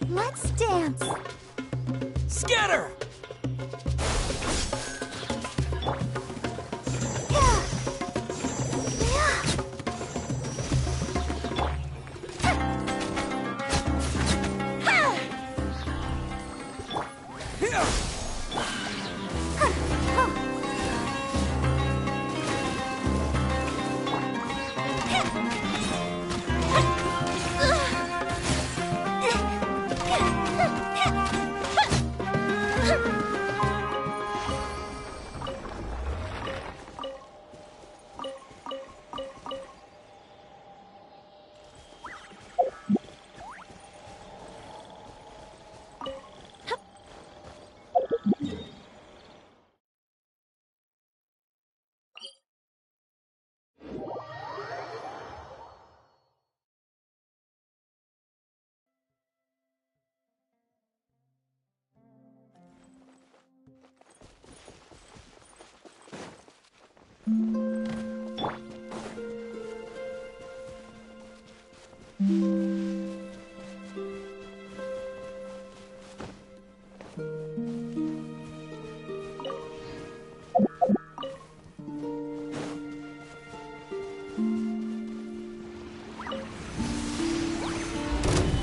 Let's dance. Scatter!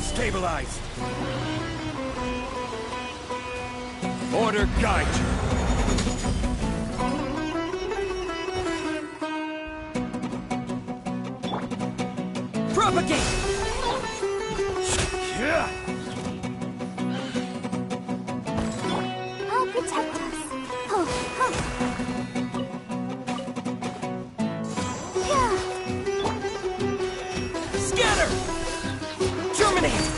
Stabilize! Order guide you! Propagate! I'll protect us. Oh, oh. Scatter! Terminate!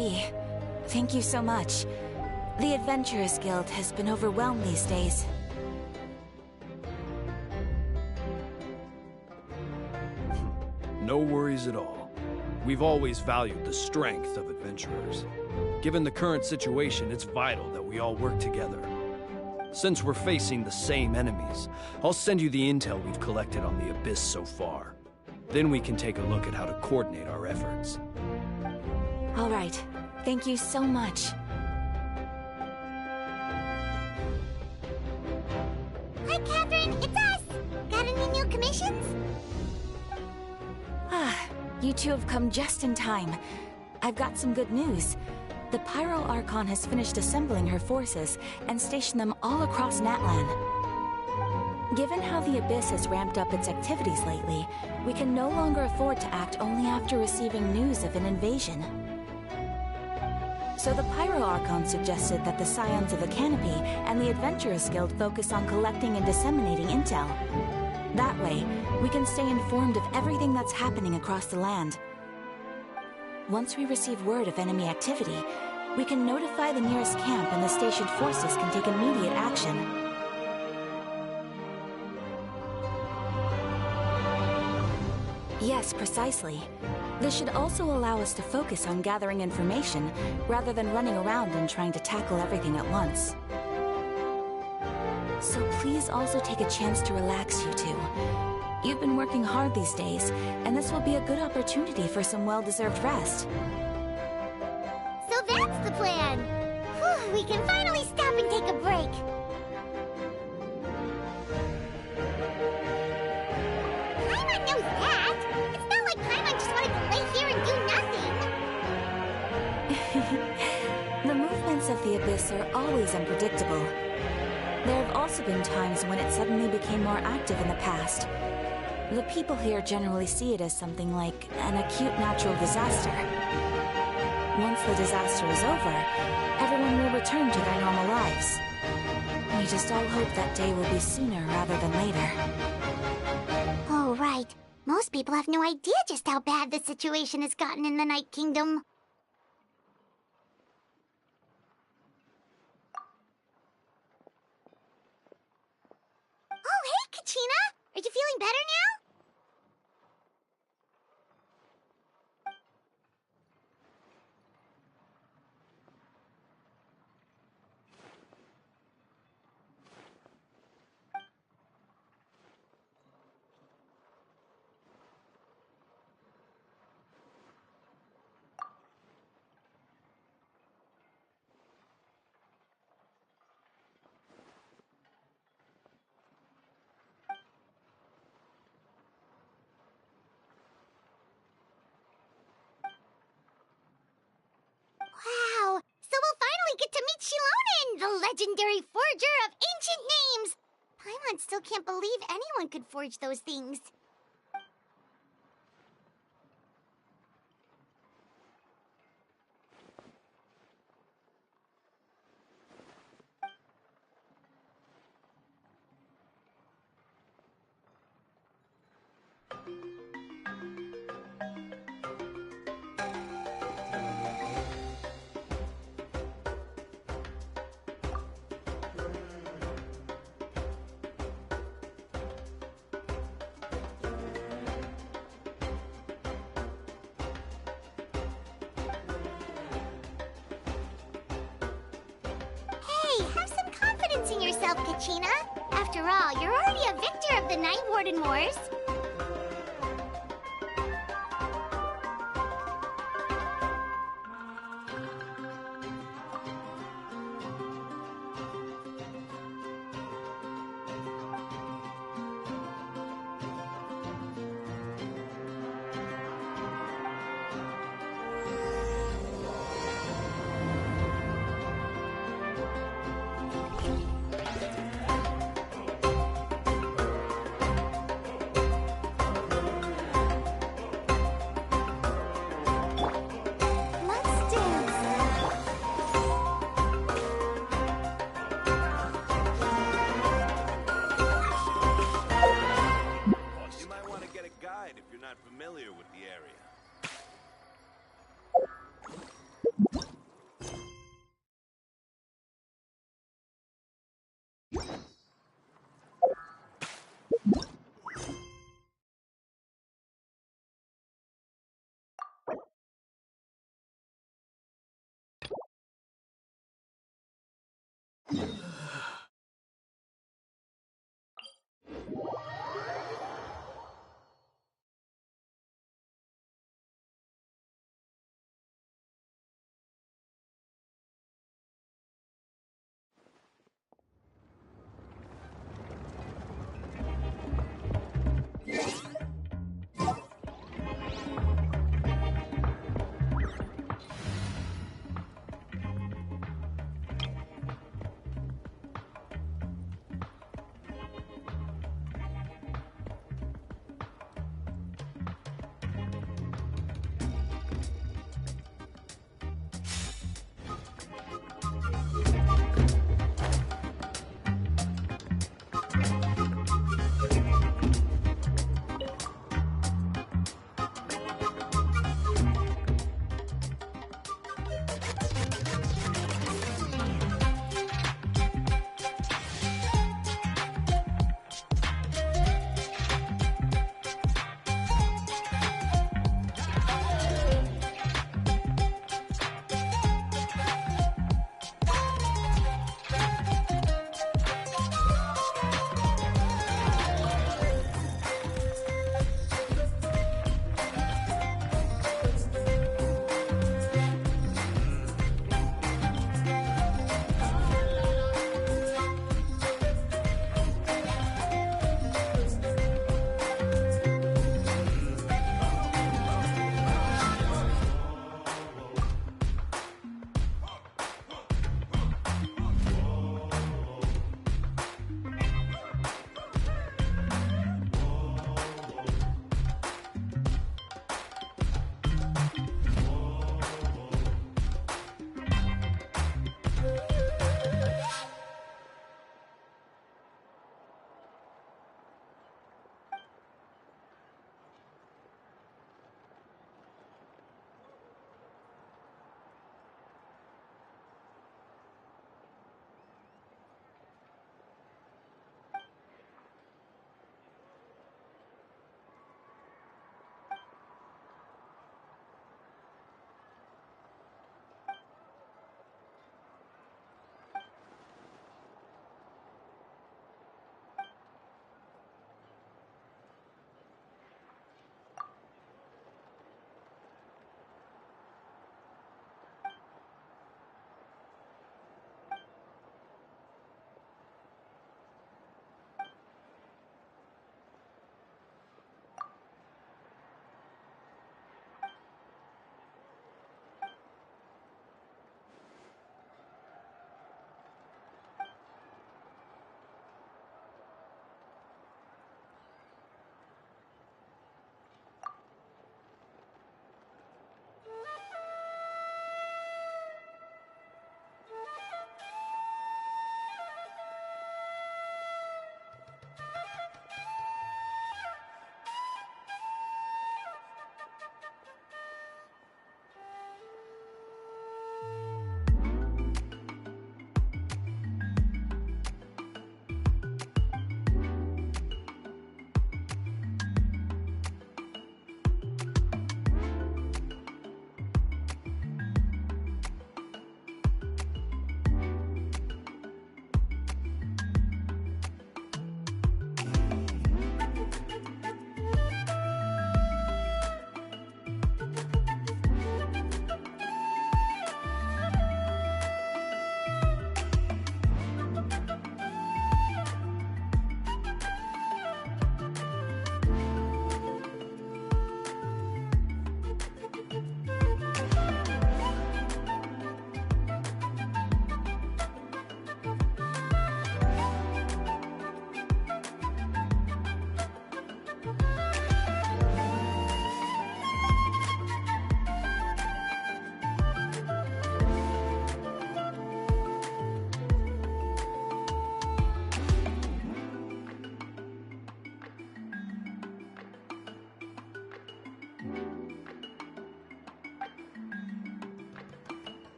see. Thank you so much. The Adventurers Guild has been overwhelmed these days. No worries at all. We've always valued the strength of adventurers. Given the current situation, it's vital that we all work together. Since we're facing the same enemies, I'll send you the intel we've collected on the Abyss so far. Then we can take a look at how to coordinate our efforts. All right. Thank you so much. Hi, Catherine. It's us. Got any new commissions? You two have come just in time. I've got some good news. The Pyro Archon has finished assembling her forces and stationed them all across Natlan. Given how the Abyss has ramped up its activities lately, we can no longer afford to act only after receiving news of an invasion. So the Pyro Archon suggested that the Scions of the Canopy and the Adventurers Guild focus on collecting and disseminating intel. That way, we can stay informed of everything that's happening across the land. Once we receive word of enemy activity, we can notify the nearest camp and the stationed forces can take immediate action. Yes, precisely. This should also allow us to focus on gathering information, rather than running around and trying to tackle everything at once. So please also take a chance to relax, you two. You've been working hard these days, and this will be a good opportunity for some well-deserved rest. So that's the plan. Whew, we can finally stop and take a break. Paimon knows that. It's not like Paimon just wanted to lay here and do nothing. The movements of the Abyss are always unpredictable. There have also been times when it suddenly became more active in the past. The people here generally see it as something like an acute natural disaster. Once the disaster is over, everyone will return to their normal lives. We just all hope that day will be sooner rather than later. Oh, right. Most people have no idea just how bad the situation has gotten in the Night Kingdom. Oh, hey, Kachina! Are you feeling better now? Wow! So we'll finally get to meet Shilonen, the legendary forger of ancient names! Paimon still can't believe anyone could forge those things. Have some confidence in yourself, Kachina. After all, you're already a victor of the Night Warden Wars. If you're not familiar with the area.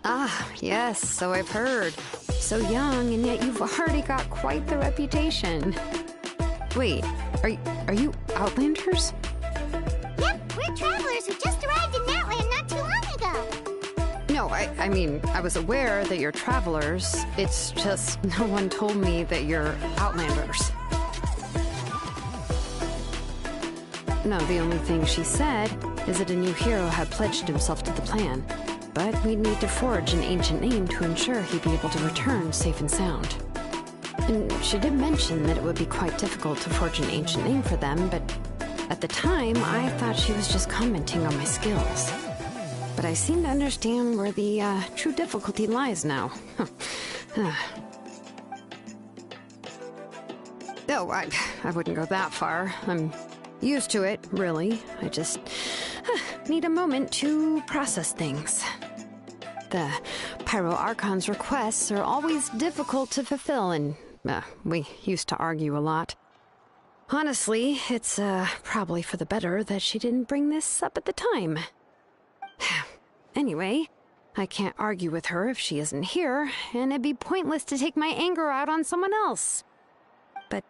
Ah, yes, so I've heard. So young, and yet you've already got quite the reputation. Wait, are you Outlanders? Yep, we're travelers who just arrived in Natland not too long ago. No, I mean, I was aware that you're travelers. It's just no one told me that you're Outlanders. No, the only thing she said is that a new hero had pledged himself to the plan. But we'd need to forge an ancient name to ensure he'd be able to return safe and sound. And she did mention that it would be quite difficult to forge an ancient name for them, but at the time, I thought she was just commenting on my skills. But I seem to understand where the true difficulty lies now. Oh, I wouldn't go that far. I'm used to it, really. I just need a moment to process things. The Pyro Archon's requests are always difficult to fulfill, and we used to argue a lot. Honestly, it's probably for the better that she didn't bring this up at the time. Anyway, I can't argue with her if she isn't here, and it'd be pointless to take my anger out on someone else. But,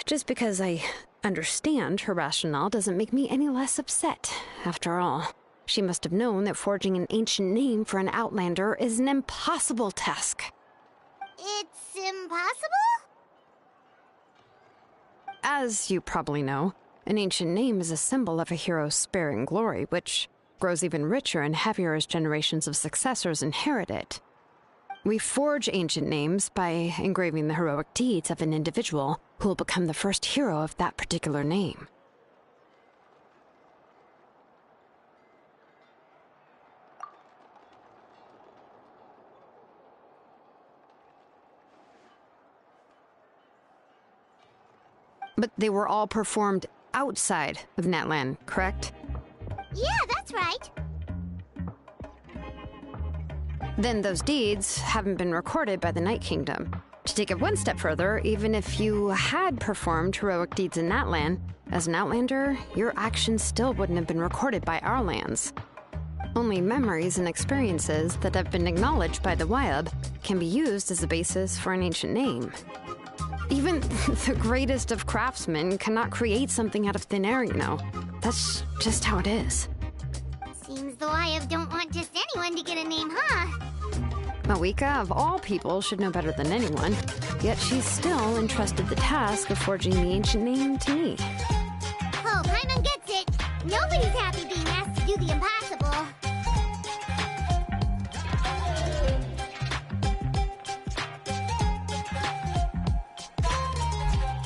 just because I understand her rationale doesn't make me any less upset. After all, she must have known that forging an ancient name for an Outlander is an impossible task. It's impossible? As you probably know, an ancient name is a symbol of a hero's spirit and glory, which grows even richer and heavier as generations of successors inherit it. We forge ancient names by engraving the heroic deeds of an individual who will become the first hero of that particular name. But they were all performed outside of Natlan, correct? Yeah, that's right. Then those deeds haven't been recorded by the Night Kingdom. To take it one step further, even if you had performed heroic deeds in Natlan, as an Outlander, your actions still wouldn't have been recorded by our lands. Only memories and experiences that have been acknowledged by the Wyab can be used as a basis for an ancient name. Even the greatest of craftsmen cannot create something out of thin air, you know. That's just how it is. Seems the Wyab don't want just anyone to get a name, huh? Mawika, of all people, should know better than anyone, yet she's still entrusted the task of forging the ancient name to me. Oh, Paimon gets it. Nobody's happy being asked to do the impossible.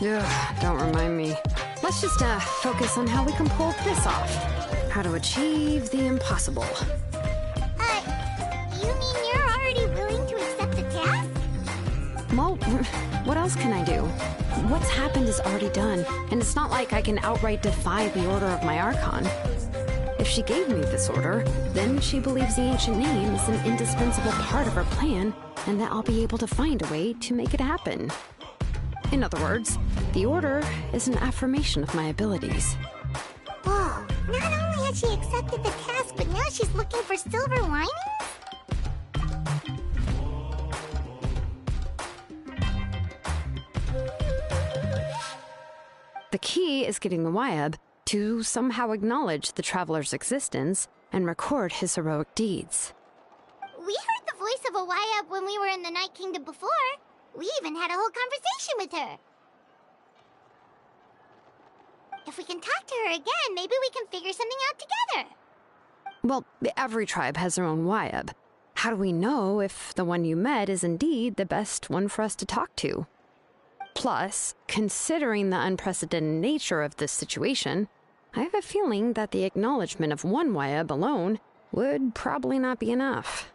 Ugh, don't remind me. Let's just focus on how we can pull this off. How to achieve the impossible. You mean you're already willing to accept the task? Well, what else can I do? What's happened is already done, and it's not like I can outright defy the order of my Archon. If she gave me this order, then she believes the ancient name is an indispensable part of her plan, and that I'll be able to find a way to make it happen. In other words, the order is an affirmation of my abilities. Whoa, not only has she accepted the task, but now she's looking for silver linings? The key is getting the Wyab to somehow acknowledge the traveler's existence and record his heroic deeds. We heard the voice of a Wyab when we were in the Night Kingdom before. We even had a whole conversation with her. If we can talk to her again, maybe we can figure something out together. Well, every tribe has their own Wyab. How do we know if the one you met is indeed the best one for us to talk to? Plus, considering the unprecedented nature of this situation, I have a feeling that the acknowledgement of one Wyab alone would probably not be enough.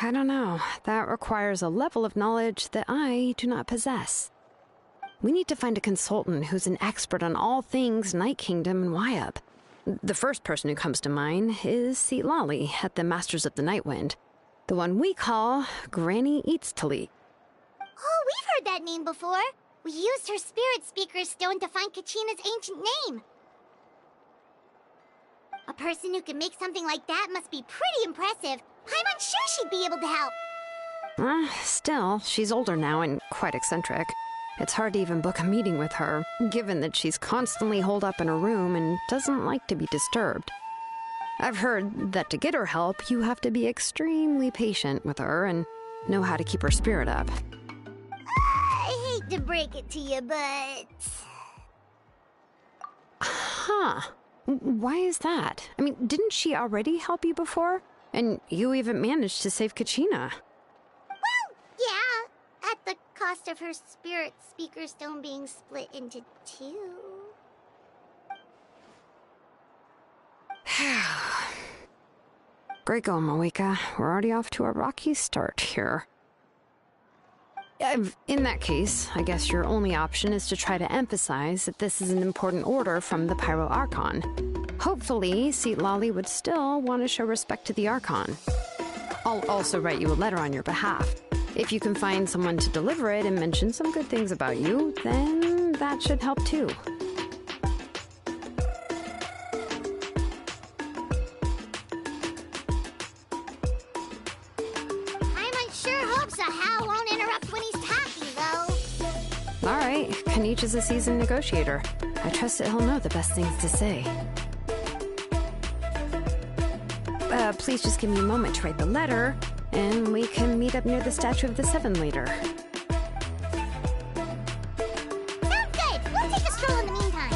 I don't know. That requires a level of knowledge that I do not possess. We need to find a consultant who's an expert on all things Night Kingdom and Wyab. The first person who comes to mind is Lali at the Masters of the Nightwind, the one we call Granny Eats Tali. Oh, we've heard that name before. We used her Spirit Speaker Stone to find Kachina's ancient name. A person who can make something like that must be pretty impressive. I'm unsure she'd be able to help. Still, she's older now and quite eccentric. It's hard to even book a meeting with her, given that she's constantly holed up in her room and doesn't like to be disturbed. I've heard that to get her help, you have to be extremely patient with her and know how to keep her spirit up. I hate to break it to you, but... Huh. Why is that? I mean, didn't she already help you before? And you even managed to save Kachina. Well, yeah. At the cost of her Spirit Speaker Stone being split into two. Great going, Moeka. We're already off to a rocky start here. In that case, I guess your only option is to try to emphasize that this is an important order from the Pyro Archon. Hopefully, Lali would still want to show respect to the Archon. I'll also write you a letter on your behalf. If you can find someone to deliver it and mention some good things about you, then that should help too. I'm unsure hopes a Hal won't interrupt when he's talking, though. Alright, Kanich is a seasoned negotiator. I trust that he'll know the best things to say. Please just give me a moment to write the letter, and we can meet up near the Statue of the Seven later. Sounds good. We'll take a stroll in the meantime.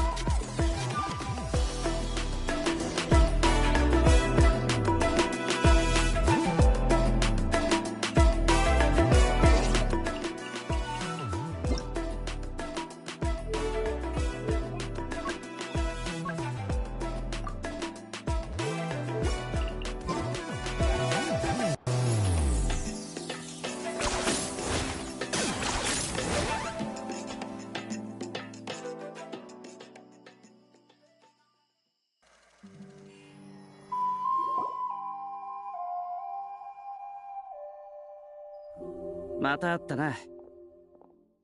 また会ったな。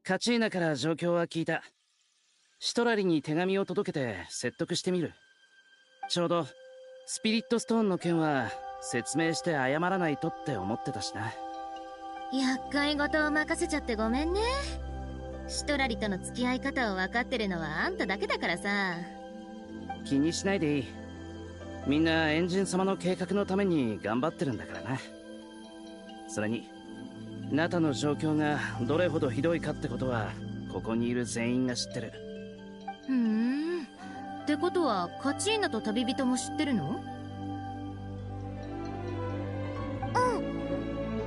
カチーナから状況は聞いた。シトラリに手紙を届けて説得してみる。ちょうどスピリットストーンの件は説明して謝らないとって思ってたしな。厄介事を任せちゃってごめんね。シトラリとの付き合い方を分かってるのはあんただけだからさ。気にしないでいい。みんなエンジン様の計画のために頑張ってるんだからな。それにナタの状況がどれほどひどいかってことはここにいる全員が知ってる。ってことはカチーナと旅人も知ってるの？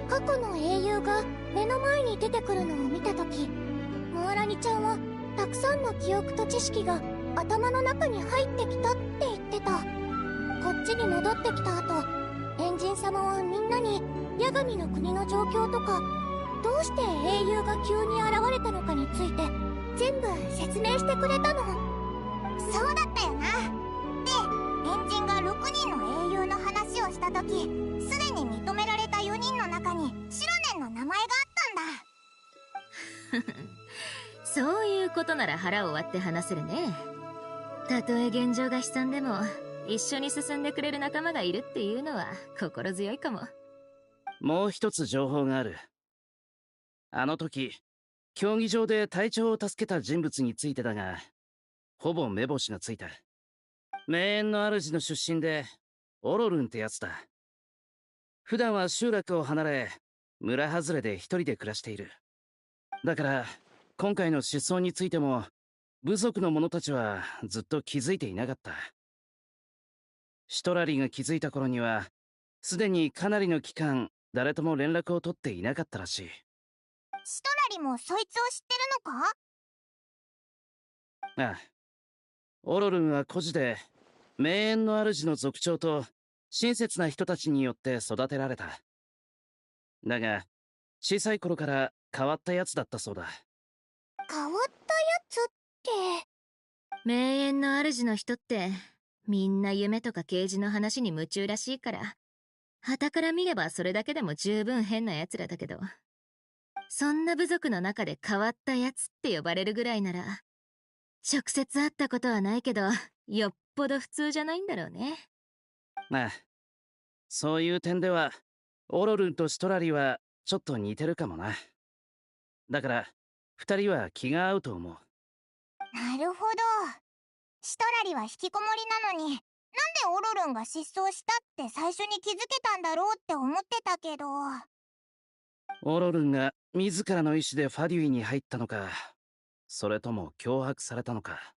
過去の英雄が目の前に出てくるのを見たとき、ムーラニちゃんはたくさんの記憶と知識が頭の中に入ってきたって言ってた。こっちに戻ってきた後、エンジン様はみんなにヤガミの国の状況とか、どうして英雄が急に現れたのかについて全部説明してくれたの。そうだったよな。で、エンジンが6人の英雄の話をした時、すでに認められた4人の中にシロネンの名前があったんだ。そういうことなら腹を割って話せるね。たとえ現状が悲惨でも一緒に進んでくれる仲間がいるっていうのは心強いかも。もう一つ情報がある。あの時競技場で隊長を助けた人物についてだが、ほぼ目星がついた。名園の主の出身でオロルンってやつだ。普段は集落を離れ村外れで一人で暮らしている。だから今回の失踪についても部族の者たちはずっと気づいていなかった。シトラリが気づいた頃にはすでにかなりの期間誰とも連絡を取っていなかったらしい。シトラリもそいつを知ってるのか？ああ、オロルンは孤児で名園の主の族長と親切な人たちによって育てられた。だが小さい頃から変わったやつだったそうだ。変わったやつって。名園の主の人ってみんな夢とか啓示の話に夢中らしいから、傍から見ればそれだけでも十分変な奴らだけど、そんな部族の中で変わったやつって呼ばれるぐらいなら、直接会ったことはないけどよっぽど普通じゃないんだろうね。まあそういう点ではオロルンとシトラリはちょっと似てるかもな。だから二人は気が合うと思う。なるほど。シトラリは引きこもりなのに、なんでオロルンが失踪したって最初に気づけたんだろうって思ってたけど。オロルンが自らの意志でファデュイに入ったのか、それとも脅迫されたのか、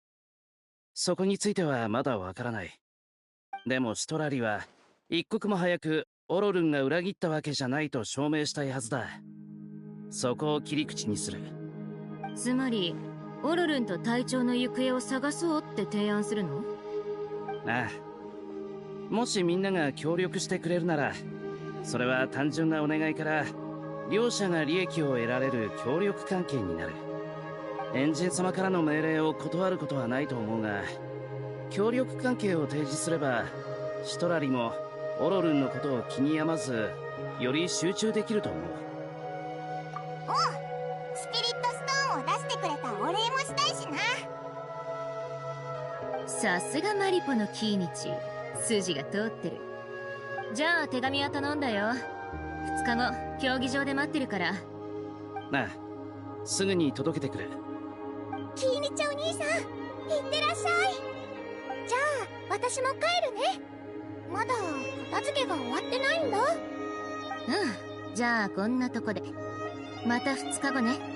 そこについてはまだわからない。でもシトラリは一刻も早くオロルンが裏切ったわけじゃないと証明したいはずだ。そこを切り口にする。つまりオロルンと隊長の行方を探そうって提案するの？ああ、もしみんなが協力してくれるなら、それは単純なお願いから両者が利益を得られる協力関係になる。エンジン様からの命令を断ることはないと思うが、協力関係を提示すればシトラリもオロルンのことを気に病まず、より集中できると思う。おう、スピリットストーンを出してくれたお礼もしたいしな。さすがマリポのキーミチ、筋が通ってる。じゃあ手紙は頼んだよ。2日後競技場で待ってるから。ああ、すぐに届けてくる。キーミチお兄さん、いってらっしゃい。じゃあ私も帰るね。まだ片付けが終わってないんだ。うん、じゃあこんなとこでまた2日後ね。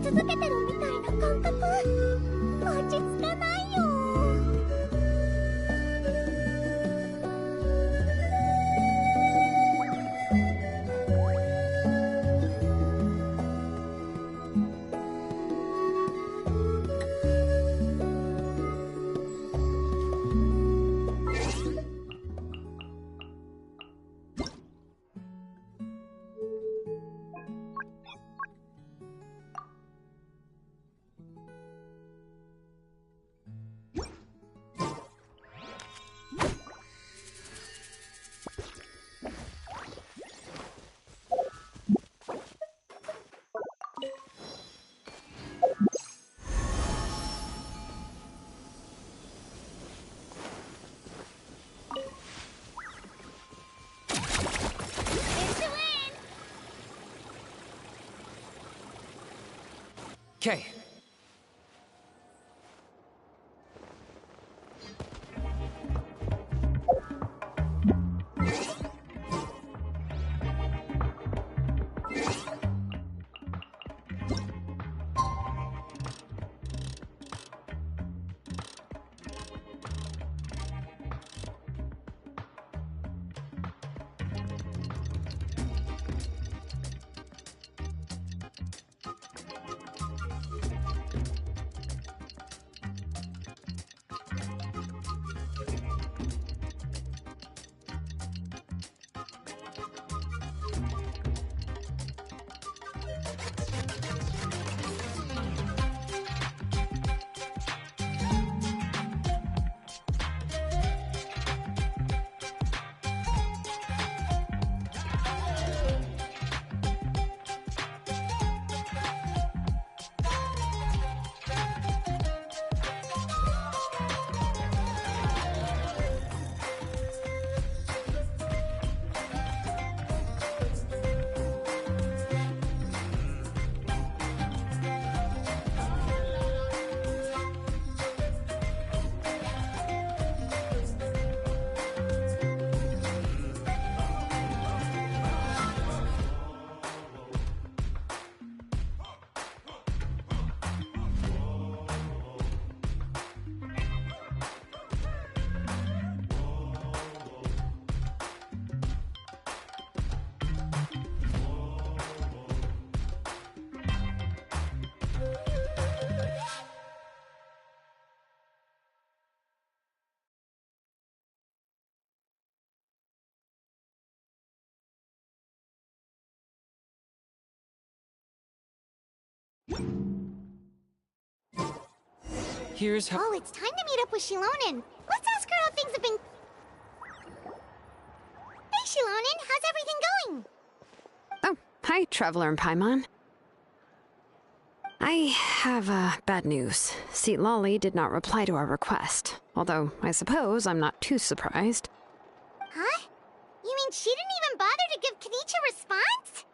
続けてるみたいな感覚。落ち着かないよ。Okay. Here's how. Oh, it's time to meet up with Shilonen. Let's ask her how things have been. Hey, Shilonen, how's everything going? Oh, hi, Traveler and Paimon. I have bad news. Seat Lolly did not reply to our request. Although, I suppose I'm not too surprised. Huh? You mean she didn't even bother to give Kenichi a response?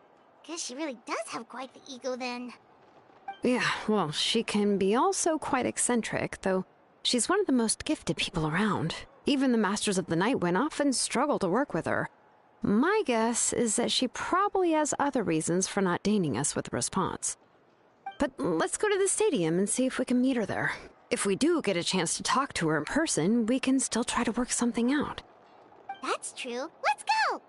Guess she really does have quite the ego then. Yeah, well, she can be also quite eccentric, though she's one of the most gifted people around. Even the Masters of the Night Wind often struggle to work with her. My guess is that she probably has other reasons for not deigning us with a response. But let's go to the stadium and see if we can meet her there. If we do get a chance to talk to her in person, we can still try to work something out. That's true. Let's go!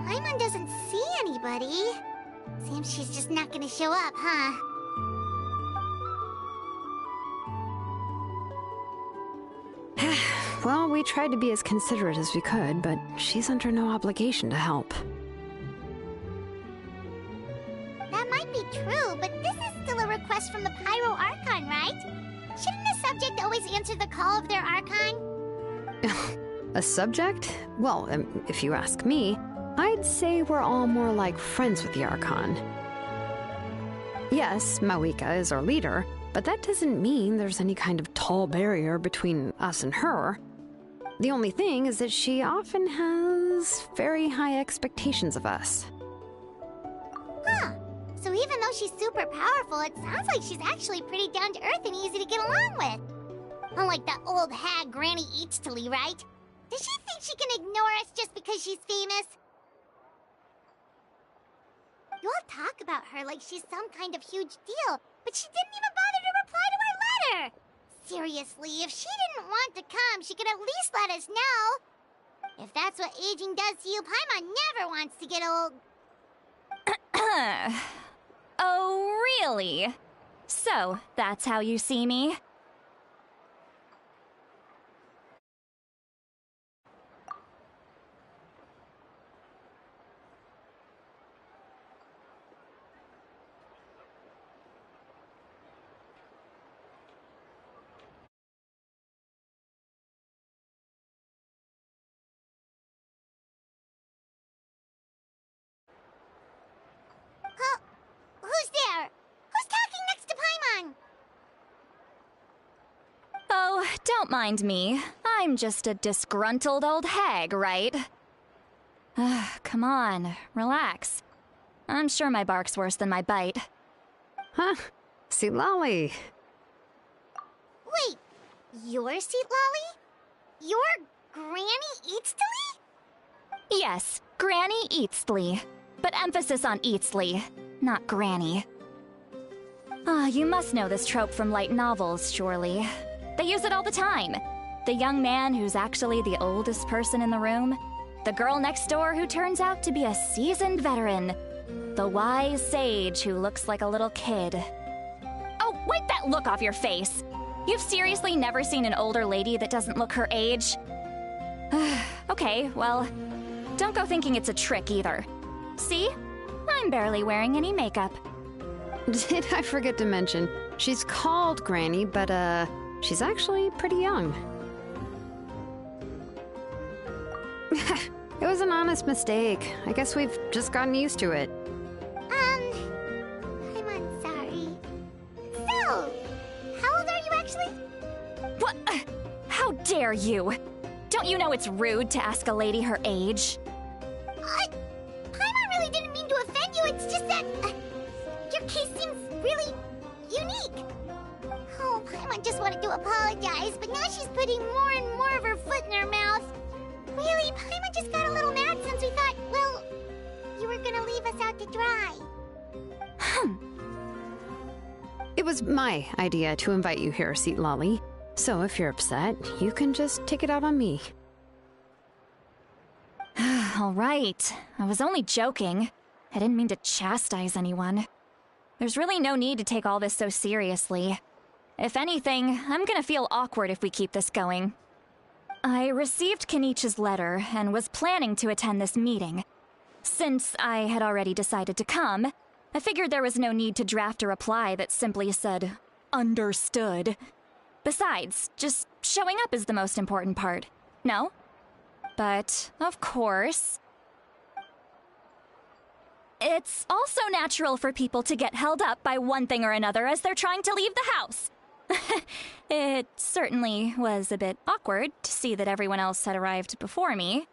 Paimon doesn't see anybody. Seems she's just not gonna show up, huh? Well, we tried to be as considerate as we could, but she's under no obligation to help. That might be true, but this is still a request from the Pyro Archon, right? Shouldn't the subject always answer the call of their Archon? A subject? Well, if you ask me, I'd say we're all more like friends with the Archon. Yes, Mawika is our leader, but that doesn't mean there's any kind of tall barrier between us and her. The only thing is that she often has very high expectations of us. Huh. So even though she's super powerful, it sounds like she's actually pretty down to earth and easy to get along with. Unlike that old hag Granny Eachtley, right? Does she think she can ignore us just because she's famous? You all talk about her like she's some kind of huge deal, but she didn't even bother to reply to our letter! Seriously, if she didn't want to come, she could at least let us know. If that's what aging does to you, Paimon never wants to get old. Oh, really? So, that's how you see me? Who's there? Who's talking next to Paimon? Oh, don't mind me. I'm just a disgruntled old hag, right? Come on, relax. I'm sure my bark's worse than my bite. Huh? See, Lolly. Wait, your seat, Lolly? Your Granny Eatsley? Yes, Granny Eatsley. But emphasis on Eatsley, not Granny. You must know this trope from light novels, surely. They use it all the time. The young man who's actually the oldest person in the room. The girl next door who turns out to be a seasoned veteran. The wise sage who looks like a little kid. Oh, wipe that look off your face! You've seriously never seen an older lady that doesn't look her age? Okay, well, don't go thinking it's a trick either. See? I'm barely wearing any makeup. Did I forget to mention, she's called Granny, but she's actually pretty young. It was an honest mistake. I guess we've just gotten used to it. I'm sorry. So, how old are you actually? What? How dare you? Don't you know it's rude to ask a lady her age? Paimon really didn't mean to offend you, it's just that your case seems really unique. Oh, Paimon just wanted to apologize, but now she's putting more and more of her foot in her mouth. Really, Paimon just got a little mad since we thought, well, you were gonna leave us out to dry. It was my idea to invite you here, Seat Lolly. So if you're upset, you can just take it out on me. All right. I was only joking. I didn't mean to chastise anyone. There's really no need to take all this so seriously. If anything, I'm gonna feel awkward if we keep this going. I received Kenichi's letter and was planning to attend this meeting. Since I had already decided to come, I figured there was no need to draft a reply that simply said, "Understood." Besides, just showing up is the most important part, no? But, of course, it's also natural for people to get held up by one thing or another as they're trying to leave the house. It certainly was a bit awkward to see that everyone else had arrived before me.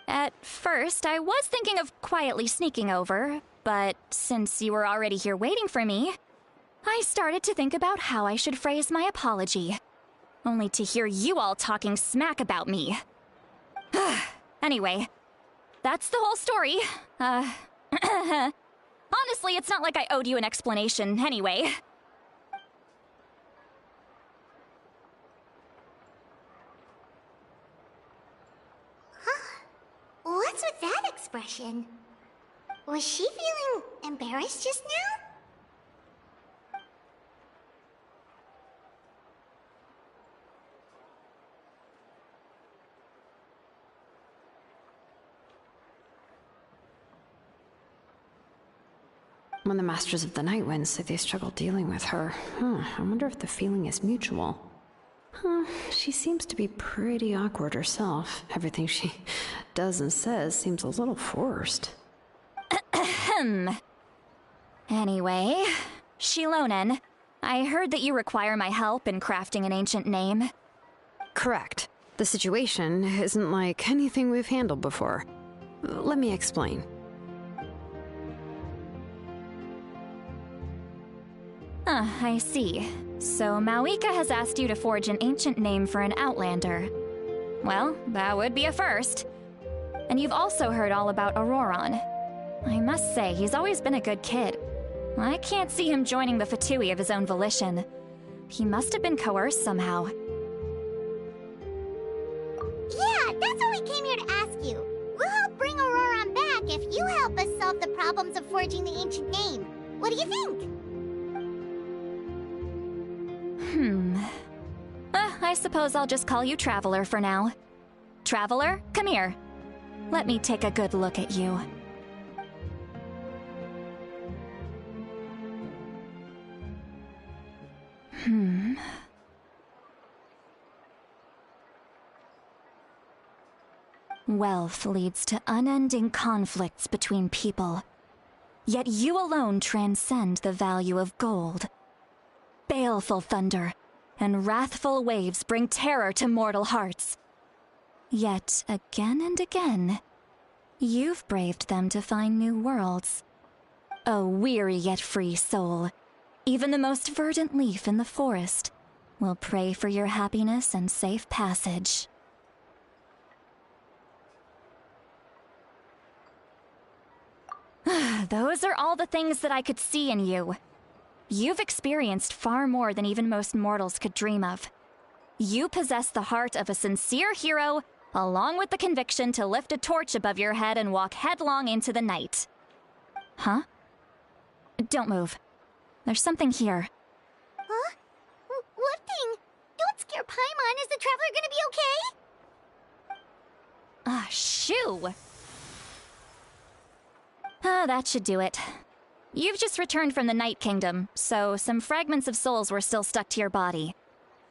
At first, I was thinking of quietly sneaking over, but since you were already here waiting for me, I started to think about how I should phrase my apology. Only to hear you all talking smack about me. Anyway, that's the whole story. Honestly, it's not like I owed you an explanation anyway. What's with that expression? Was she feeling embarrassed just now? When the Masters of the Night Winds say they struggle dealing with her, I wonder if the feeling is mutual. She seems to be pretty awkward herself. Everything she does and says seems a little forced. Anyway, Shilonen, I heard that you require my help in crafting an ancient name. Correct. The situation isn't like anything we've handled before. Let me explain. I see. So Mawika has asked you to forge an ancient name for an Outlander. Well, that would be a first. And you've also heard all about Auroron. I must say, he's always been a good kid. I can't see him joining the Fatui of his own volition. He must have been coerced somehow. Yeah, that's what we came here to ask you. We'll help bring Auroran back if you help us solve the problems of forging the ancient name. What do you think? I suppose I'll just call you Traveler for now. Traveler, come here. Let me take a good look at you. Wealth leads to unending conflicts between people. Yet you alone transcend the value of gold. Baleful thunder and wrathful waves bring terror to mortal hearts. Yet again and again, you've braved them to find new worlds. O weary yet free soul, even the most verdant leaf in the forest will pray for your happiness and safe passage. Those are all the things that I could see in you. You've experienced far more than even most mortals could dream of. You possess the heart of a sincere hero, along with the conviction to lift a torch above your head and walk headlong into the night. Huh? Don't move. There's something here. Huh? What thing? Don't scare Paimon. Is the Traveler gonna be okay? Shoo! That should do it. You've just returned from the Night Kingdom, so some fragments of souls were still stuck to your body.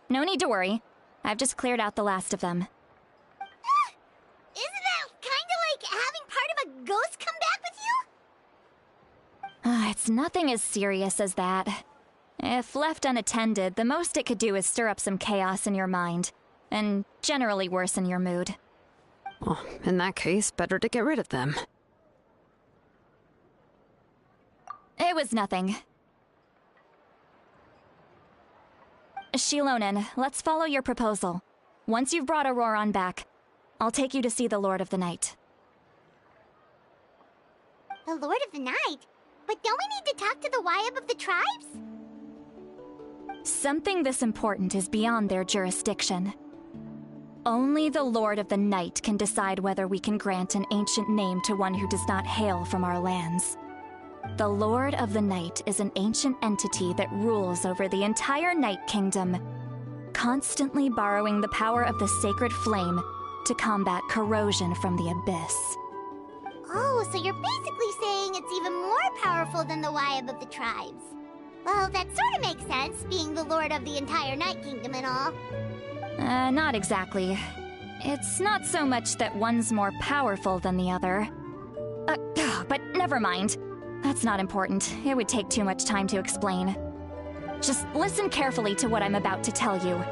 No need to worry. I've just cleared out the last of them. Isn't that kinda like having part of a ghost come back with you? It's nothing as serious as that. If left unattended, the most it could do is stir up some chaos in your mind, and generally worsen your mood. Well, in that case, better to get rid of them. It was nothing. Shilonen, let's follow your proposal. Once you've brought Auroran back, I'll take you to see the Lord of the Night. The Lord of the Night? But don't we need to talk to the Wyab of the tribes? Something this important is beyond their jurisdiction. Only the Lord of the Night can decide whether we can grant an ancient name to one who does not hail from our lands. The Lord of the Night is an ancient entity that rules over the entire Night Kingdom, constantly borrowing the power of the sacred flame to combat corrosion from the abyss. Oh, so you're basically saying it's even more powerful than the Wyab of the tribes. Well, that sort of makes sense, being the Lord of the entire Night Kingdom and all. Not exactly. It's not so much that one's more powerful than the other. But never mind. That's not important. It would take too much time to explain. Just listen carefully to what I'm about to tell you.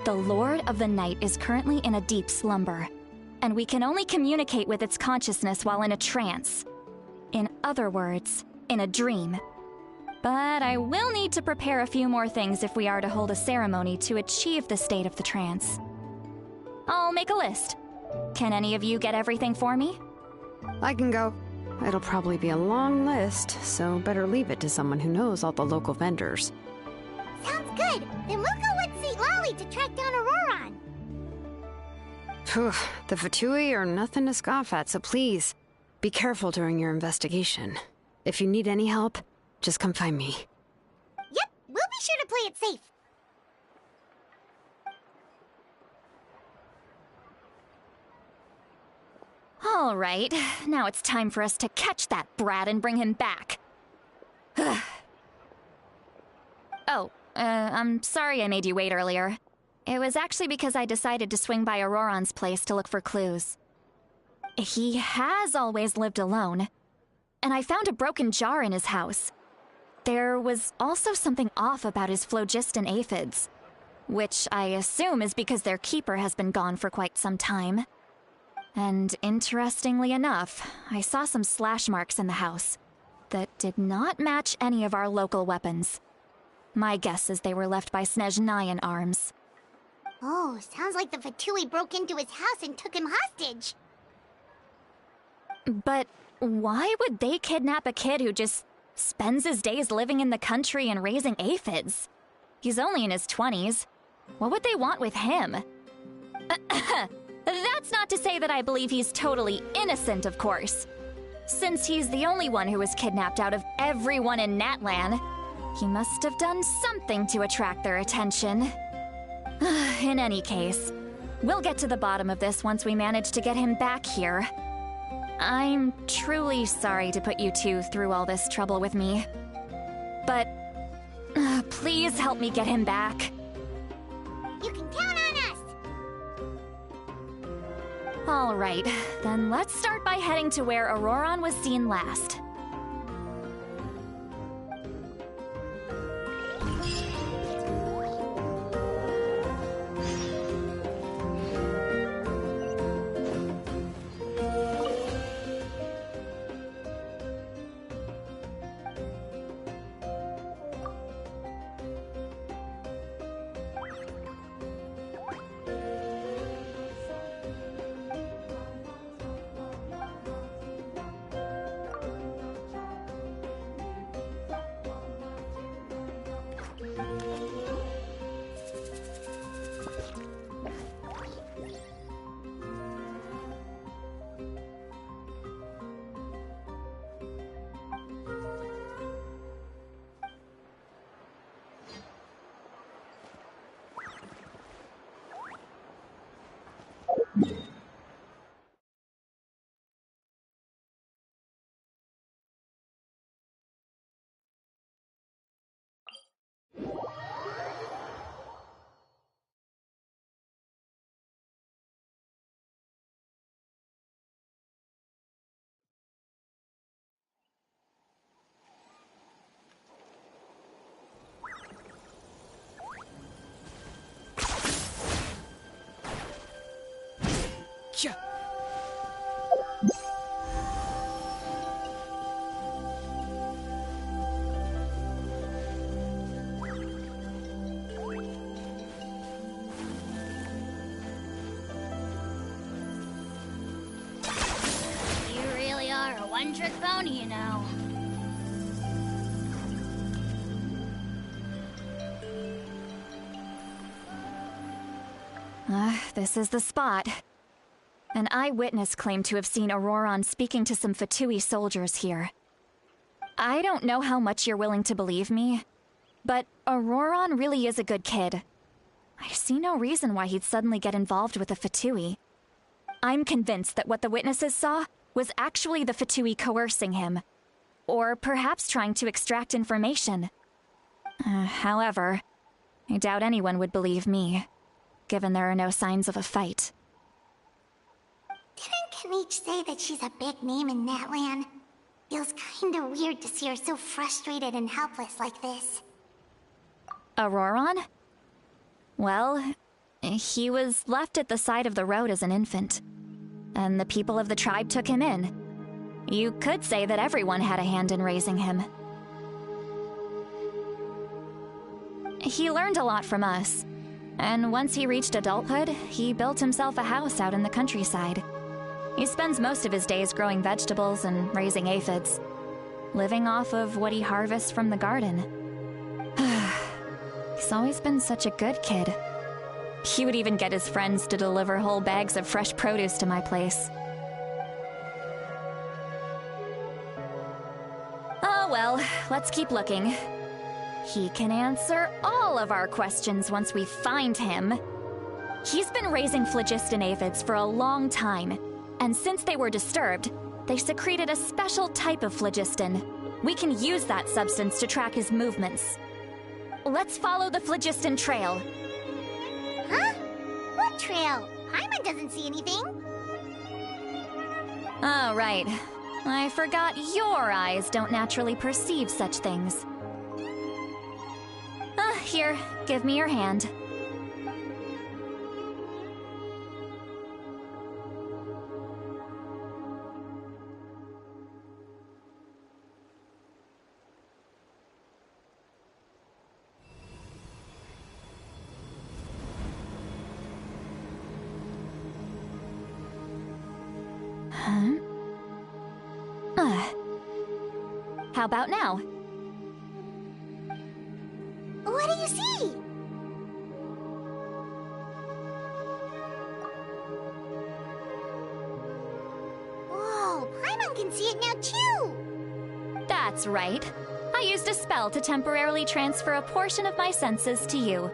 The Lord of the Night is currently in a deep slumber, and we can only communicate with its consciousness while in a trance. In other words, in a dream. But I will need to prepare a few more things if we are to hold a ceremony to achieve the state of the trance. I'll make a list. Can any of you get everything for me? I can go. It'll probably be a long list, so better leave it to someone who knows all the local vendors. Sounds good. Then we'll go with St. Lolly to track down Auroran. Phew, the Fatui are nothing to scoff at, so please, be careful during your investigation. If you need any help, just come find me. Yep, we'll be sure to play it safe. All right, now it's time for us to catch that brat and bring him back. I'm sorry I made you wait earlier. It was actually because I decided to swing by Auroran's place to look for clues. He has always lived alone, and I found a broken jar in his house. There was also something off about his phlogiston aphids, which I assume is because their keeper has been gone for quite some time. And interestingly enough, I saw some slash marks in the house that did not match any of our local weapons. My guess is they were left by Snezhnayan arms. Oh, sounds like the Fatui broke into his house and took him hostage. But why would they kidnap a kid who just spends his days living in the country and raising aphids? He's only in his 20s. What would they want with him? That's not to say that I believe he's totally innocent, of course. Since he's the only one who was kidnapped out of everyone in Natlan, he must have done something to attract their attention. In any case, we'll get to the bottom of this once we manage to get him back here. I'm truly sorry to put you two through all this trouble with me. But please help me get him back. You can count on us! All right, then let's start by heading to where Auroron was seen last. Yeah. You really are a one-trick pony, you know. This is the spot. An eyewitness claimed to have seen Auroron speaking to some Fatui soldiers here. I don't know how much you're willing to believe me, but Auroron really is a good kid. I see no reason why he'd suddenly get involved with a Fatui. I'm convinced that what the witnesses saw was actually the Fatui coercing him, or perhaps trying to extract information. However, I doubt anyone would believe me, given there are no signs of a fight. Didn't Kanich say that she's a big name in Natlan? Feels kinda weird to see her so frustrated and helpless like this. Auroron? Well, he was left at the side of the road as an infant, and the people of the tribe took him in. You could say that everyone had a hand in raising him. He learned a lot from us, and once he reached adulthood, he built himself a house out in the countryside. He spends most of his days growing vegetables and raising aphids, living off of what he harvests from the garden. He's always been such a good kid. He would even get his friends to deliver whole bags of fresh produce to my place. Oh well, let's keep looking. He can answer all of our questions once we find him. He's been raising phlogiston aphids for a long time, and since they were disturbed, they secreted a special type of phlogiston. We can use that substance to track his movements. Let's follow the phlogiston trail. Huh? What trail? Paimon doesn't see anything. Oh, right. I forgot your eyes don't naturally perceive such things. Here, give me your hand. How about now? What do you see? can see it now too! That's right. I used a spell to temporarily transfer a portion of my senses to you.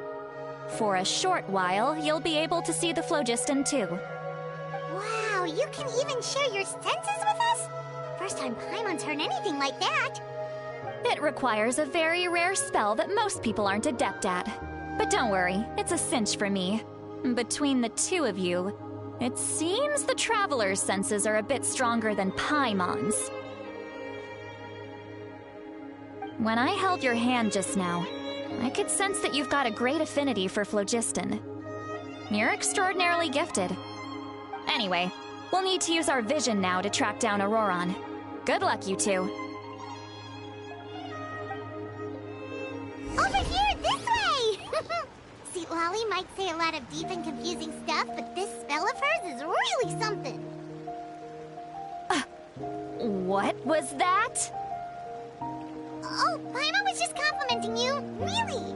For a short while, you'll be able to see the phlogiston too. Wow, you can even share your senses with us? First time Paimon's heard anything like that. It requires a very rare spell that most people aren't adept at. But don't worry, it's a cinch for me. Between the two of you, it seems the Traveler's senses are a bit stronger than Paimon's. When I held your hand just now, I could sense that you've got a great affinity for phlogiston. You're extraordinarily gifted. Anyway, we'll need to use our vision now to track down Auroron. Good luck, you two. Over here, this way! See, Lolly might say a lot of deep and confusing stuff, but this spell of hers is really something. What was that? Oh, Paimon was just complimenting you. Really?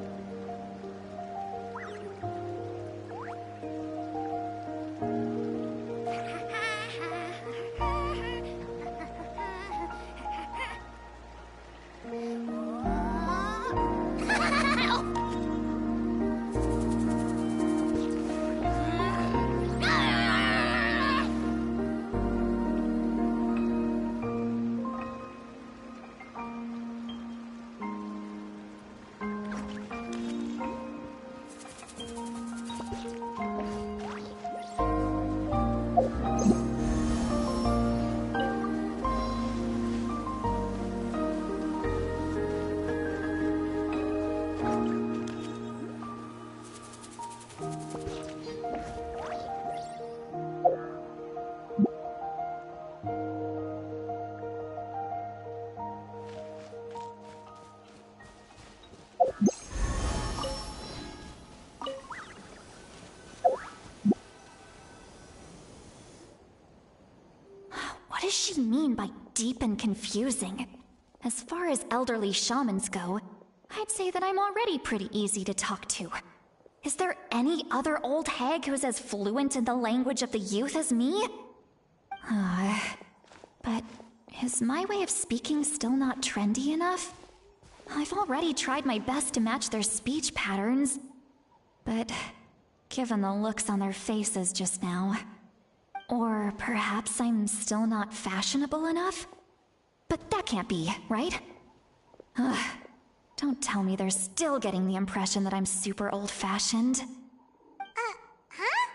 What does she mean by deep and confusing? As far as elderly shamans go, I'd say that I'm already pretty easy to talk to. Is there any other old hag who's as fluent in the language of the youth as me? But is my way of speaking still not trendy enough? I've already tried my best to match their speech patterns. But given the looks on their faces just now... Or perhaps I'm still not fashionable enough? But that can't be, right? Ugh. Don't tell me they're still getting the impression that I'm super old-fashioned. Huh?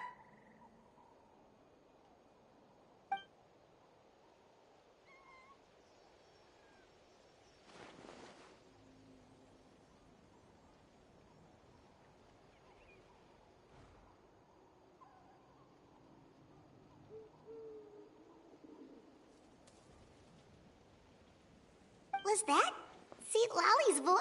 Was that St. Lolly's voice?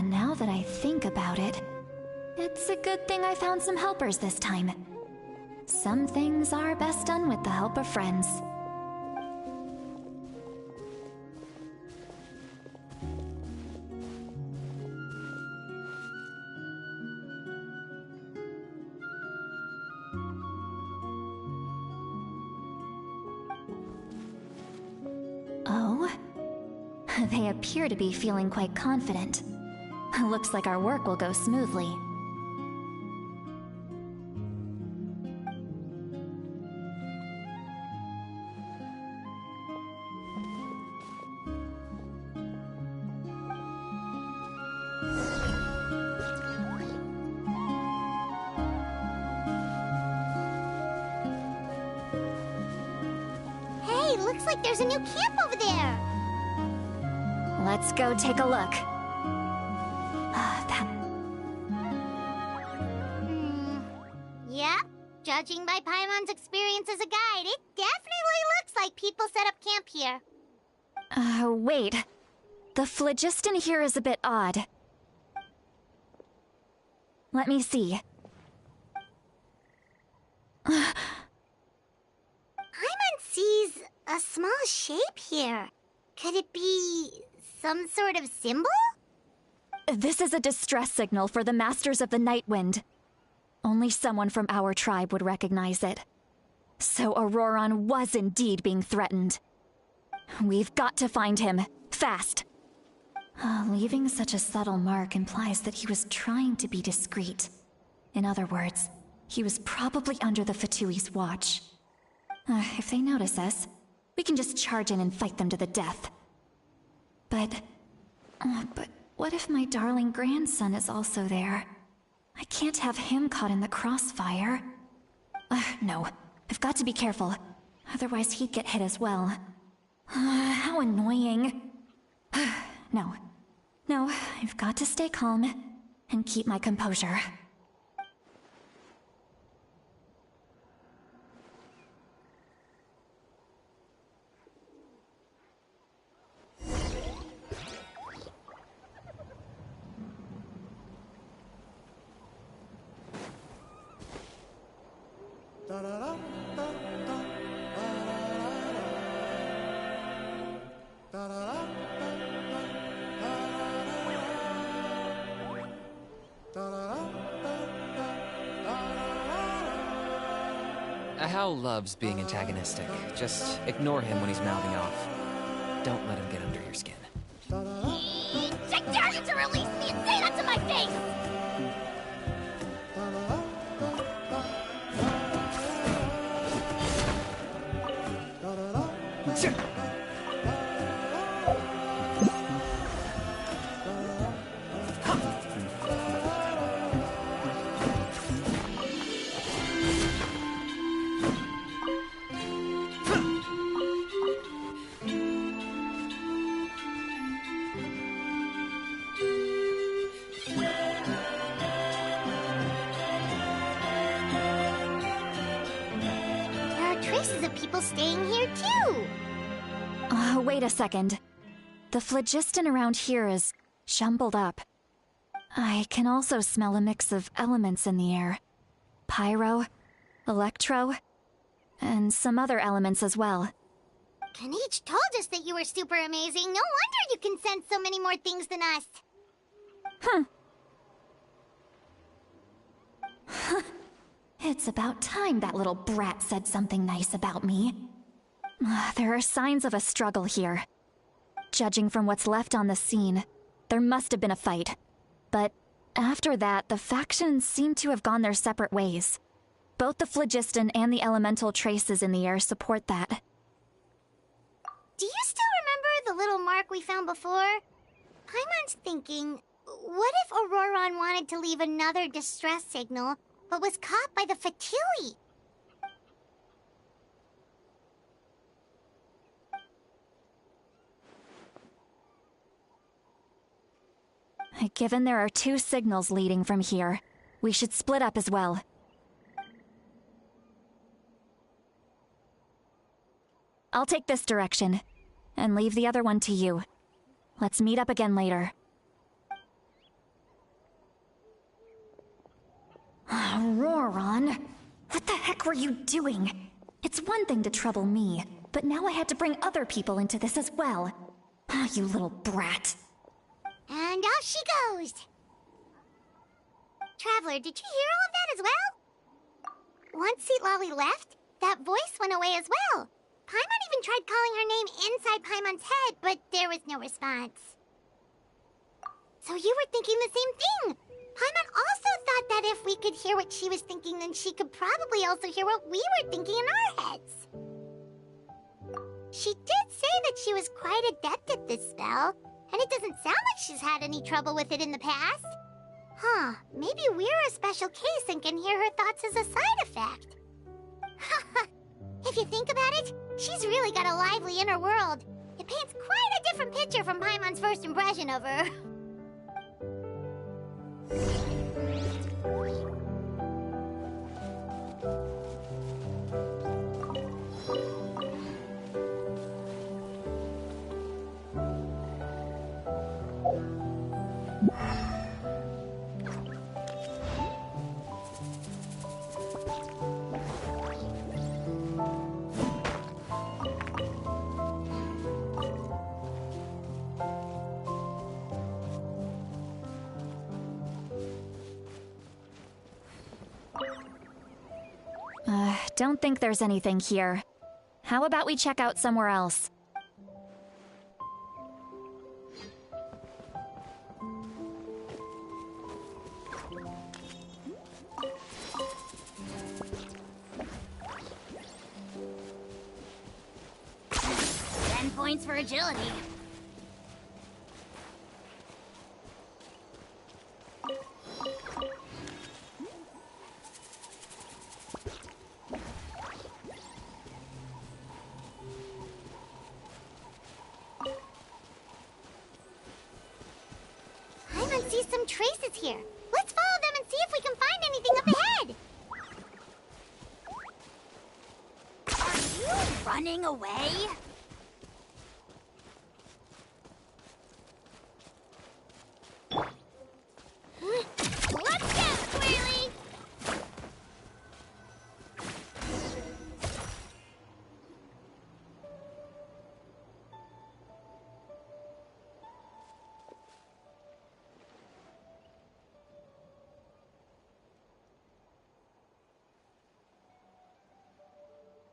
Now that I think about it, it's a good thing I found some helpers this time. Some things are best done with the help of friends. Oh? They appear to be feeling quite confident. Looks like our work will go smoothly. Hey, looks like there's a new camp over there. Let's go take a look. Yep. Judging by Paimon's experience as a guide, it definitely looks like people set up camp here. Wait. The phlogiston here is a bit odd. Let me see. Paimon sees a small shape here. Could it be some sort of symbol? This is a distress signal for the Masters of the Night Wind. Only someone from our tribe would recognize it. So Auroron was indeed being threatened. We've got to find him, fast. Leaving such a subtle mark implies that he was trying to be discreet. In other words, he was probably under the Fatui's watch. If they notice us, we can just charge in and fight them to the death. But what if my darling grandson is also there? I can't have him caught in the crossfire. No, I've got to be careful. Otherwise he'd get hit as well. How annoying. No, I've got to stay calm and keep my composure. Hal loves being antagonistic. Just ignore him when he's mouthing off. Don't let him get under your skin. I dare you to release me and say that to my face! People staying here too. Wait a second. The phlogiston around here is jumbled up. I can also smell a mix of elements in the air. Pyro, electro, and some other elements as well. Kanich told us that you were super amazing. No wonder you can sense so many more things than us. It's about time that little brat said something nice about me. There are signs of a struggle here. Judging from what's left on the scene, there must have been a fight. But after that, the factions seem to have gone their separate ways. Both the phlogiston and the elemental traces in the air support that. Do you still remember the little mark we found before? Paimon's thinking, what if Auroron wanted to leave another distress signal, but was caught by the Fatui? Given there are 2 signals leading from here, we should split up as well. I'll take this direction, and leave the other one to you. Let's meet up again later. Auroron, what the heck were you doing? It's one thing to trouble me, but now I had to bring other people into this as well. You little brat. And off she goes! Traveler, did you hear all of that as well? Once Seat Lolly left, that voice went away as well. Paimon even tried calling her name inside Paimon's head, but there was no response. So you were thinking the same thing! Paimon also thought that if we could hear what she was thinking, then she could probably also hear what we were thinking in our heads. She did say that she was quite adept at this spell, and it doesn't sound like she's had any trouble with it in the past. Huh, maybe we're a special case and can hear her thoughts as a side effect. If you think about it, she's really got a lively inner world. It paints quite a different picture from Paimon's first impression of her. don't think there's anything here. How about we check out somewhere else? Points for agility. Paimon sees some traces here. Let's follow them and see if we can find anything up ahead. Are you running away?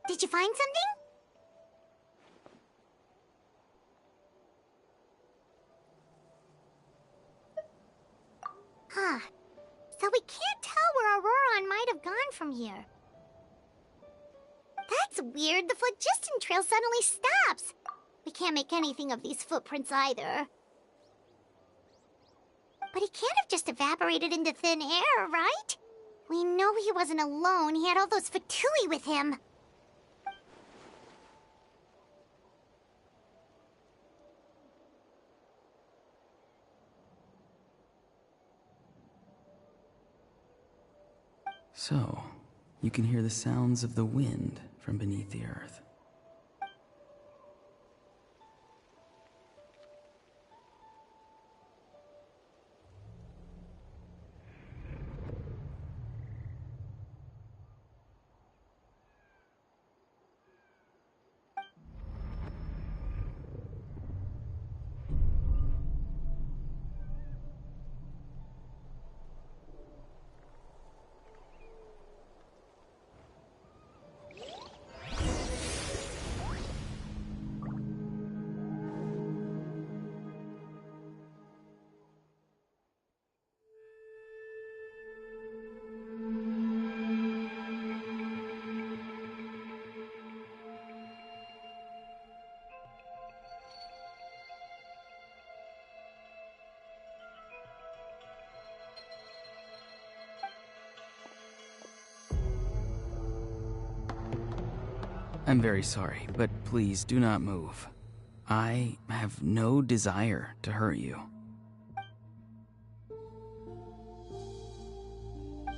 Did you find something? Huh. So we can't tell where Auroron might have gone from here. That's weird. The phlogiston trail suddenly stops. We can't make anything of these footprints either. But he can't have just evaporated into thin air, right? We know he wasn't alone. He had all those Fatui with him. So, you can hear the sounds of the wind from beneath the earth. I'm very sorry, but please do not move. I have no desire to hurt you.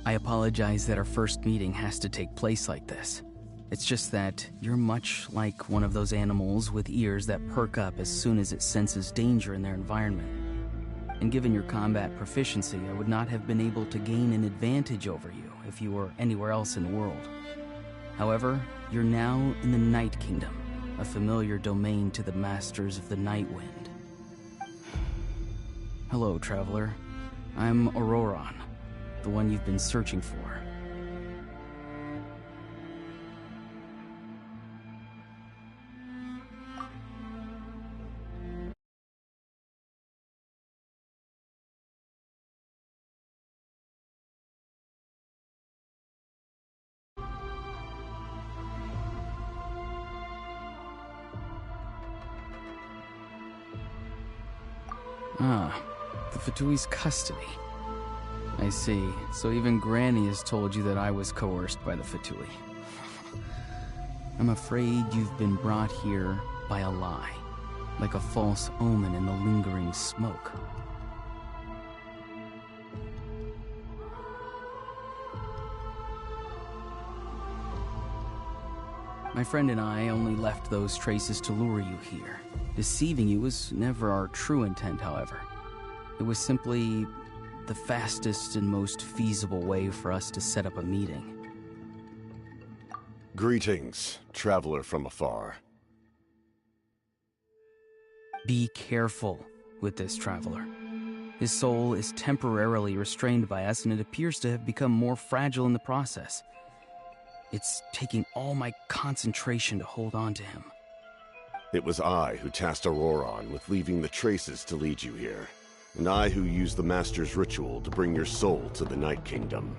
I apologize that our first meeting has to take place like this. It's just that you're much like one of those animals with ears that perk up as soon as it senses danger in their environment. And given your combat proficiency, I would not have been able to gain an advantage over you if you were anywhere else in the world. However, you're now in the Night Kingdom, a familiar domain to the Masters of the Night Wind. Hello, traveler. I'm Auroron, the one you've been searching for. Ah, the Fatui's custody. I see. So even Granny has told you that I was coerced by the Fatui. I'm afraid you've been brought here by a lie, like a false omen in the lingering smoke. My friend and I only left those traces to lure you here. Deceiving you was never our true intent, however. It was simply the fastest and most feasible way for us to set up a meeting. Greetings, traveler from afar. Be careful with this traveler. His soul is temporarily restrained by us, and it appears to have become more fragile in the process. It's taking all my concentration to hold on to him. It was I who tasked Auroron with leaving the traces to lead you here, and I who used the Master's ritual to bring your soul to the Night Kingdom.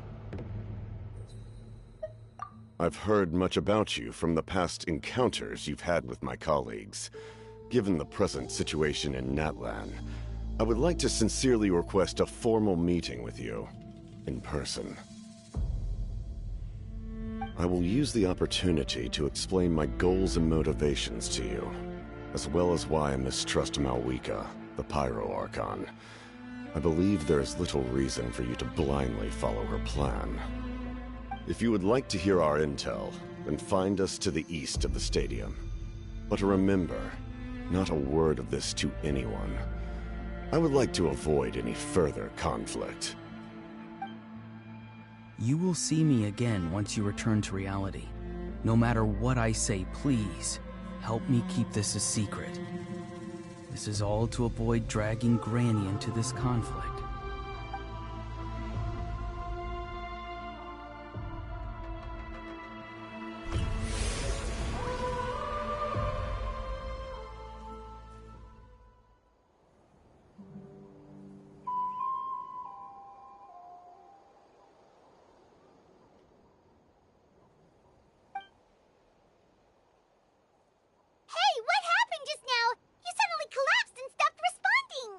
I've heard much about you from the past encounters you've had with my colleagues. Given the present situation in Natlan, I would like to sincerely request a formal meeting with you, in person. I will use the opportunity to explain my goals and motivations to you, as well as why I mistrust Malwika, the Pyro Archon. I believe there is little reason for you to blindly follow her plan. If you would like to hear our intel, then find us to the east of the stadium. But remember, not a word of this to anyone. I would like to avoid any further conflict. You will see me again once you return to reality. No matter what I say, please, help me keep this a secret. This is all to avoid dragging Granny into this conflict. Hey, what happened just now? You suddenly collapsed and stopped responding.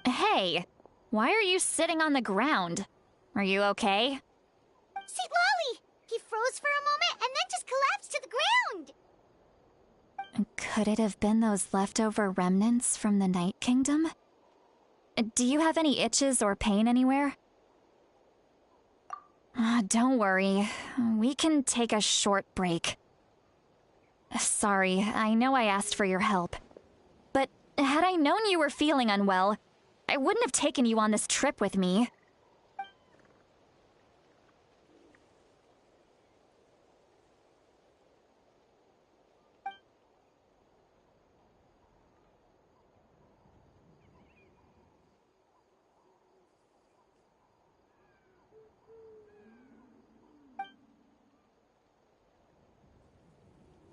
Hey, why are you sitting on the ground? Are you okay? See, Lolly! He froze for a moment and then just collapsed to the ground. Could it have been those leftover remnants from the Night Kingdom? Do you have any itches or pain anywhere? Don't worry. We can take a short break. Sorry, I know I asked for your help. But had I known you were feeling unwell, I wouldn't have taken you on this trip with me.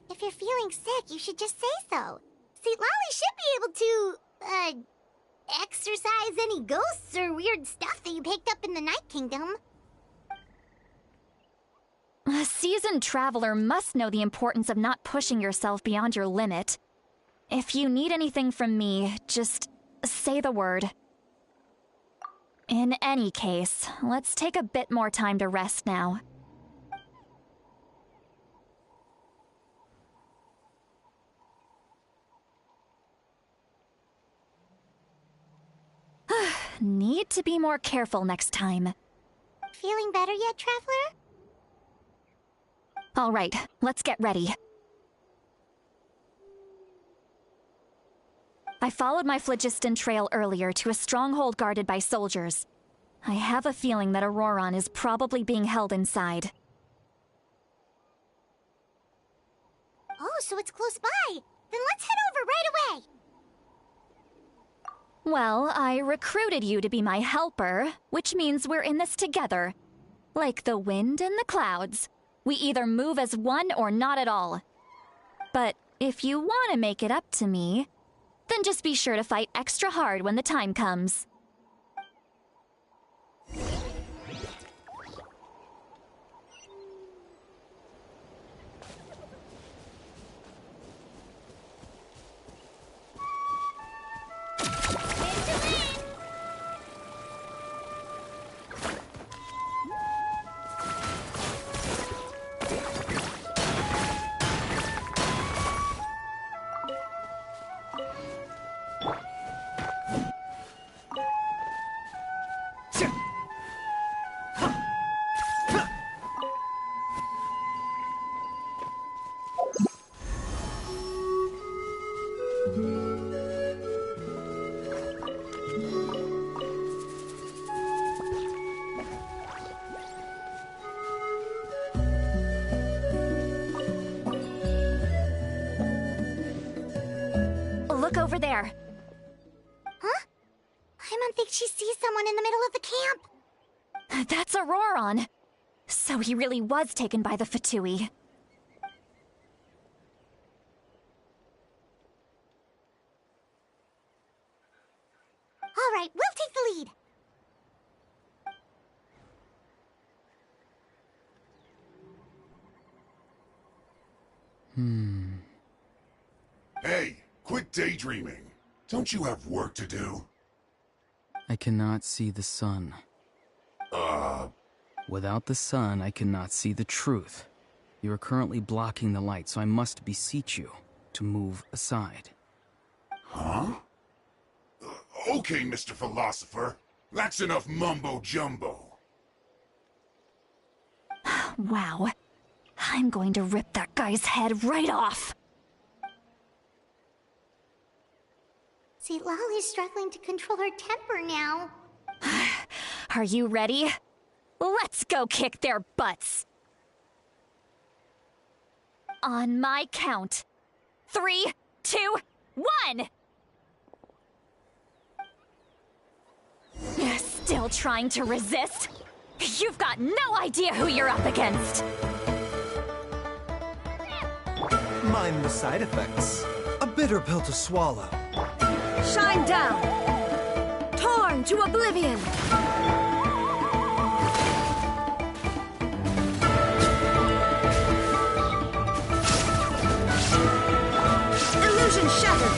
If you're feeling sick, you should just say so. See, Lolly should be able to, exorcise any ghosts or weird stuff that you picked up in the Night Kingdom. A seasoned traveler must know the importance of not pushing yourself beyond your limit. If you need anything from me, just say the word. In any case, let's take a bit more time to rest now. Need to be more careful next time. Feeling better yet, Traveler? All right, let's get ready. I followed my phlogiston trail earlier to a stronghold guarded by soldiers. I have a feeling that Auroron is probably being held inside. Oh, so it's close by. Then let's head over right away. Well, I recruited you to be my helper, which means we're in this together. Like the wind and the clouds. We either move as one or not at all. But if you want to make it up to me, then just be sure to fight extra hard when the time comes. there. Huh? Paimon thinks she sees someone in the middle of the camp. That's Auroron. So he really was taken by the Fatui. All right, we'll take the lead. Hey, quit daydreaming. Don't you have work to do? I cannot see the sun. Without the sun, I cannot see the truth. You are currently blocking the light, so I must beseech you to move aside. Huh? Okay, Mr. Philosopher. That's enough mumbo-jumbo. Wow. I'm going to rip that guy's head right off. See, Lolly's struggling to control her temper now. Are you ready? Let's go kick their butts. On my count. 3, 2, 1! Still trying to resist? You've got no idea who you're up against. Mind the side effects. A bitter pill to swallow. Shine down! Torn to oblivion! Illusion shattered!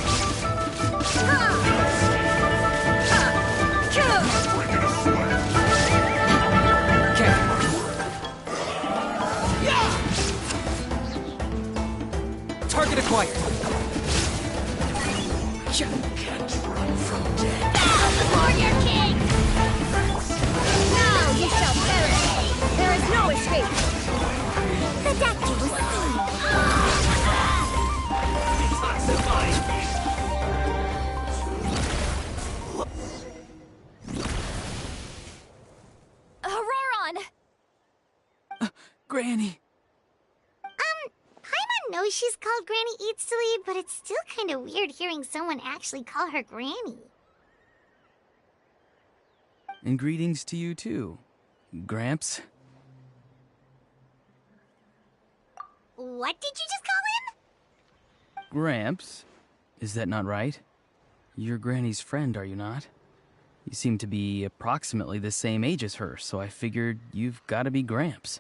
Target acquired! You can't run from death. For your king! Now you shall perish! There is no escape! The death you will Auroron! Granny! Paimon knows she's called Granny Eatsley, but it's still kind of weird hearing someone actually call her Granny. And greetings to you too, Gramps. What did you just call him? Gramps? Is that not right? You're Granny's friend, are you not? You seem to be approximately the same age as her, so I figured you've got to be Gramps.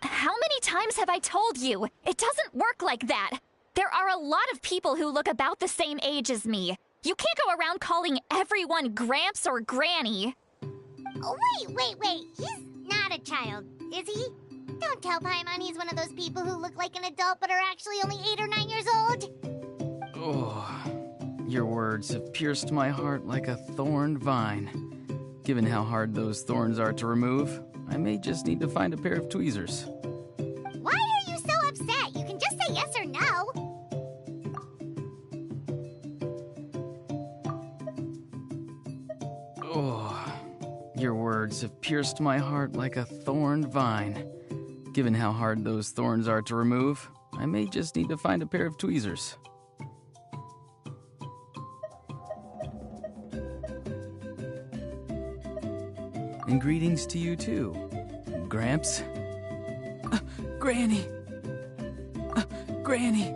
How many times have I told you? It doesn't work like that. There are a lot of people who look about the same age as me. You can't go around calling everyone Gramps or Granny. Oh, wait. He's not a child, is he? Don't tell Paimon he's one of those people who look like an adult but are actually only 8 or 9 years old. Oh, your words have pierced my heart like a thorned vine. Given how hard those thorns are to remove, I may just need to find a pair of tweezers. Why are you so upset? You can just say yes or no. Oh, your words have pierced my heart like a thorned vine. Given how hard those thorns are to remove, I may just need to find a pair of tweezers. And greetings to you too, Gramps. Granny! Granny!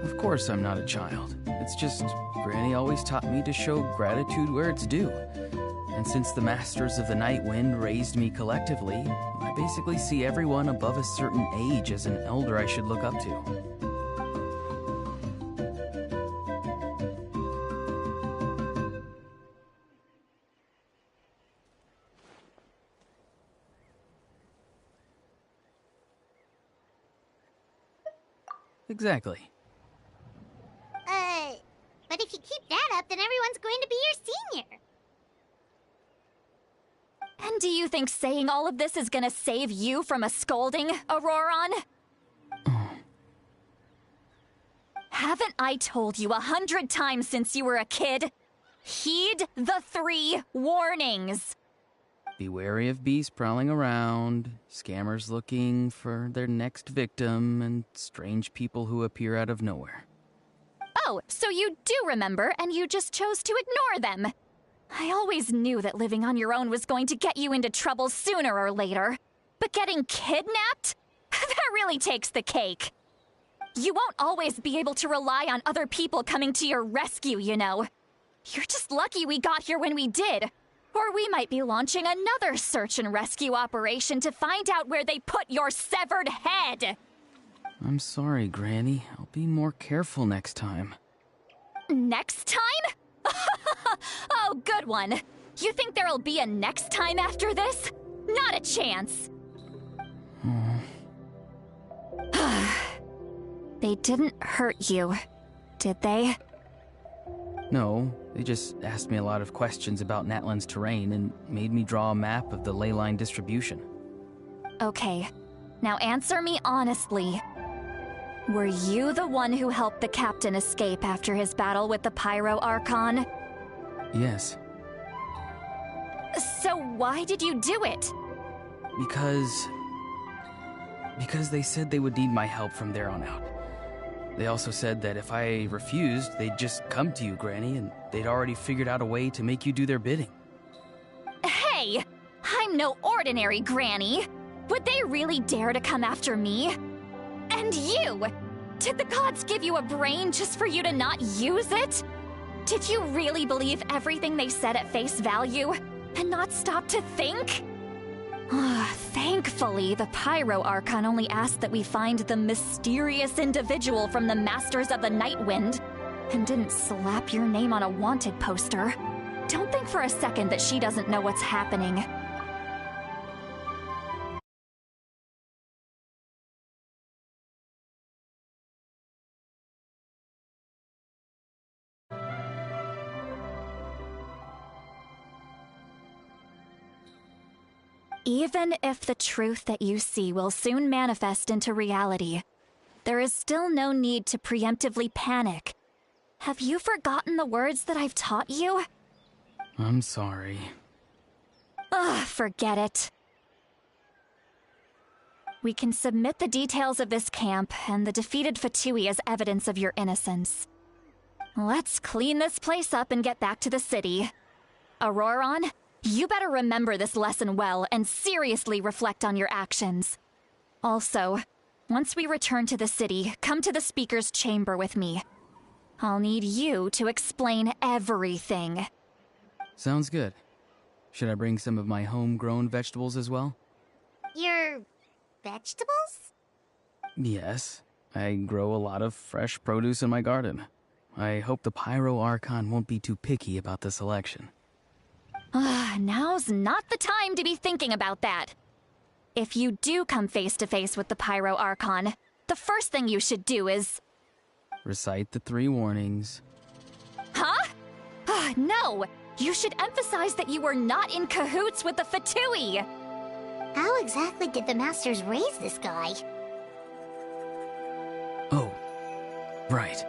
Of course I'm not a child. It's just Granny always taught me to show gratitude where it's due. And since the Masters of the Night Wind raised me collectively, I basically see everyone above a certain age as an elder I should look up to. Exactly. But if you keep that up, then everyone's going to be your senior. And do you think saying all of this is gonna save you from a scolding, Auroron? Haven't I told you 100 times since you were a kid? Heed the 3 warnings. Be wary of beasts prowling around, scammers looking for their next victim, and strange people who appear out of nowhere. Oh, so you do remember, and you just chose to ignore them. I always knew that living on your own was going to get you into trouble sooner or later. But getting kidnapped? That really takes the cake. You won't always be able to rely on other people coming to your rescue, you know. You're just lucky we got here when we did. Or we might be launching another search and rescue operation to find out where they put your severed head. I'm sorry, Granny. I'll be more careful next time. Next time? Oh, good one. You think there'll be a next time after this? Not a chance. They didn't hurt you, did they? No, they just asked me a lot of questions about Natlan's terrain and made me draw a map of the ley line distribution. Okay, now answer me honestly. Were you the one who helped the captain escape after his battle with the Pyro Archon? Yes. So why did you do it? Because they said they would need my help from there on out. They also said that if I refused, they'd just come to you, Granny, and they'd already figured out a way to make you do their bidding. Hey! I'm no ordinary Granny! Would they really dare to come after me? And you! Did the gods give you a brain just for you to not use it? Did you really believe everything they said at face value, and not stop to think? Thankfully, the Pyro Archon only asked that we find the mysterious individual from the Masters of the Nightwind, and didn't slap your name on a wanted poster. Don't think for a second that she doesn't know what's happening. Even if the truth that you see will soon manifest into reality, there is still no need to preemptively panic. Have you forgotten the words that I've taught you? I'm sorry. Forget it. We can submit the details of this camp and the defeated Fatui as evidence of your innocence. Let's clean this place up and get back to the city. Auroron, you better remember this lesson well and seriously reflect on your actions. Also, once we return to the city, come to the speaker's chamber with me. I'll need you to explain everything. Sounds good. Should I bring some of my homegrown vegetables as well? Your vegetables? Yes. I grow a lot of fresh produce in my garden. I hope the Pyro Archon won't be too picky about the selection. Now's not the time to be thinking about that. If you do come face to face with the Pyro Archon, the first thing you should do is... recite the 3 warnings. Huh? No! You should emphasize that you were not in cahoots with the Fatui! How exactly did the Masters raise this guy? Oh, right.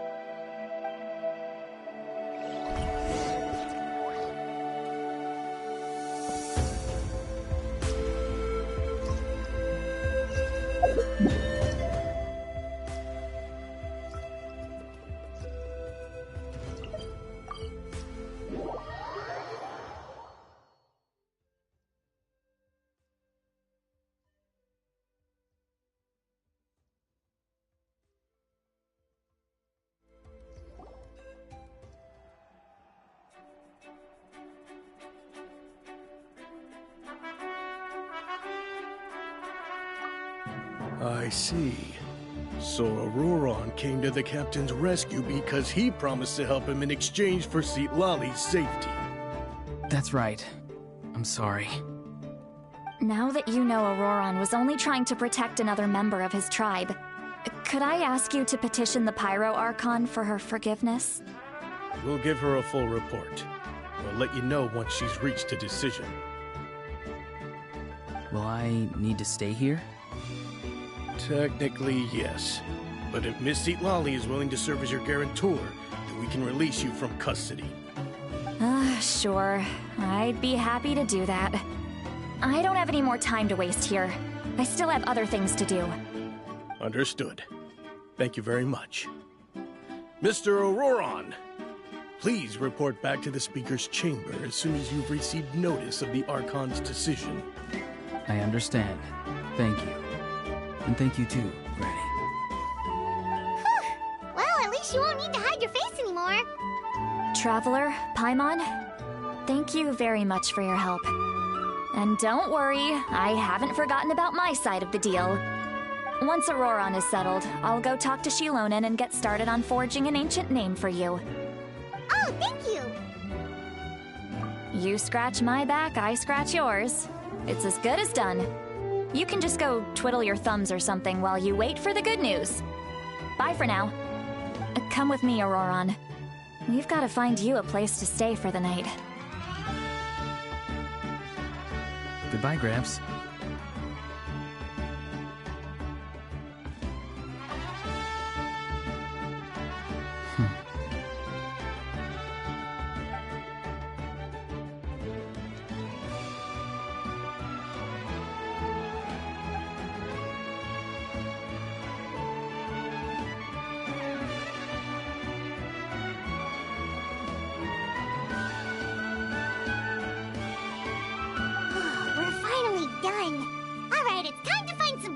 I see. So Auroron came to the captain's rescue because he promised to help him in exchange for Citlali's safety. That's right. I'm sorry. Now that you know Auroron was only trying to protect another member of his tribe, could I ask you to petition the Pyro Archon for her forgiveness? We'll give her a full report. We'll let you know once she's reached a decision. Will I need to stay here? Technically, yes. But if Miss Citlali is willing to serve as your guarantor, then we can release you from custody. Sure. I'd be happy to do that. I don't have any more time to waste here. I still have other things to do. Understood. Thank you very much. Mr. Auroron, please report back to the Speaker's chamber as soon as you've received notice of the Archon's decision. I understand. Thank you. And thank you too, Granny. Whew. Well, at least you won't need to hide your face anymore. Traveler, Paimon, thank you very much for your help. And don't worry, I haven't forgotten about my side of the deal. Once Auroron is settled, I'll go talk to Shilonen and get started on forging an ancient name for you. Oh, thank you! You scratch my back, I scratch yours. It's as good as done. You can just go twiddle your thumbs or something while you wait for the good news. Bye for now. Come with me, Auroron. We've got to find you a place to stay for the night. Goodbye, Gramps.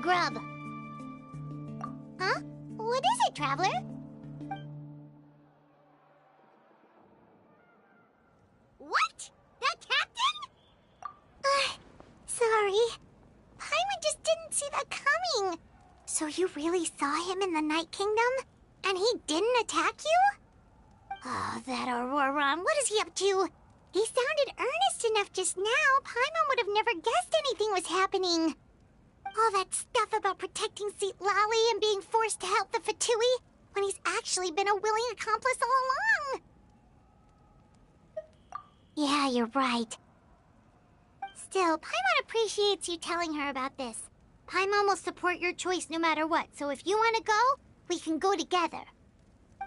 Grub. Huh? What is it, Traveler? What? The captain? Sorry. Paimon just didn't see that coming. So you really saw him in the Night Kingdom? And he didn't attack you? Oh, that Auroron, what is he up to? He sounded earnest enough just now. Paimon would have never guessed anything was happening. All that stuff about protecting Seat Lally and being forced to help the Fatui when he's actually been a willing accomplice all along. Yeah, you're right. Still, Paimon appreciates you telling her about this. Paimon will support your choice no matter what, so if you want to go, we can go together.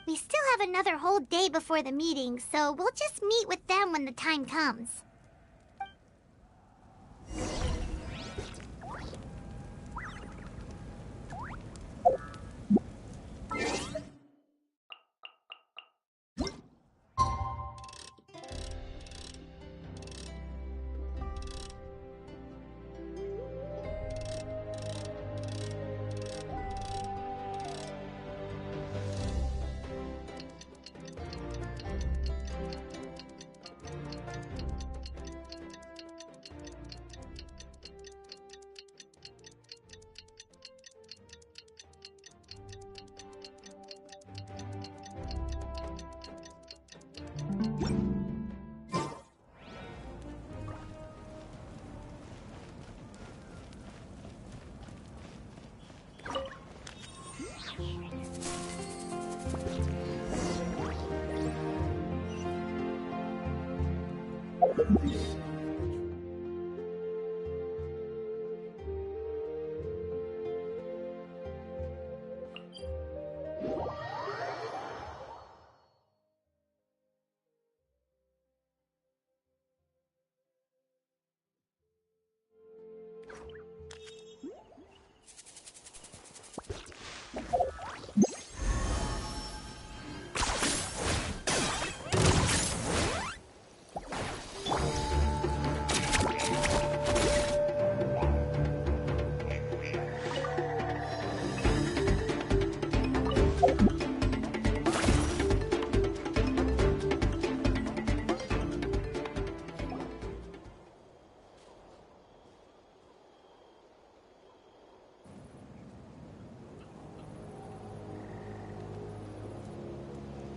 We still have another whole day before the meeting, so we'll just meet with them when the time comes.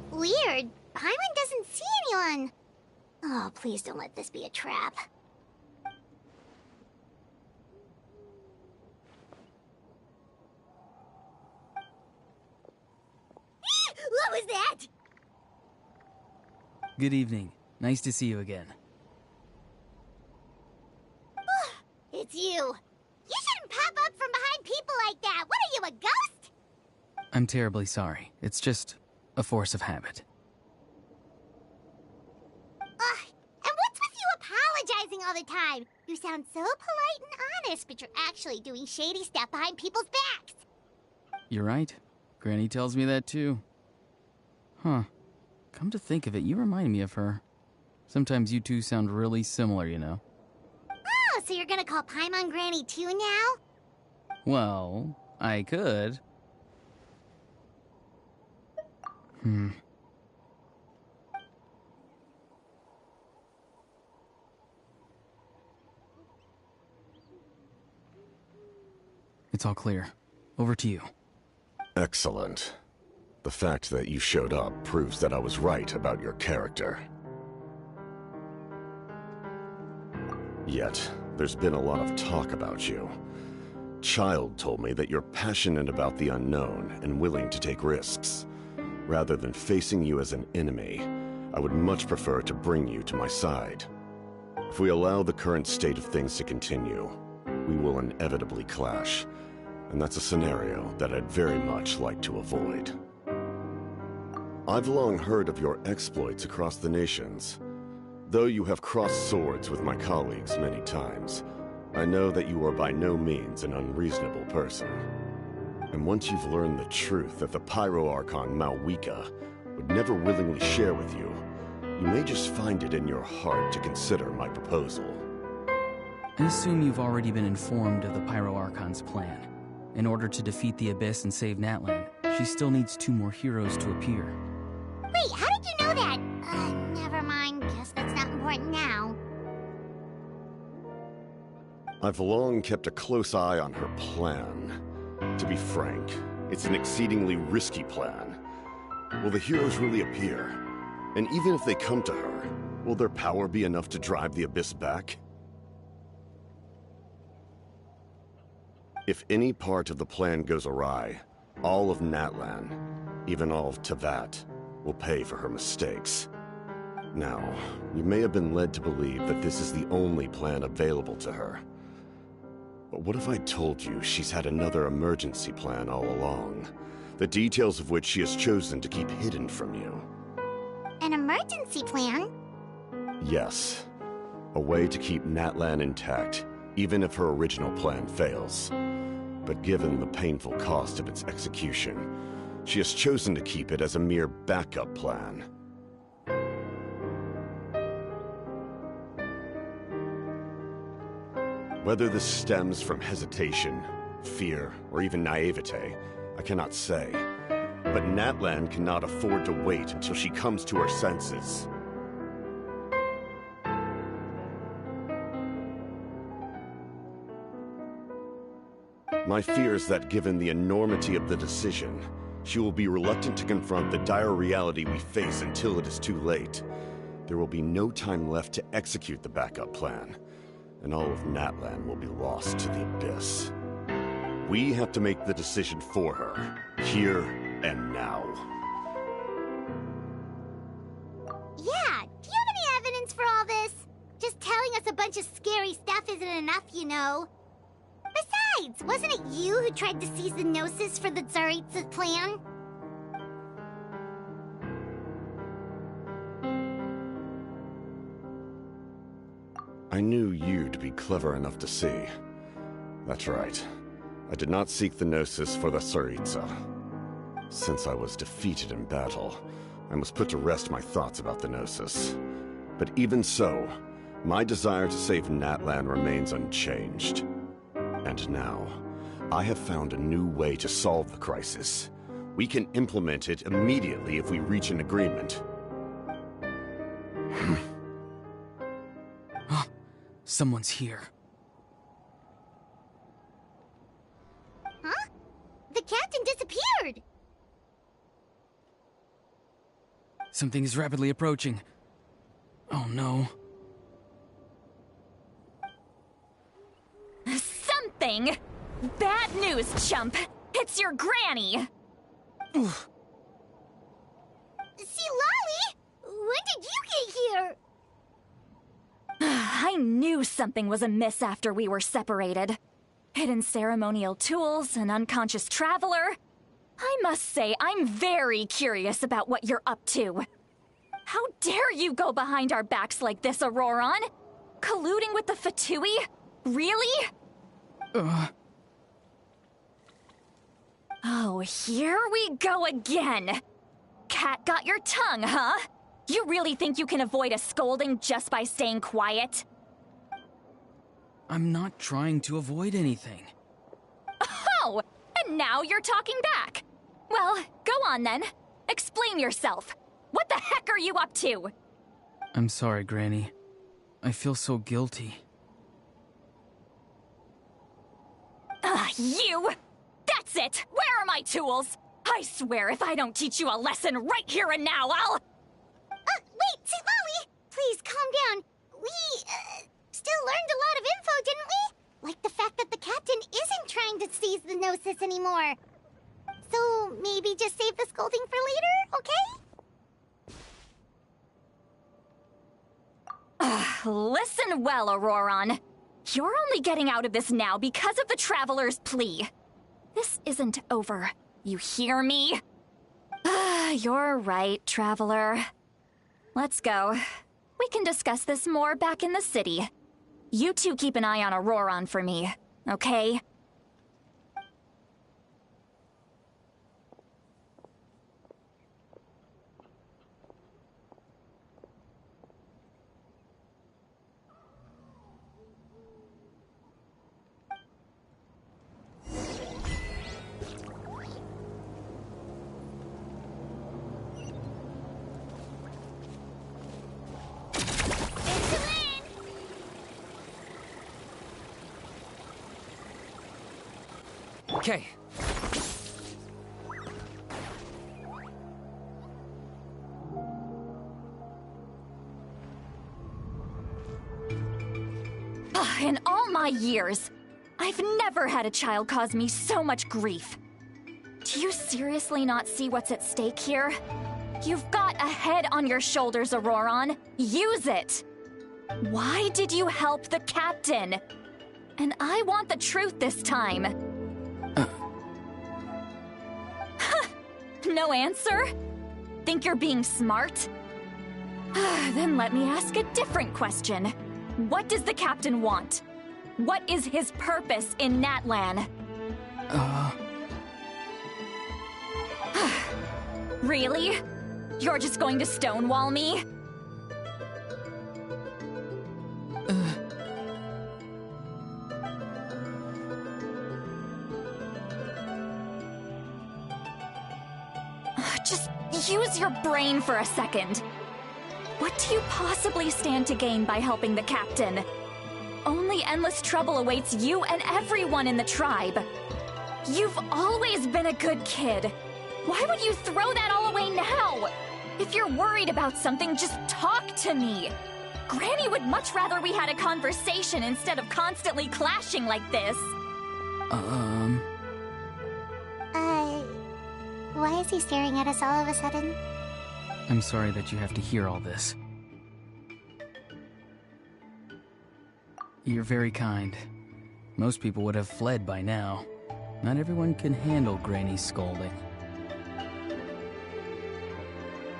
Weird. Paimon doesn't see anyone. Oh, please don't let this be a trap. What was that? Good evening. Nice to see you again. It's you. You shouldn't pop up from behind people like that. What are you, a ghost? I'm terribly sorry. It's just a force of habit. And what's with you apologizing all the time? You sound so polite and honest, but you're actually doing shady stuff behind people's backs. You're right. Granny tells me that too. Huh. Come to think of it, you remind me of her. Sometimes you two sound really similar, you know. Oh, so you're gonna call Paimon Granny too now? Well, I could. It's all clear. Over to you. Excellent. The fact that you showed up proves that I was right about your character. Yet, there's been a lot of talk about you. Child told me that you're passionate about the unknown and willing to take risks. Rather than facing you as an enemy, I would much prefer to bring you to my side. If we allow the current state of things to continue, we will inevitably clash, and that's a scenario that I'd very much like to avoid. I've long heard of your exploits across the nations. Though you have crossed swords with my colleagues many times, I know that you are by no means an unreasonable person. And once you've learned the truth that the Pyro Archon Malwika would never willingly share with you, you may just find it in your heart to consider my proposal. I assume you've already been informed of the Pyro Archon's plan. In order to defeat the Abyss and save Natlan, she still needs 2 more heroes to appear. Wait, how did you know that? Never mind. Guess that's not important now. I've long kept a close eye on her plan. To be frank, it's an exceedingly risky plan. Will the heroes really appear? And even if they come to her, will their power be enough to drive the Abyss back? If any part of the plan goes awry, all of Natlan, even all of Tevat, will pay for her mistakes. Now, you may have been led to believe that this is the only plan available to her. But what if I told you she's had another emergency plan all along, the details of which she has chosen to keep hidden from you? An emergency plan? Yes. A way to keep Natlan intact, even if her original plan fails. But given the painful cost of its execution, she has chosen to keep it as a mere backup plan. Whether this stems from hesitation, fear, or even naivete, I cannot say. But Natlan cannot afford to wait until she comes to her senses. My fear is that given the enormity of the decision, she will be reluctant to confront the dire reality we face until it is too late. There will be no time left to execute the backup plan, and all of Natlan will be lost to the Abyss. We have to make the decision for her, here and now. Yeah, do you have any evidence for all this? Just telling us a bunch of scary stuff isn't enough, you know. Besides, wasn't it you who tried to seize the Gnosis for the Tsaritsa's plan? I knew you'd be clever enough to see. That's right. I did not seek the Gnosis for the Tsaritsa. Since I was defeated in battle, I must put to rest my thoughts about the Gnosis. But even so, my desire to save Natlan remains unchanged. And now, I have found a new way to solve the crisis. We can implement it immediately if we reach an agreement. Someone's here. Huh? The captain disappeared! Something is rapidly approaching. Oh no. Something? Bad news, chump! It's your granny! Oof. See, Lolly? When did you get here? I knew something was amiss after we were separated. Hidden ceremonial tools, an unconscious traveler. I must say, I'm very curious about what you're up to. How dare you go behind our backs like this, Auroron? Colluding with the Fatui? Really? Oh, here we go again. cat got your tongue, huh? You really think you can avoid a scolding just by staying quiet? I'm not trying to avoid anything. Oh, and now you're talking back. Well, go on then. Explain yourself. What the heck are you up to? I'm sorry, Granny. I feel so guilty. You! That's it! Where are my tools? I swear if I don't teach you a lesson right here and now, I'll... Wait, Lolly! Please, calm down. We, still learned a lot of info, didn't we? Like the fact that the captain isn't trying to seize the Gnosis anymore. So, maybe just save the scolding for later, okay? Listen well, Auroron. You're only getting out of this now because of the Traveler's plea. This isn't over. You hear me? You're right, Traveler. Let's go. We can discuss this more back in the city. You two keep an eye on Auroron for me, okay? Okay. In all my years, I've never had a child cause me so much grief. Do you seriously not see what's at stake here? You've got a head on your shoulders, Auroron. Use it! Why did you help the captain? And I want the truth this time. No answer? Think you're being smart? Then let me ask a different question. What does the captain want? What is his purpose in Natlan? Really? You're just going to stonewall me? Just use your brain for a second. What do you possibly stand to gain by helping the captain? Only endless trouble awaits you and everyone in the tribe. You've always been a good kid. Why would you throw that all away now? If you're worried about something, just talk to me. Granny would much rather we had a conversation instead of constantly clashing like this. Why is he staring at us all of a sudden? I'm sorry that you have to hear all this. You're very kind. Most people would have fled by now. Not everyone can handle Granny's scolding.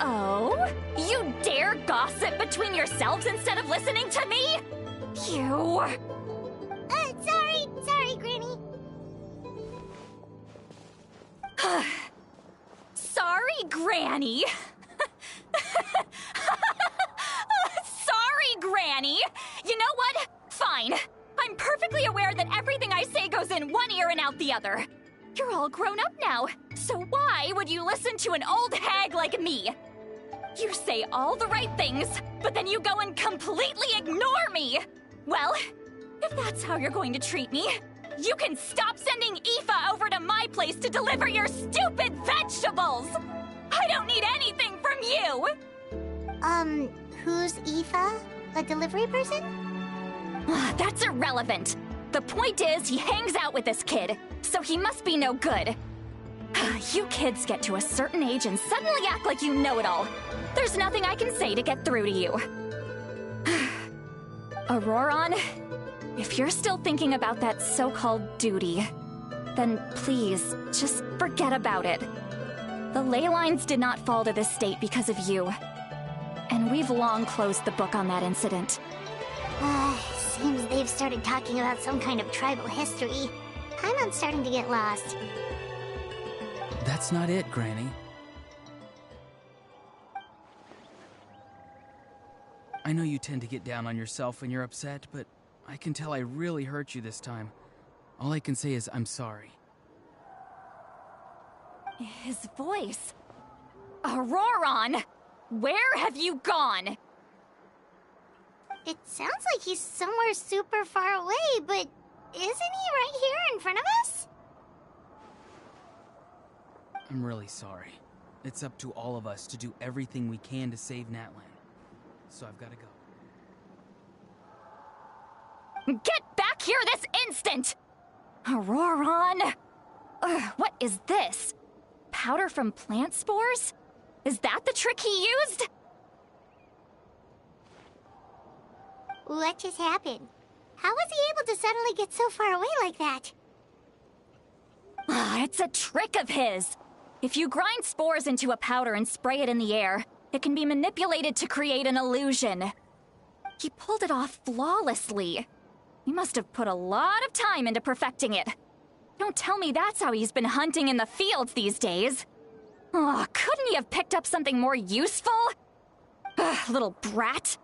Oh? You dare gossip between yourselves instead of listening to me? You... Sorry, Granny. Sorry, Granny. Sorry, Granny. You know what? Fine. I'm perfectly aware that everything I say goes in one ear and out the other. You're all grown up now, so why would you listen to an old hag like me? You say all the right things, but then you go and completely ignore me. Well, if that's how you're going to treat me, you can stop sending Aoife over to my place to deliver your stupid vegetables! I don't need anything from you! Who's Aoife? A delivery person? That's irrelevant. The point is, he hangs out with this kid, so he must be no good. You kids get to a certain age and suddenly act like you know it all. There's nothing I can say to get through to you. Auroron, if you're still thinking about that so-called duty, then please, just forget about it. The ley lines did not fall to this state because of you. And we've long closed the book on that incident. Seems they've started talking about some kind of tribal history. I'm starting to get lost. That's not it, Granny. I know you tend to get down on yourself when you're upset, but I can tell I really hurt you this time. All I can say is I'm sorry. His voice. Auroron! Where have you gone? It sounds like he's somewhere super far away, but isn't he right here in front of us? I'm really sorry. It's up to all of us to do everything we can to save Natlan. So I've got to go. Get back here this instant! Auroron! What is this? Powder from plant spores? Is that the trick he used? What just happened? How was he able to suddenly get so far away like that? It's a trick of his. If you grind spores into a powder and spray it in the air, it can be manipulated to create an illusion. He pulled it off flawlessly. He must have put a lot of time into perfecting it. Don't tell me that's how he's been hunting in the fields these days. Oh, couldn't he have picked up something more useful? Little brat.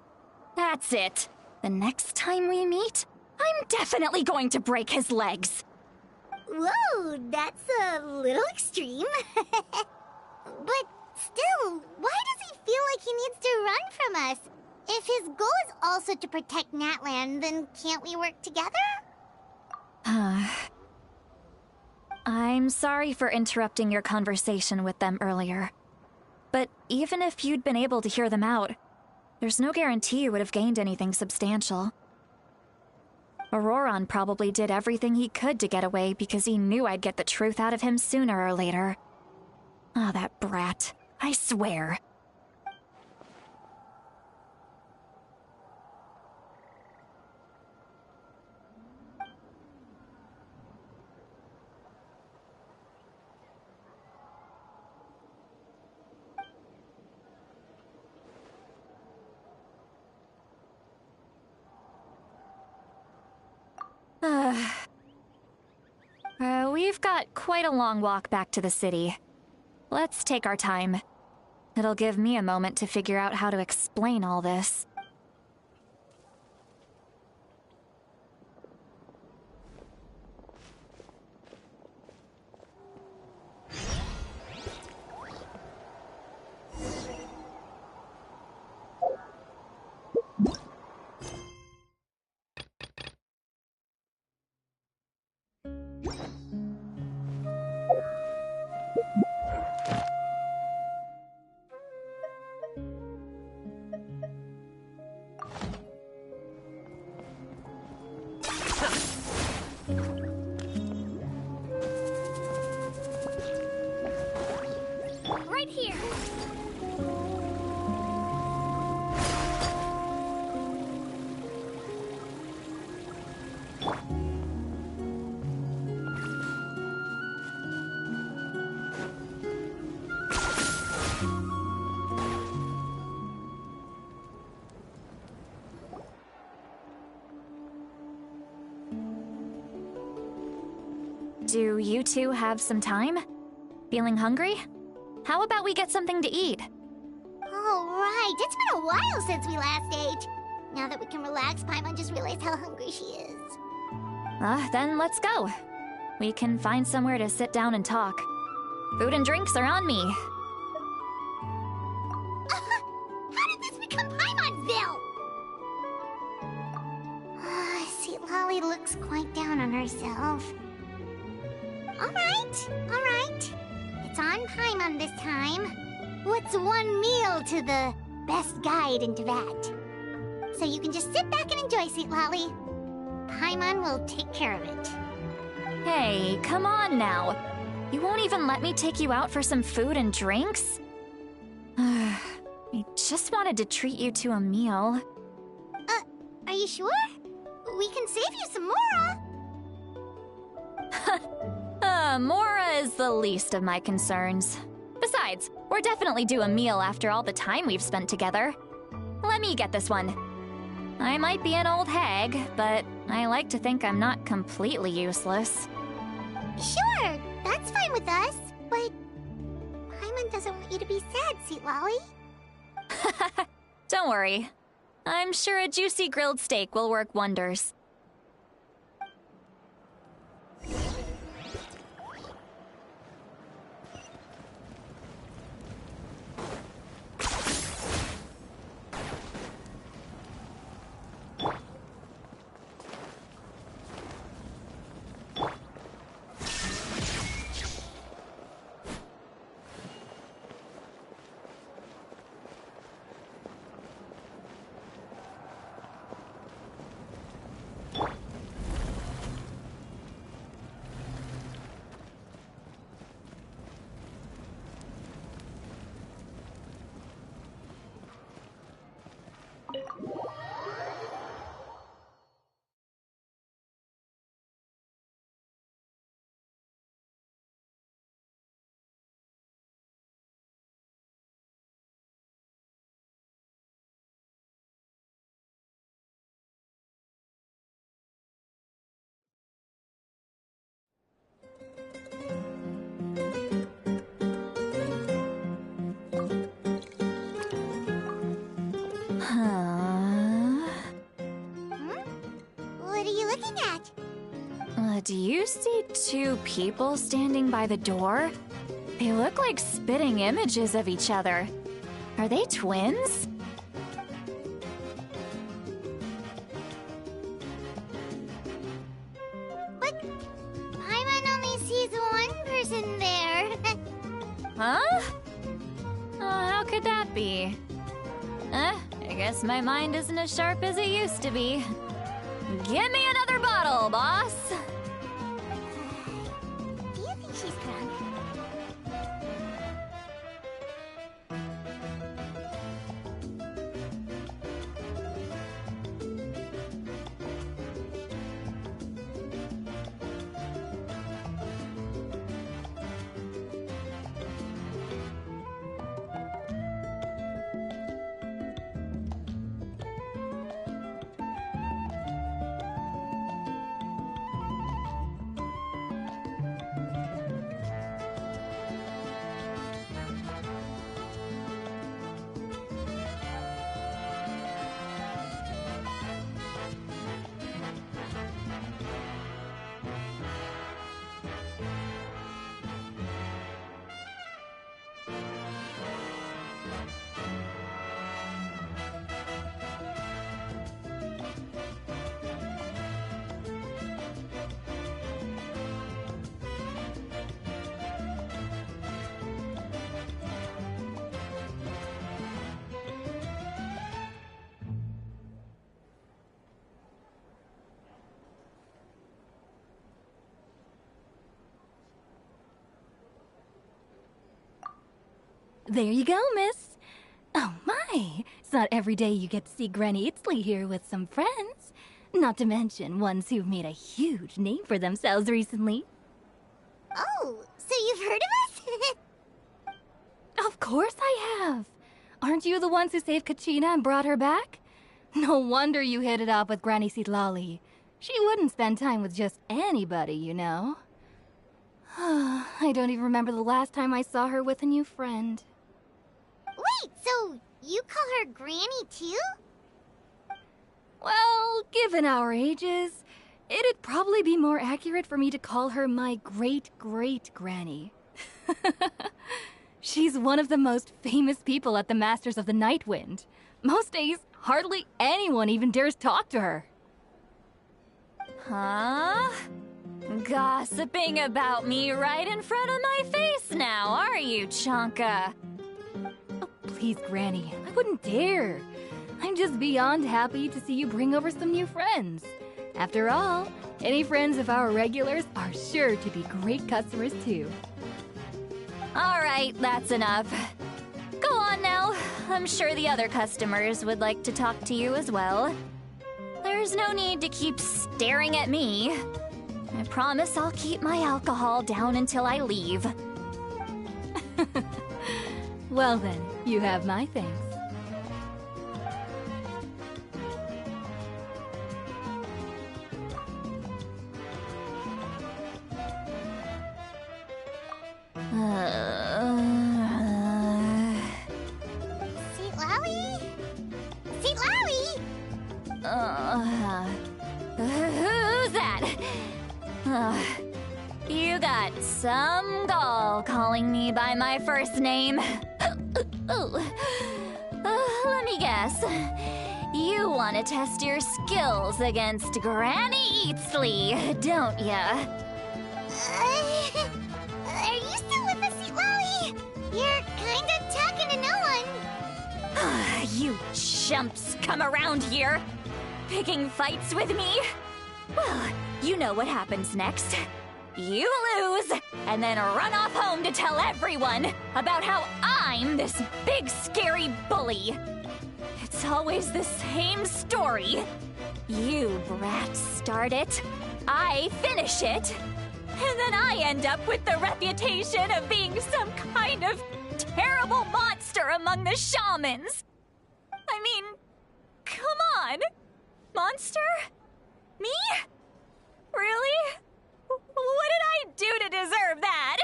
That's it. The next time we meet, I'm definitely going to break his legs. Whoa, that's a little extreme. But still, why does he feel like he needs to run from us? If his goal is also to protect Natlan, then can't we work together? I'm sorry for interrupting your conversation with them earlier. But even if you'd been able to hear them out, there's no guarantee you would have gained anything substantial. Auroron probably did everything he could to get away because he knew I'd get the truth out of him sooner or later. Ah, that brat. I swear. We've got quite a long walk back to the city. Let's take our time. It'll give me a moment to figure out how to explain all this. Right here. Do you two have some time? Feeling hungry? How about we get something to eat? All right, it's been a while since we last ate. Now that we can relax, Paimon just realized how hungry she is. Then let's go. We can find somewhere to sit down and talk. Food and drinks are on me. How did this become Paimonville? See, Lolly looks quite down on herself. All right. It's on Paimon this time. What's one meal to the best guide into that? So you can just sit back and enjoy, sweet Lolly. Paimon will take care of it. Hey, come on now. You won't even let me take you out for some food and drinks? I just wanted to treat you to a meal. Are you sure? We can save you some Mora. Mora is the least of my concerns. Besides, we're definitely due a meal after all the time we've spent together. Let me get this one. I might be an old hag, but I like to think I'm not completely useless. Sure, that's fine with us, but Paimon doesn't want you to be sad, sweet Lolly. Don't worry. I'm sure a juicy grilled steak will work wonders. What are you looking at? Do you see two people standing by the door? They look like spitting images of each other. Are they twins? But Paimon only sees one person there. Huh? How could that be? I guess my mind isn't as sharp as it used to be. Give me another bottle, boss! Do you think she's drunk? There you go, miss. Oh my, it's not every day you get to see Granny Itzley here with some friends. Not to mention ones who've made a huge name for themselves recently. Oh, so you've heard of us? Of course I have. Aren't you the ones who saved Kachina and brought her back? No wonder you hit it off with Granny Sitlali. She wouldn't spend time with just anybody, you know. I don't even remember the last time I saw her with a new friend. Wait, so you call her Granny too? Well, given our ages, it'd probably be more accurate for me to call her my great-great-granny. She's one of the most famous people at the Masters of the Nightwind. Most days, hardly anyone even dares talk to her. Huh? Gossiping about me right in front of my face now, are you, Chonka? Oh, please, Granny, I wouldn't dare. I'm just beyond happy to see you bring over some new friends. After all, any friends of our regulars are sure to be great customers too. All right, that's enough. Go on now. I'm sure the other customers would like to talk to you as well. There's no need to keep staring at me. I promise I'll keep my alcohol down until I leave. Well then, you have my thanks. Sitlali? Sitlali? Who's that? You got some gall calling me by my first name. Let me guess. You want to test your skills against Granny Eatsley, don't ya? Are you still with us, Lolly? You're kinda talking to no one. You chumps come around here, picking fights with me? Well, you know what happens next. You lose, and then run off home to tell everyone about how I'm this big scary bully. It's always the same story. You brats start it, I finish it, and then I end up with the reputation of being some kind of terrible monster among the shamans. I mean, come on. Monster? Me? Really? What did I do to deserve that?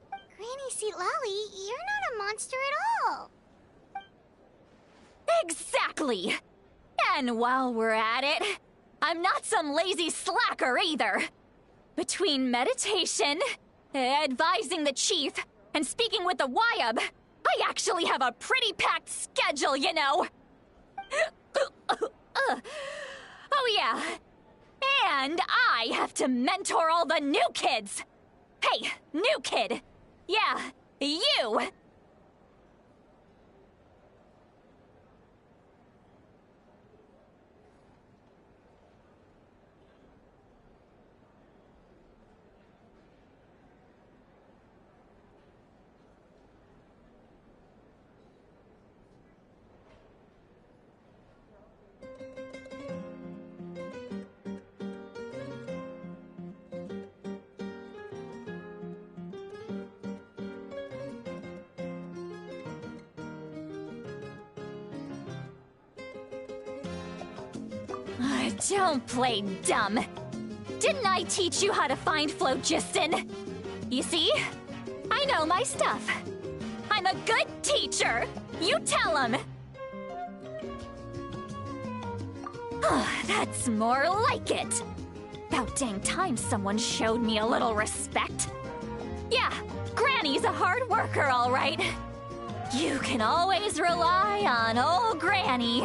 Granny Seat Lolly, you're not a monster at all. Exactly! And while we're at it, I'm not some lazy slacker either. Between meditation, advising the chief, and speaking with the Wyab, I actually have a pretty packed schedule, you know. Oh yeah. And I have to mentor all the new kids. Hey, new kid. Yeah, you. Don't play dumb. Didn't I teach you how to find phlogiston? You see? I know my stuff. I'm a good teacher. You tell him. That's more like it. About dang time someone showed me a little respect. Yeah, Granny's a hard worker, all right. You can always rely on old Granny.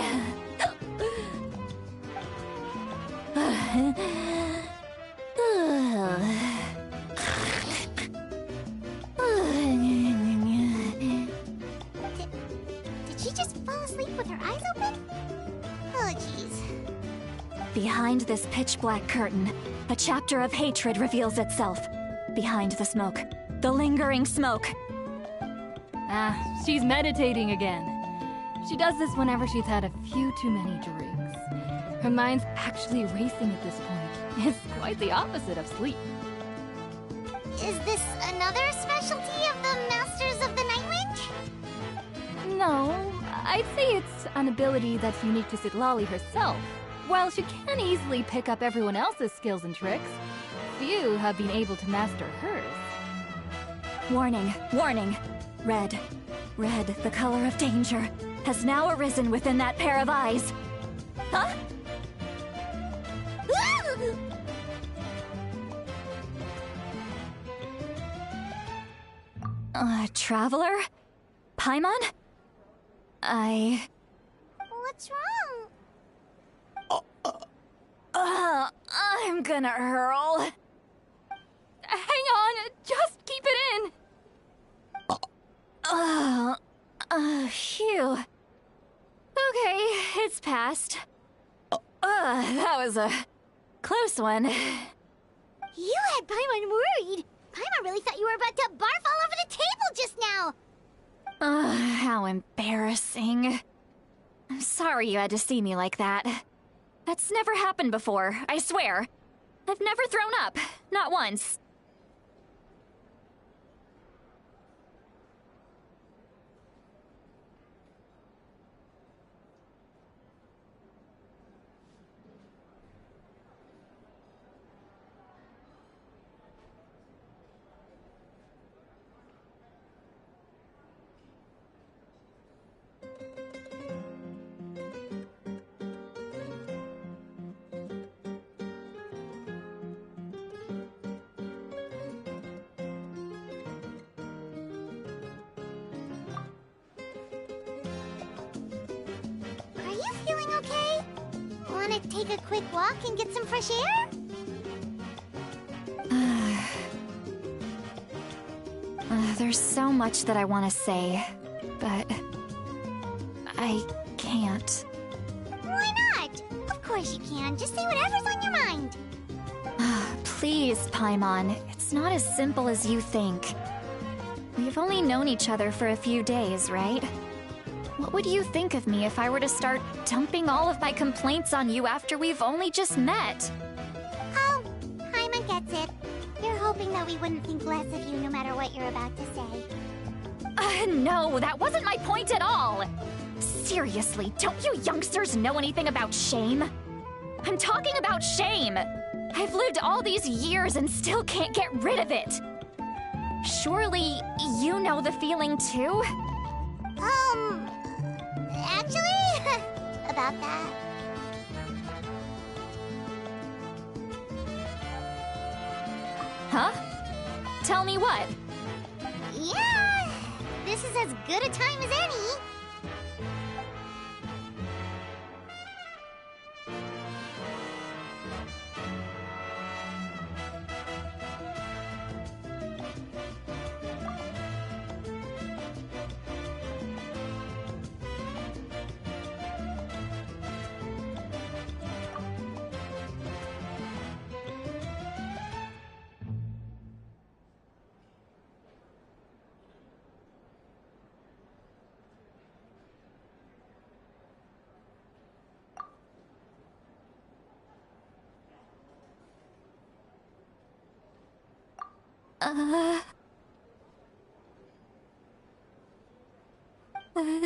Did she just fall asleep with her eyes open? Oh, jeez. Behind this pitch-black curtain, a chapter of hatred reveals itself. Behind the smoke, the lingering smoke. She's meditating again. She does this whenever she's had a few too many drinks. Her mind's actually racing at this point. It's quite the opposite of sleep. Is this another specialty of the Masters of the Night Wind? No, I'd say it's an ability that's unique to Citlali herself. While she can easily pick up everyone else's skills and tricks, few have been able to master hers. Warning, warning. Red, the color of danger, has now arisen within that pair of eyes. Huh? Traveler? Paimon? What's wrong? I'm gonna hurl. Hang on, just keep it in. Phew. Okay, it's passed. That was a close one. You had Paimon worried. Paimon really thought you were about to barf all over the table just now. How embarrassing. I'm sorry you had to see me like that. That's never happened before, I swear. I've never thrown up, not once. wanna take a quick walk and get some fresh air? There's so much that I want to say, but I can't. Why not? Of course you can. Just say whatever's on your mind. Please, Paimon, it's not as simple as you think. We've only known each other for a few days, right? What would you think of me if I were to start dumping all of my complaints on you after we've only just met? Oh, Paimon gets it. You're hoping that we wouldn't think less of you no matter what you're about to say. No, that wasn't my point at all! Seriously, don't you youngsters know anything about shame? I'm talking about shame! I've lived all these years and still can't get rid of it! Surely, you know the feeling too? Actually, about that. Huh? Tell me what? Yeah, this is as good a time as any.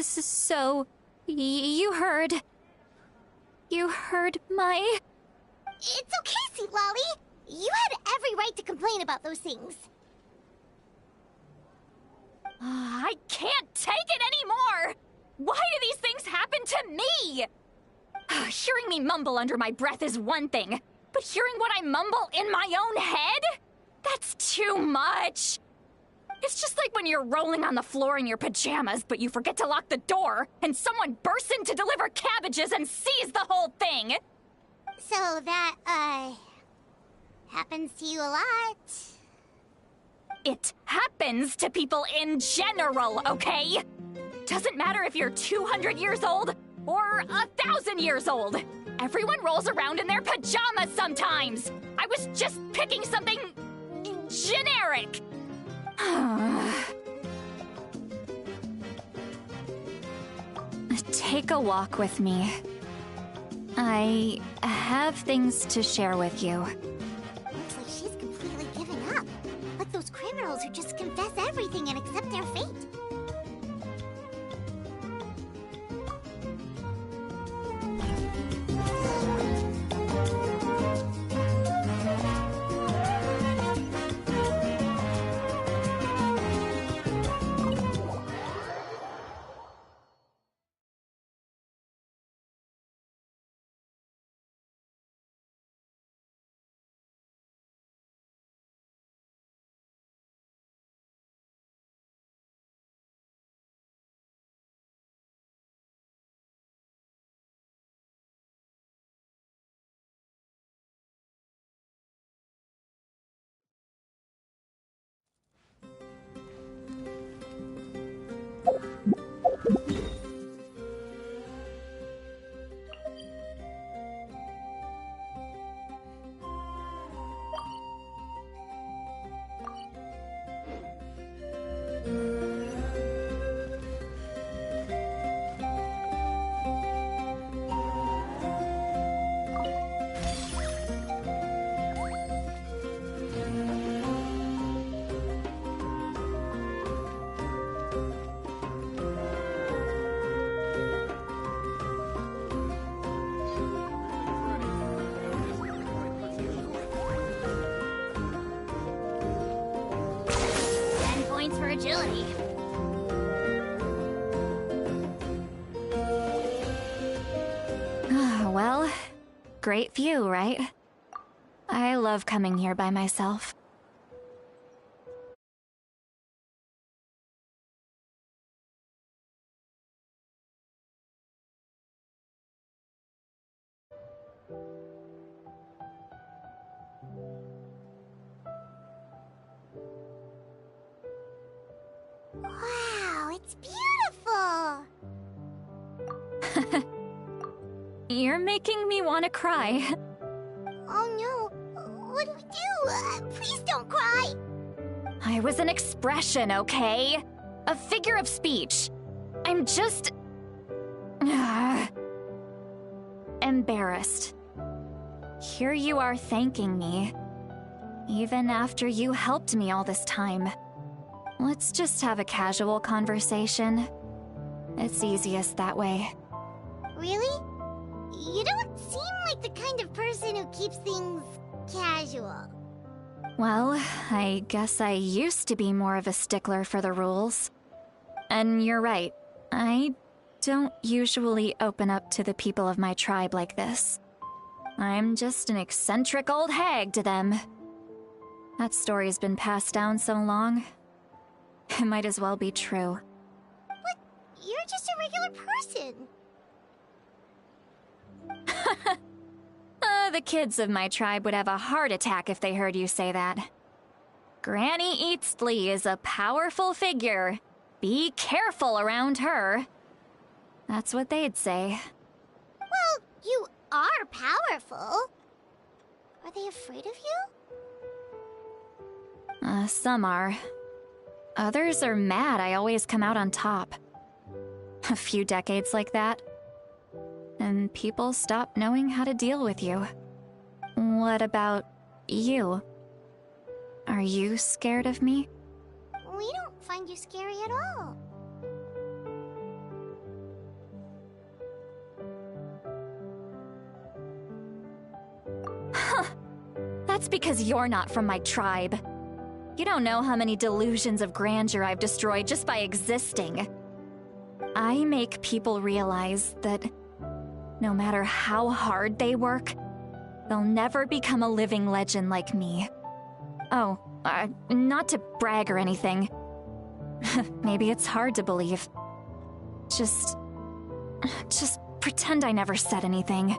So, you heard my... It's okay, Sweet Lolly. You had every right to complain about those things. I can't take it anymore! Why do these things happen to me? Hearing me mumble under my breath is one thing, but hearing what I mumble in my own head? That's too much! It's just like when you're rolling on the floor in your pajamas, but you forget to lock the door, and someone bursts in to deliver cabbages and sees the whole thing! So that, happens to you a lot. It happens to people in general, okay? Doesn't matter if you're 200 years old or 1,000 years old. Everyone rolls around in their pajamas sometimes. I was just picking something generic. Take a walk with me. I have things to share with you. Looks like she's completely given up. Like those criminals who just confess everything and accept their fate. Agility. Well, great view, right? I love coming here by myself. It's beautiful! You're making me want to cry. Oh no, what do we do? Please don't cry! I was an expression, okay? A figure of speech. I'm just... embarrassed. Here you are thanking me. Even after you helped me all this time. Let's just have a casual conversation. It's easiest that way. Really? You don't seem like the kind of person who keeps things casual. Well, I guess I used to be more of a stickler for the rules. And you're right, I don't usually open up to the people of my tribe like this. I'm just an eccentric old hag to them. That story's been passed down so long, it might as well be true. But you're just a regular person. The kids of my tribe would have a heart attack if they heard you say that. Granny Eatsley is a powerful figure. Be careful around her. That's what they'd say. Well, you are powerful. Are they afraid of you? Some are. Others are mad I always come out on top. A few decades like that, and people stop knowing how to deal with you. What about you? Are you scared of me? We don't find you scary at all. Huh. That's because you're not from my tribe. You don't know how many delusions of grandeur I've destroyed just by existing. I make people realize that no matter how hard they work, they'll never become a living legend like me. Oh, not to brag or anything. Maybe it's hard to believe. Just pretend I never said anything.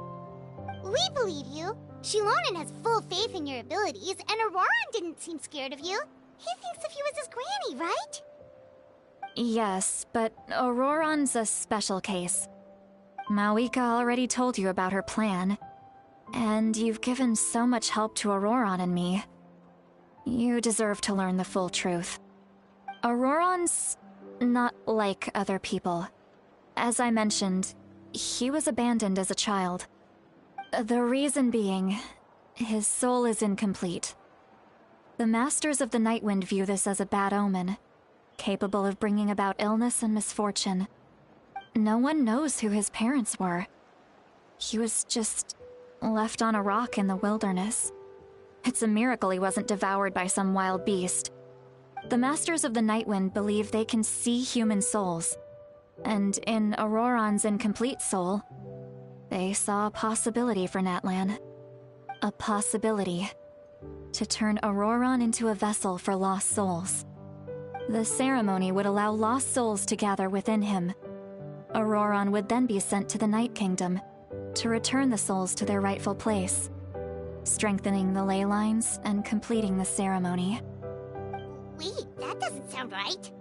We believe you. Shilonen has full faith in your abilities, and Auroran didn't seem scared of you. He thinks of you as his granny, right? Yes, but Auroran's a special case. Mawika already told you about her plan. And you've given so much help to Auroran and me. You deserve to learn the full truth. Auroran's not like other people. As I mentioned, he was abandoned as a child. The reason being, his soul is incomplete. The Masters of the Nightwind view this as a bad omen, capable of bringing about illness and misfortune. No one knows who his parents were. He was just left on a rock in the wilderness. It's a miracle he wasn't devoured by some wild beast. The Masters of the Nightwind believe they can see human souls, and in Auroran's incomplete soul, they saw a possibility for Natlan. A possibility to turn Auroran into a vessel for lost souls. The ceremony would allow lost souls to gather within him. Auroran would then be sent to the Night Kingdom to return the souls to their rightful place, strengthening the ley lines and completing the ceremony. Wait, that doesn't sound right.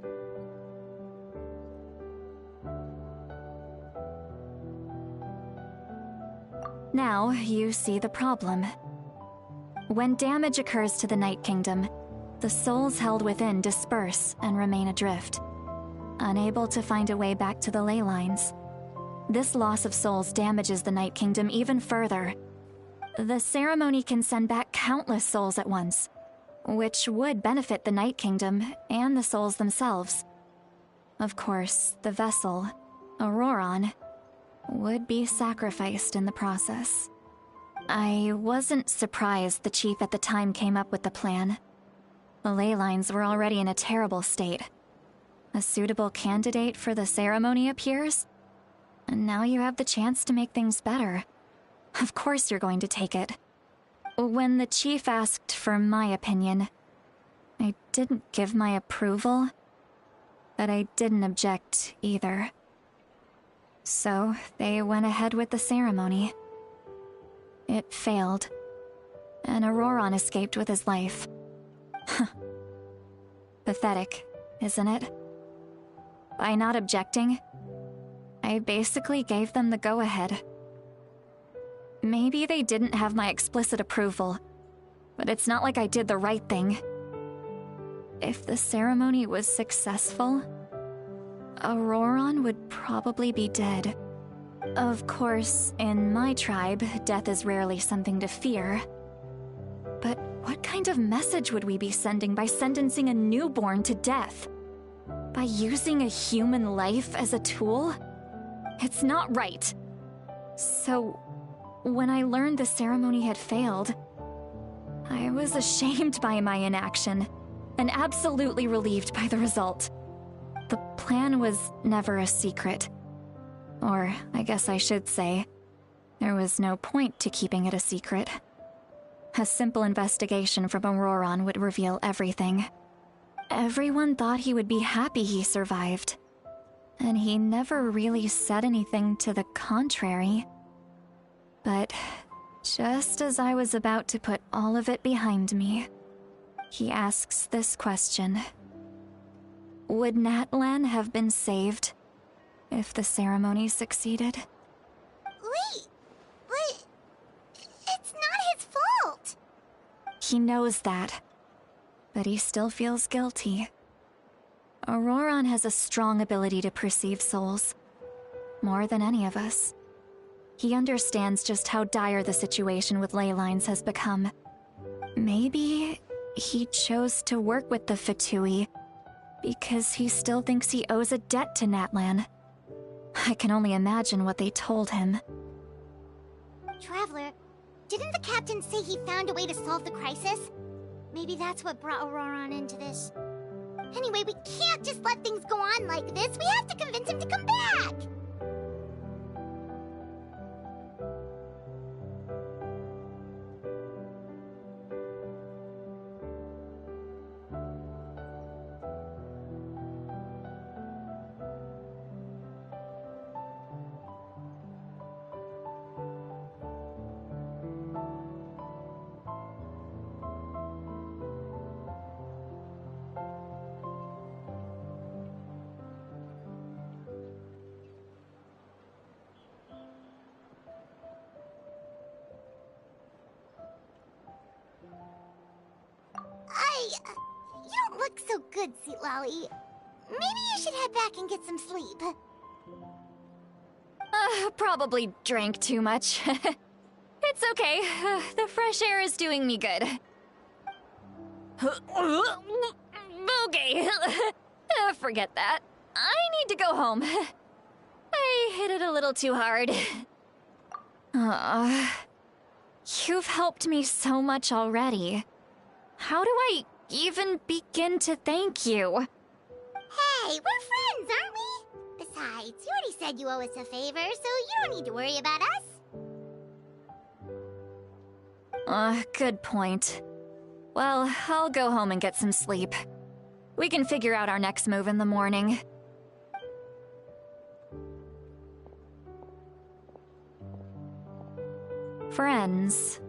Now you see the problem. When damage occurs to the Night Kingdom, the souls held within disperse and remain adrift, unable to find a way back to the ley lines. This loss of souls damages the Night Kingdom even further. The ceremony can send back countless souls at once, which would benefit the Night Kingdom and the souls themselves. Of course, the vessel, Auroran, would be sacrificed in the process. I wasn't surprised the chief at the time came up with the plan. The ley lines were already in a terrible state. A suitable candidate for the ceremony appears, and now you have the chance to make things better. Of course you're going to take it. When the chief asked for my opinion, I didn't give my approval, but I didn't object either. So they went ahead with the ceremony. It failed, and Auroran escaped with his life. Pathetic, isn't it? By not objecting, I basically gave them the go-ahead. Maybe they didn't have my explicit approval, but it's not like I did the right thing. If the ceremony was successful, Auroron would probably be dead. Of course, in my tribe, death is rarely something to fear. But what kind of message would we be sending by sentencing a newborn to death? By using a human life as a tool? It's not right. So, when I learned the ceremony had failed, I was ashamed by my inaction, and absolutely relieved by the result. The plan was never a secret. Or, I guess I should say, there was no point to keeping it a secret. A simple investigation from Auroron would reveal everything. Everyone thought he would be happy he survived. And he never really said anything to the contrary. But just as I was about to put all of it behind me, he asks this question. Would Natlan have been saved if the ceremony succeeded? Wait, but it's not his fault. He knows that, but he still feels guilty. Auroron has a strong ability to perceive souls, more than any of us. He understands just how dire the situation with ley lines has become. Maybe he chose to work with the Fatui because he still thinks he owes a debt to Natlan. I can only imagine what they told him. Traveler, didn't the captain say he found a way to solve the crisis? Maybe that's what brought Auroron into this. Anyway, we can't just let things go on like this. We have to convince him to come back! You don't look so good, Sweet Lolly. Maybe you should head back and get some sleep. Probably drank too much. It's okay. The fresh air is doing me good. Okay. Forget that. I need to go home. I hit it a little too hard. You've helped me so much already. How do I even begin to thank you? Hey, we're friends, aren't we? Besides, you already said you owe us a favor, so you don't need to worry about us. Good point. Well, I'll go home and get some sleep. We can figure out our next move in the morning. Friends.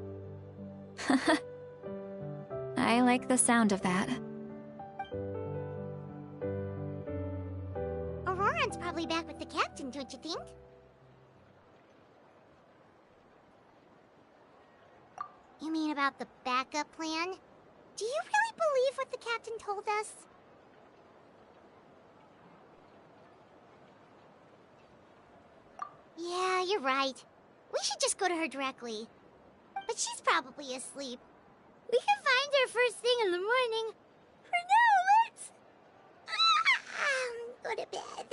I like the sound of that. Auroron's probably back with the captain, don't you think? You mean about the backup plan? Do you really believe what the captain told us? Yeah, you're right. We should just go to her directly. But she's probably asleep. We can find her first thing in the morning. For now, let's... go to bed.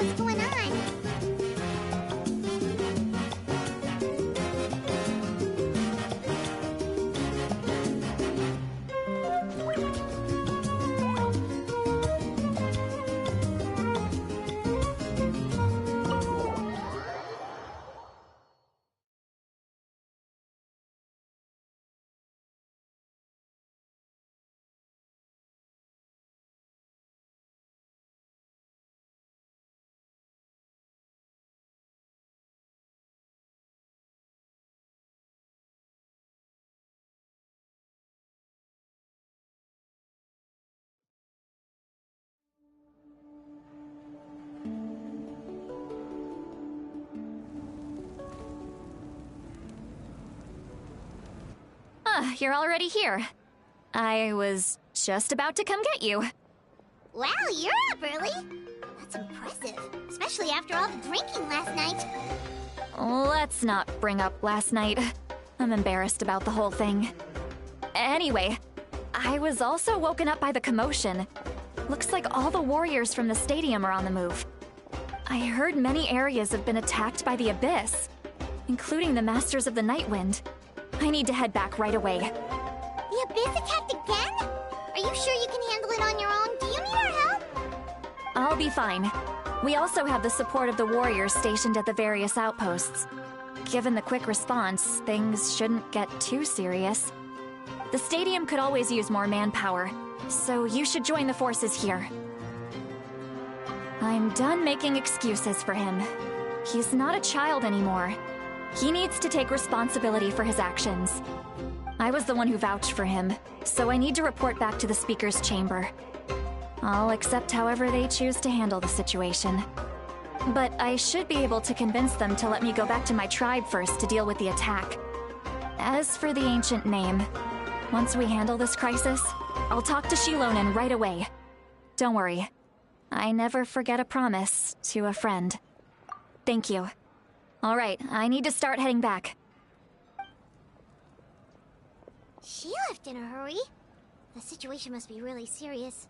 what's going on. You're already here. I was just about to come get you. Wow, you're up early. That's impressive, especially after all the drinking last night. Let's not bring up last night. I'm embarrassed about the whole thing. Anyway, I was also woken up by the commotion. Looks like all the warriors from the stadium are on the move. I heard many areas have been attacked by the Abyss, including the Masters of the Nightwind. I need to head back right away. The Abyss attacked again? Are you sure you can handle it on your own? Do you need our help? I'll be fine. We also have the support of the warriors stationed at the various outposts. Given the quick response, things shouldn't get too serious. The stadium could always use more manpower, so you should join the forces here. I'm done making excuses for him. He's not a child anymore. He needs to take responsibility for his actions. I was the one who vouched for him, so I need to report back to the Speaker's chamber. I'll accept however they choose to handle the situation. But I should be able to convince them to let me go back to my tribe first to deal with the attack. As for the ancient name, once we handle this crisis, I'll talk to Shilonen right away. Don't worry. I never forget a promise to a friend. Thank you. All right, I need to start heading back. She left in a hurry. The situation must be really serious.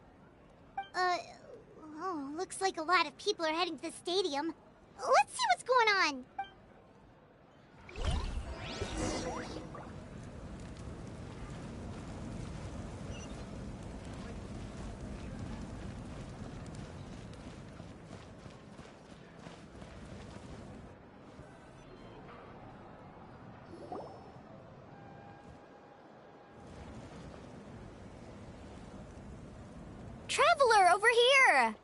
Looks like a lot of people are heading to the stadium. Let's see what's going on. Traveler, over here!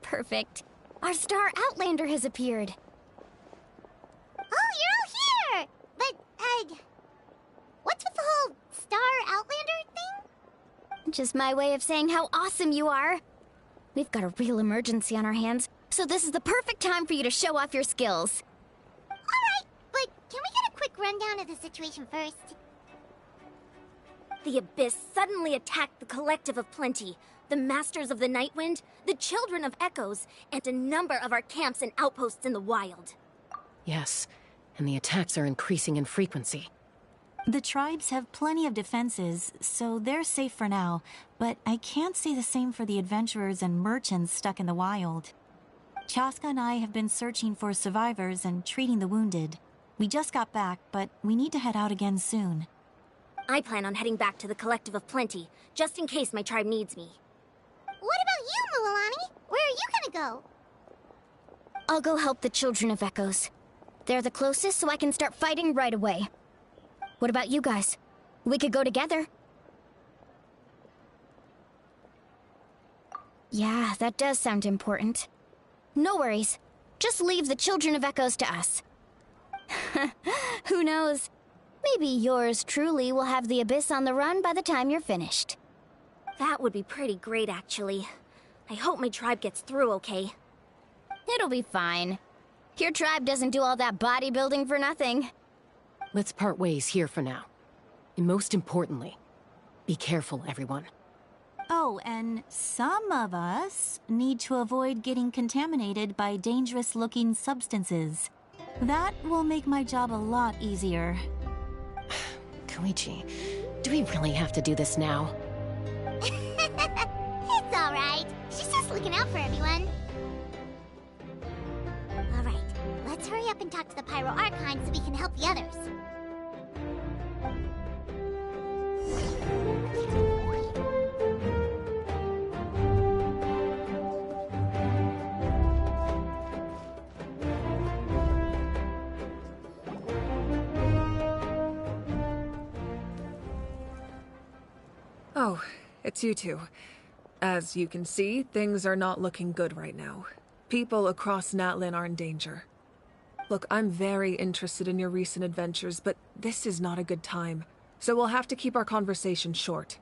Perfect. Our star Outlander has appeared. Oh, you're all here! But, what's with the whole Star Outlander thing? Just my way of saying how awesome you are. We've got a real emergency on our hands, so this is the perfect time for you to show off your skills. Alright, but can we get a quick rundown of the situation first? The Abyss suddenly attacked the Collective of Plenty, the Masters of the Nightwind, the Children of Echoes, and a number of our camps and outposts in the wild. Yes, and the attacks are increasing in frequency. The tribes have plenty of defenses, so they're safe for now, but I can't say the same for the adventurers and merchants stuck in the wild. Chaska and I have been searching for survivors and treating the wounded. We just got back, but we need to head out again soon. I plan on heading back to the Collective of Plenty, just in case my tribe needs me. What about you, Mualani? Where are you gonna go? I'll go help the Children of Echoes. They're the closest, so I can start fighting right away. What about you guys? We could go together. Yeah, that does sound important. No worries. Just leave the Children of Echoes to us. Who knows? Maybe yours truly will have the Abyss on the run by the time you're finished. That would be pretty great, actually. I hope my tribe gets through okay. It'll be fine. Your tribe doesn't do all that bodybuilding for nothing. Let's part ways here for now. And most importantly, be careful, everyone. Oh, and some of us need to avoid getting contaminated by dangerous-looking substances. That will make my job a lot easier. Koichi, do we really have to do this now? It's alright. She's just looking out for everyone. and talk to the Pyro Archon so we can help the others. Oh, it's you two. As you can see, things are not looking good right now. People across Natlan are in danger. Look, I'm very interested in your recent adventures, but this is not a good time. So we'll have to keep our conversation short.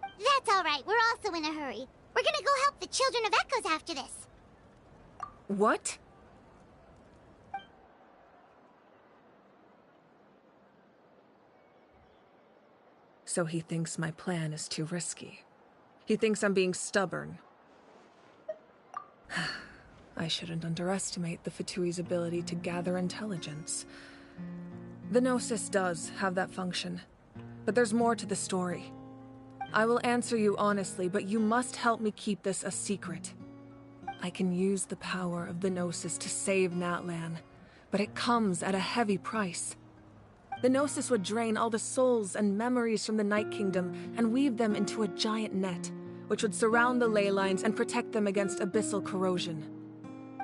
That's alright, we're also in a hurry. We're gonna go help the Children of Echoes after this. What? So he thinks my plan is too risky. He thinks I'm being stubborn. I shouldn't underestimate the Fatui's ability to gather intelligence. The Gnosis does have that function, but there's more to the story. I will answer you honestly, but you must help me keep this a secret. I can use the power of the Gnosis to save Natlan, but it comes at a heavy price. The Gnosis would drain all the souls and memories from the Night Kingdom and weave them into a giant net, which would surround the ley lines and protect them against abyssal corrosion.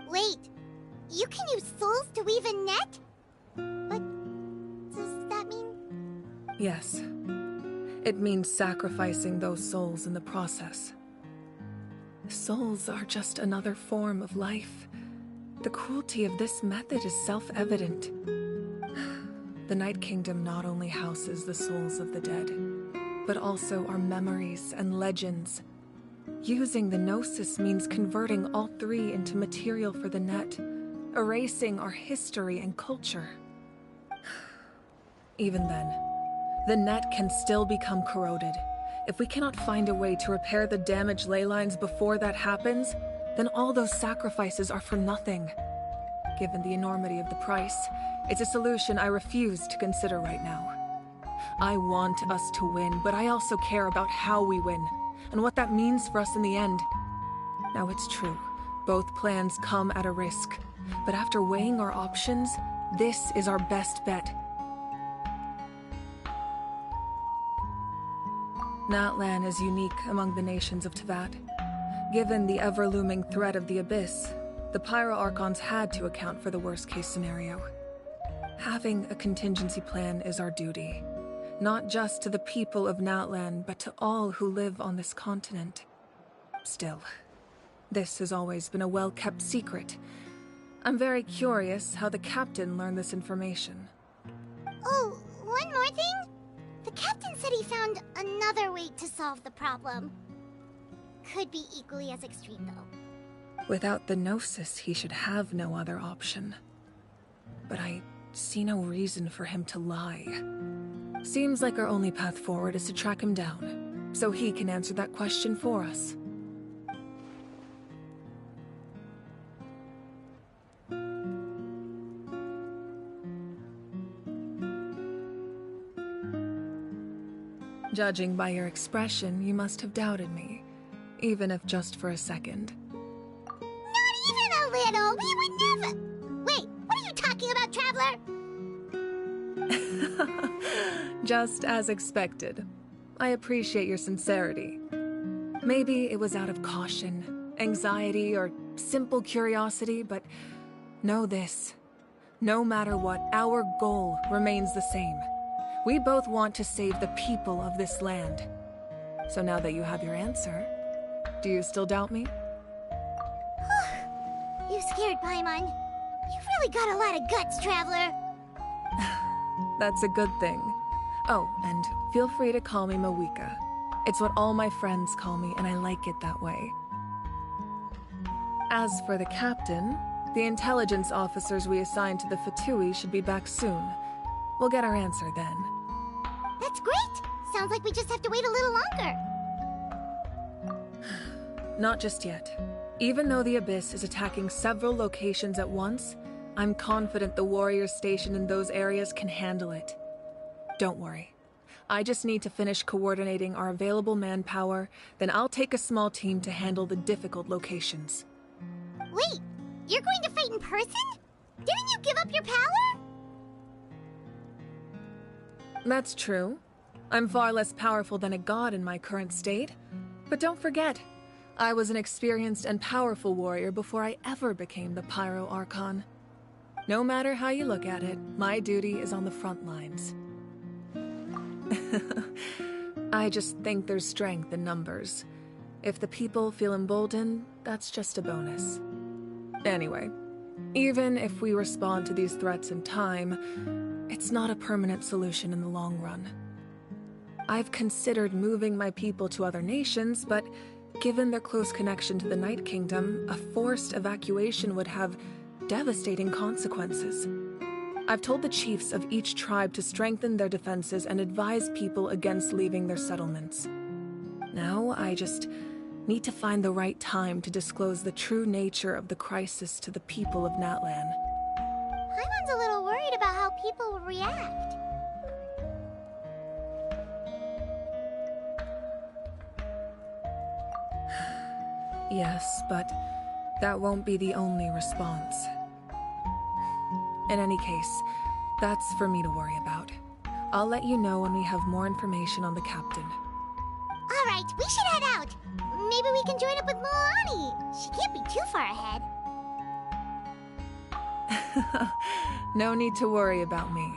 Wait, you can use souls to weave a net? What does that mean? Yes. It means sacrificing those souls in the process. Souls are just another form of life. The cruelty of this method is self-evident. The Night Kingdom not only houses the souls of the dead, but also our memories and legends. Using the Gnosis means converting all three into material for the net, erasing our history and culture. Even then, the net can still become corroded. If we cannot find a way to repair the damaged ley lines before that happens, then all those sacrifices are for nothing. Given the enormity of the price, it's a solution I refuse to consider right now. I want us to win, but I also care about how we win, and what that means for us in the end. Now it's true, both plans come at a risk, but after weighing our options, this is our best bet. Natlan is unique among the nations of Teyvat. Given the ever-looming threat of the Abyss, the Pyro Archons had to account for the worst-case scenario. Having a contingency plan is our duty, not just to the people of Natlan, but to all who live on this continent. Still, this has always been a well-kept secret. I'm very curious how the captain learned this information. Oh, one more thing? The captain said he found another way to solve the problem. Could be equally as extreme, though. Without the Gnosis, he should have no other option. But I see no reason for him to lie. Seems like our only path forward is to track him down, so he can answer that question for us. Judging by your expression, you must have doubted me, even if just for a second. Not even a little! We would never— Wait, what are you talking about, Traveler? Just as expected. I appreciate your sincerity. Maybe it was out of caution, anxiety, or simple curiosity, but know this. No matter what, our goal remains the same. We both want to save the people of this land. So now that you have your answer, do you still doubt me? You scared Paimon. You've really got a lot of guts, Traveler. That's a good thing. Oh, and feel free to call me Mawika. It's what all my friends call me, and I like it that way. As for the captain, the intelligence officers we assigned to the Fatui should be back soon. We'll get our answer then. That's great! Sounds like we just have to wait a little longer. Not just yet. Even though the Abyss is attacking several locations at once, I'm confident the warriors stationed in those areas can handle it. Don't worry. I just need to finish coordinating our available manpower, then I'll take a small team to handle the difficult locations. Wait, you're going to fight in person? Didn't you give up your power? That's true. I'm far less powerful than a god in my current state. But don't forget, I was an experienced and powerful warrior before I ever became the Pyro Archon. No matter how you look at it, my duty is on the front lines. I just think there's strength in numbers. If the people feel emboldened, that's just a bonus. Anyway, even if we respond to these threats in time, it's not a permanent solution in the long run. I've considered moving my people to other nations, but given their close connection to the Night Kingdom, a forced evacuation would have devastating consequences. I've told the chiefs of each tribe to strengthen their defenses and advise people against leaving their settlements. Now, I just need to find the right time to disclose the true nature of the crisis to the people of Natlan. Paimon's a little worried about how people will react. Yes, but that won't be the only response. In any case, that's for me to worry about. I'll let you know when we have more information on the captain. Alright, we should head out. Maybe we can join up with Milani. She can't be too far ahead. No need to worry about me.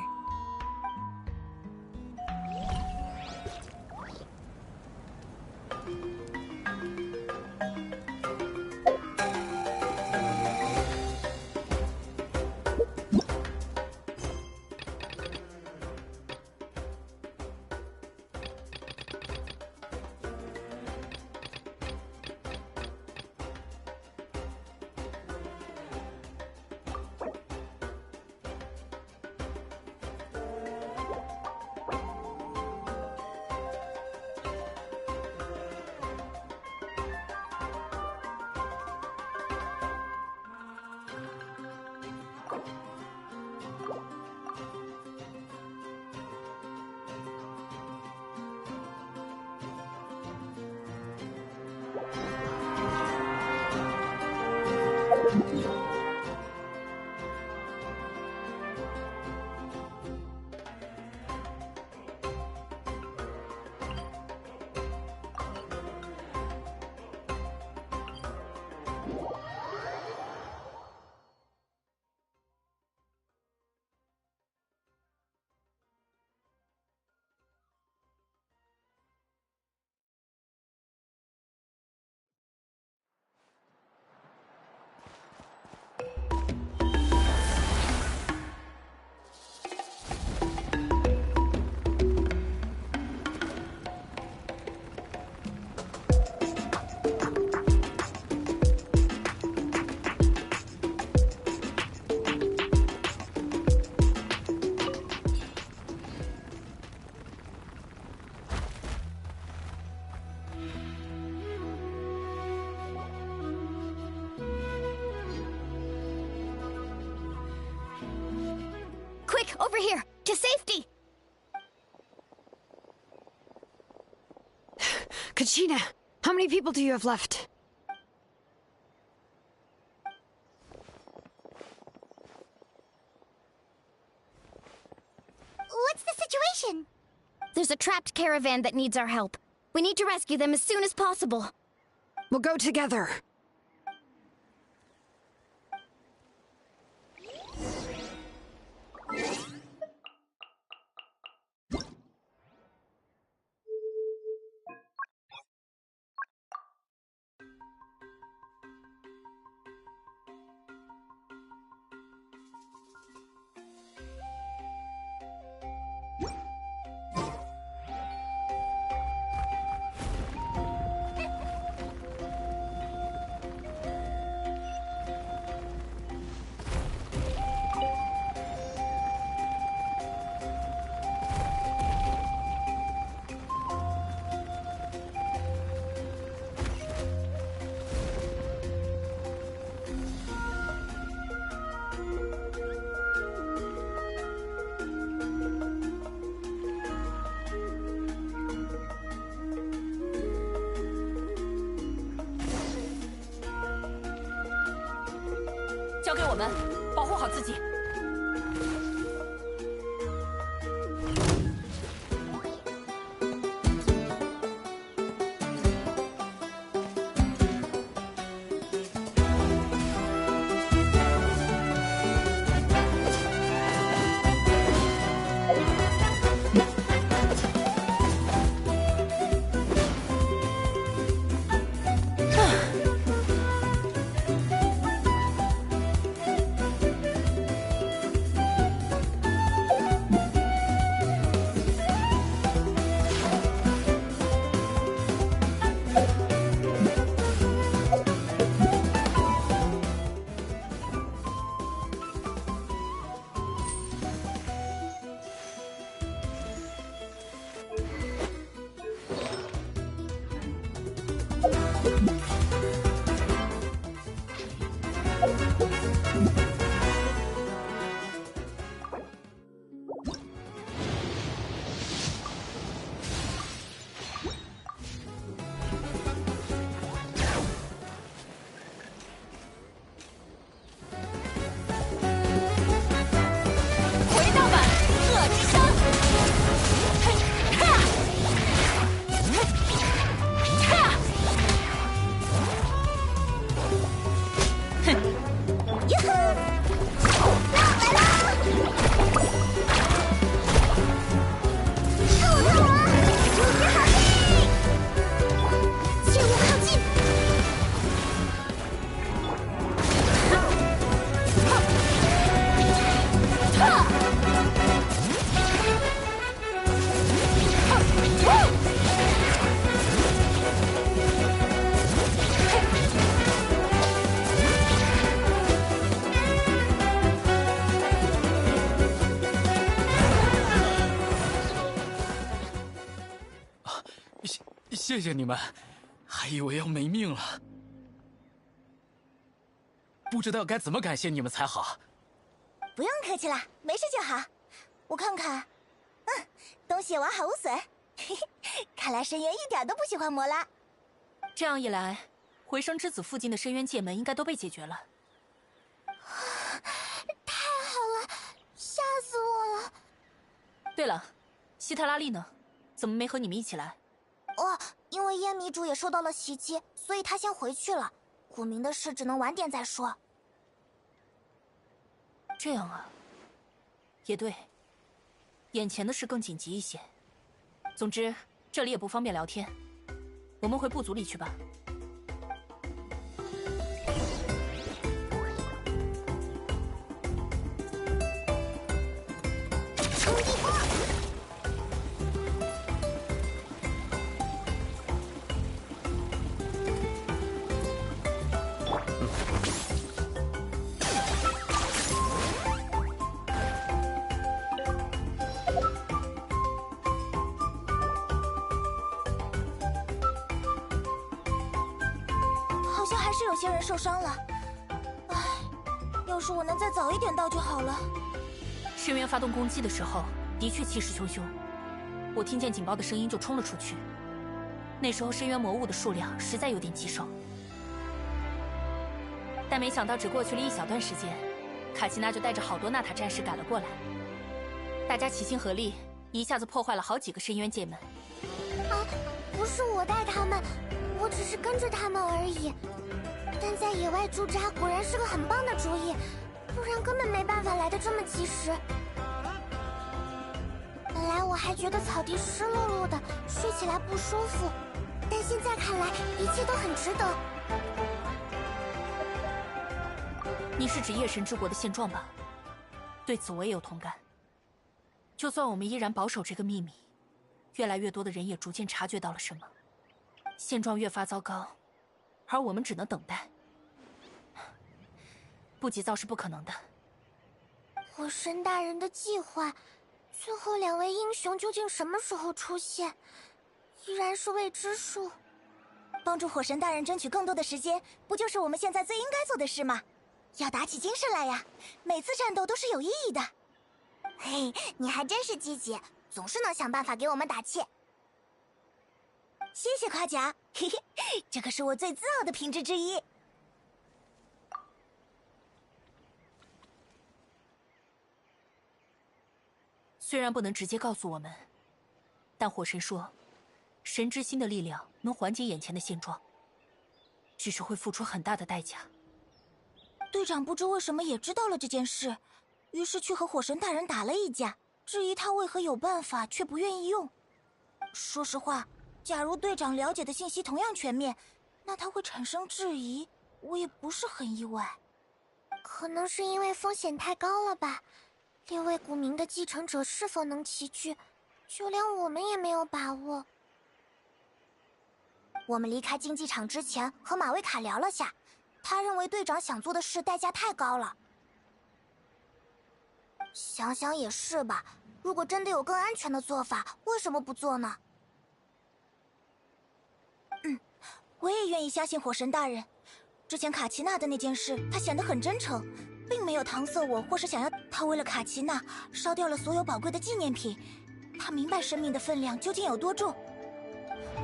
Quick, over here! To safety! Kachina, how many people do you have left? What's the situation? There's a trapped caravan that needs our help. We need to rescue them as soon as possible. We'll go together. 交给我们，保护好自己。谢谢你们，还以为要没命了，不知道该怎么感谢你们才好。不用客气了，没事就好。我看看，东西完好无损。嘿嘿，看来深渊一点都不喜欢魔拉。这样一来，回声之子附近的深渊界门应该都被解决了。太好了，吓死我了！对了，希特拉利呢？怎么没和你们一起来？哦，因为烟迷主也受到了袭击，所以他先回去了。古明的事只能晚点再说。这样啊，也对，眼前的事更紧急一些。总之，这里也不方便聊天，我们回部族里去吧。好像还是有些人受伤了。唉，要是我能再早一点到就好了。深渊发动攻击的时候，的确气势汹汹。我听见警报的声音就冲了出去。那时候深渊魔物的数量实在有点棘手，但没想到只过去了一小段时间，卡奇娜就带着好多纳塔战士赶了过来。大家齐心合力，一下子破坏了好几个深渊界门。啊，不是我带他们，我只是跟着他们而已。但在野外驻扎果然是个很棒的主意，不然根本没办法来得这么及时。本来我还觉得草地湿漉漉的，睡起来不舒服，但现在看来一切都很值得。你是指夜神之国的现状吧？对此我也有同感。就算我们依然保守这个秘密，越来越多的人也逐渐察觉到了什么，现状越发糟糕，而我们只能等待。不急躁是不可能的。火神大人的计划，最后2位英雄究竟什么时候出现，依然是未知数。帮助火神大人争取更多的时间，不就是我们现在最应该做的事吗？要打起精神来呀！每次战斗都是有意义的。嘿，你还真是积极，总是能想办法给我们打气。谢谢夸奖，嘿嘿，这可是我最自傲的品质之一。虽然不能直接告诉我们，但火神说，神之心的力量能缓解眼前的现状，只是会付出很大的代价。队长不知为什么也知道了这件事，于是去和火神大人打了一架，质疑他为何有办法却不愿意用。说实话，假如队长了解的信息同样全面，那他会产生质疑，我也不是很意外。可能是因为风险太高了吧，6位古冥的继承者是否能齐聚，就连我们也没有把握。我们离开竞技场之前和马维卡聊了下，他认为队长想做的事代价太高了。想想也是吧，如果真的有更安全的做法，为什么不做呢？我也愿意相信火神大人。之前卡奇娜的那件事，他显得很真诚，并没有搪塞我，或是想要他为了卡奇娜烧掉了所有宝贵的纪念品。他明白生命的分量究竟有多重。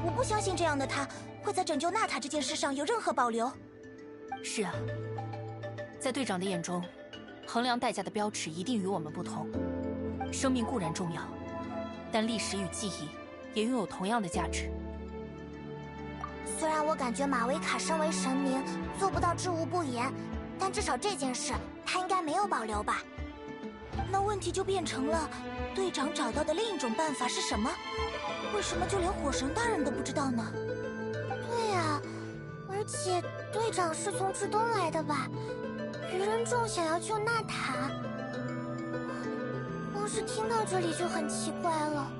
我不相信这样的他会在拯救娜塔这件事上有任何保留。是啊，在队长的眼中，衡量代价的标尺一定与我们不同。生命固然重要，但历史与记忆也拥有同样的价值。虽然我感觉马维卡身为神明做不到知无不言，但至少这件事他应该没有保留吧。那问题就变成了，队长找到的另一种办法是什么？为什么就连火神大人都不知道呢？对呀，而且队长是从至东来的吧？愚人众想要救娜塔，光是听到这里就很奇怪了。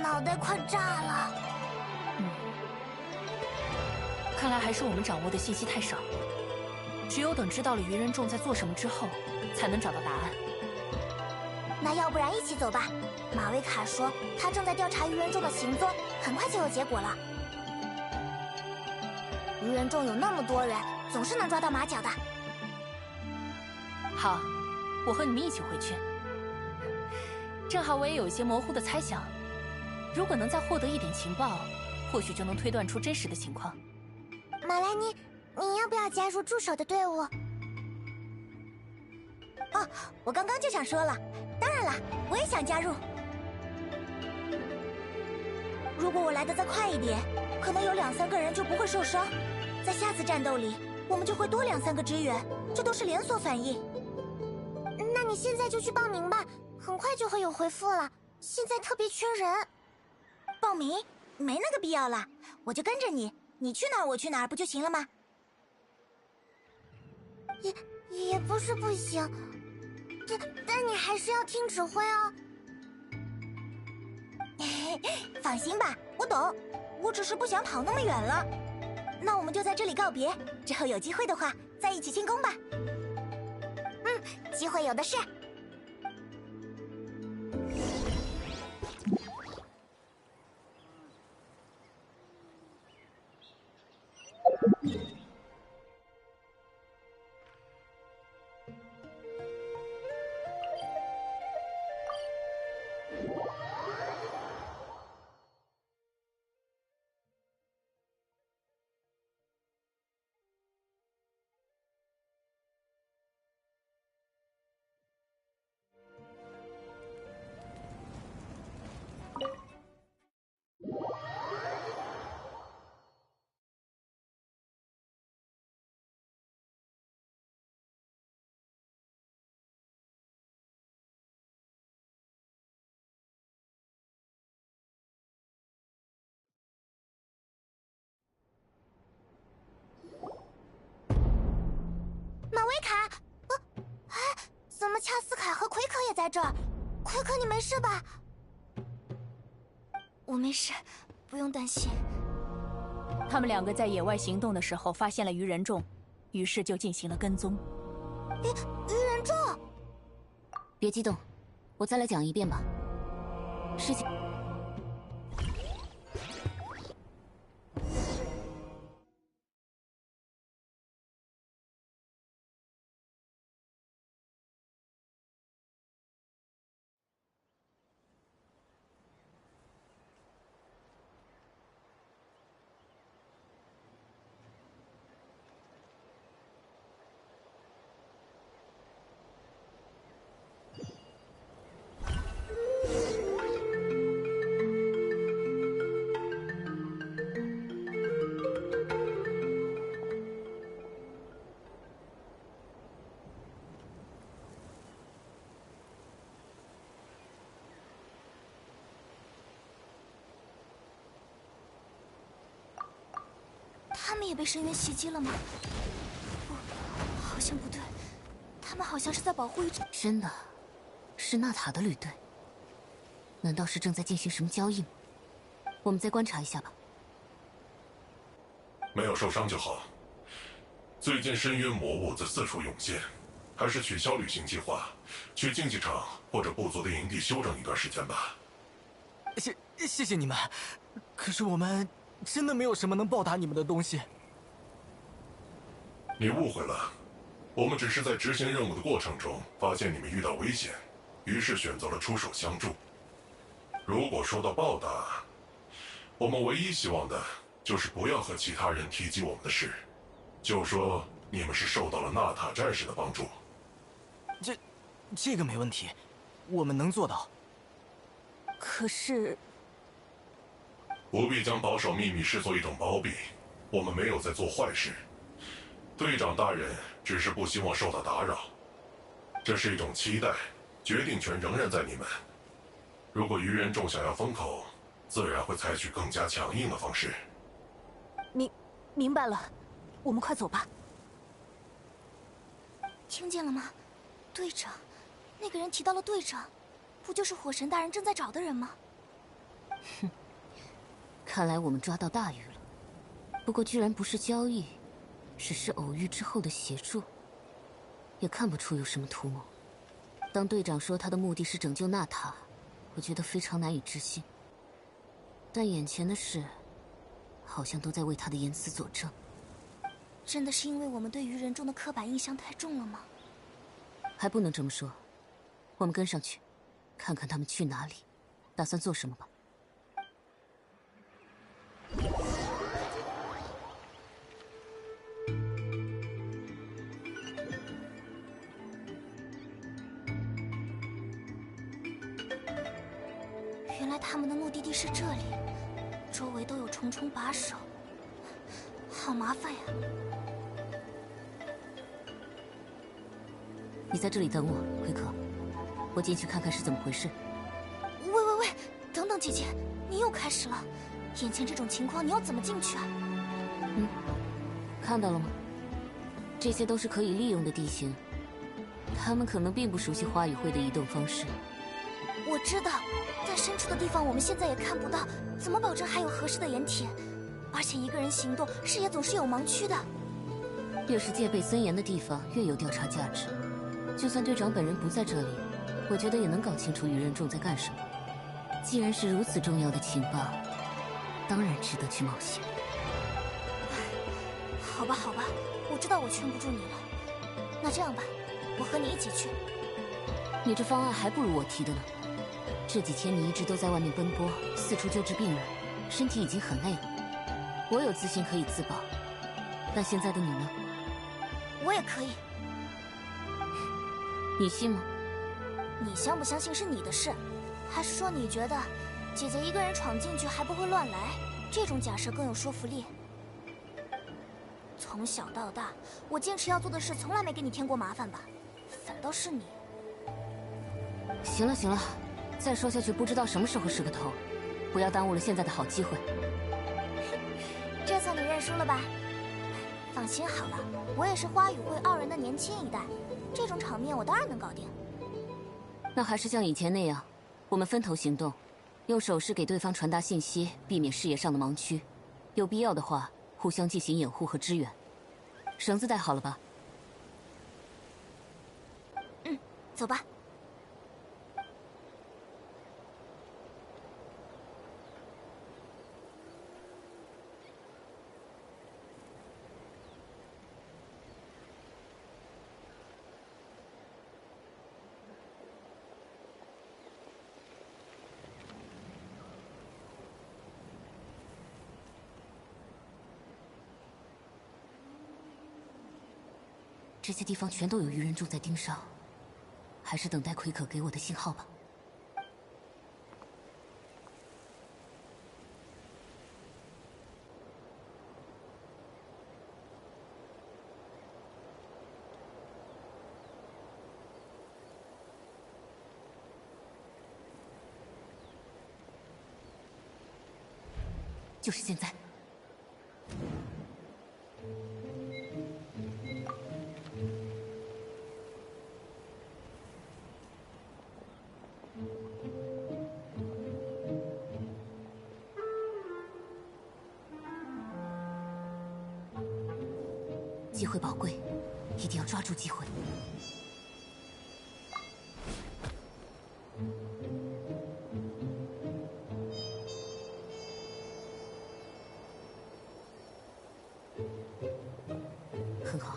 脑袋快炸了。看来还是我们掌握的信息太少，只有等知道了愚人众在做什么之后，才能找到答案。那要不然一起走吧。马维卡说他正在调查愚人众的行踪，很快就有结果了。愚人众有那么多人，总是能抓到马脚的。好，我和你们一起回去。正好我也有一些模糊的猜想，如果能再获得一点情报，或许就能推断出真实的情况。马莱尼，你要不要加入助手的队伍？哦，我刚刚就想说了，当然了，我也想加入。如果我来得再快一点，可能有2、3个人就不会受伤。在下次战斗里，我们就会多2、3个支援，这都是连锁反应。那你现在就去报名吧，很快就会有回复了。现在特别缺人。报名？没那个必要了，我就跟着你。你去哪儿我去哪儿不就行了吗？也不是不行，但你还是要听指挥哦。放心吧，我懂，我只是不想跑那么远了。那我们就在这里告别，之后有机会的话再一起庆功吧。机会有的是。马维卡，怎么恰斯卡和奎可也在这儿？奎可，你没事吧？我没事，不用担心。他们2个在野外行动的时候发现了愚人众，于是就进行了跟踪。愚人众？别激动，我再来讲一遍吧。事情。们也被深渊袭击了吗？不，好像不对，他们好像是在保护一只……真的，是纳塔的旅队？难道是正在进行什么交易吗？我们再观察一下吧。没有受伤就好。最近深渊魔物在四处涌现，还是取消旅行计划，去竞技场或者部族的营地休整一段时间吧。谢谢你们，可是我们真的没有什么能报答你们的东西。你误会了，我们只是在执行任务的过程中发现你们遇到危险，于是选择了出手相助。如果说到报答，我们唯一希望的就是不要和其他人提及我们的事，就说你们是受到了纳塔战士的帮助。这个没问题，我们能做到。可是，不必将保守秘密视作一种包庇，我们没有在做坏事。队长大人只是不希望受到打扰，这是一种期待，决定权仍然在你们。如果愚人众想要封口，自然会采取更加强硬的方式。明白了，我们快走吧。听见了吗，队长？那个人提到了队长，不就是火神大人正在找的人吗？哼，看来我们抓到大鱼了。不过居然不是交易，只是偶遇之后的协助，也看不出有什么图谋。当队长说他的目的是拯救纳塔，我觉得非常难以置信。但眼前的事，好像都在为他的言辞佐证。真的是因为我们对于人众的刻板印象太重了吗？还不能这么说。我们跟上去，看看他们去哪里，打算做什么吧。原来他们的目的地是这里，周围都有重重把守，好麻烦呀！你在这里等我，奎可，我进去看看是怎么回事。喂，等等姐姐，你又开始了。眼前这种情况，你要怎么进去啊？看到了吗？这些都是可以利用的地形，他们可能并不熟悉花语会的移动方式。我知道，在深处的地方我们现在也看不到，怎么保证还有合适的掩体？而且一个人行动，视野总是有盲区的。越是戒备森严的地方，越有调查价值。就算队长本人不在这里，我觉得也能搞清楚愚人众在干什么。既然是如此重要的情报，当然值得去冒险。好吧，我知道我劝不住你了。那这样吧，我和你一起去。你这方案还不如我提的呢。这几天你一直都在外面奔波，四处救治病人，身体已经很累了。我有自信可以自保，但现在的你呢？我也可以。你信吗？你相不相信是你的事，还是说你觉得姐姐一个人闯进去还不会乱来？这种假设更有说服力。从小到大，我坚持要做的事从来没给你添过麻烦吧？反倒是你。行了，再说下去不知道什么时候是个头，不要耽误了现在的好机会。这算你认输了吧？放心好了，我也是花语会傲人的年轻一代，这种场面我当然能搞定。那还是像以前那样，我们分头行动，用手势给对方传达信息，避免视野上的盲区。有必要的话，互相进行掩护和支援。绳子带好了吧？走吧。这些地方全都有愚人众在盯梢，还是等待奎可给我的信号吧。就是现在。机会宝贵，一定要抓住机会。很好，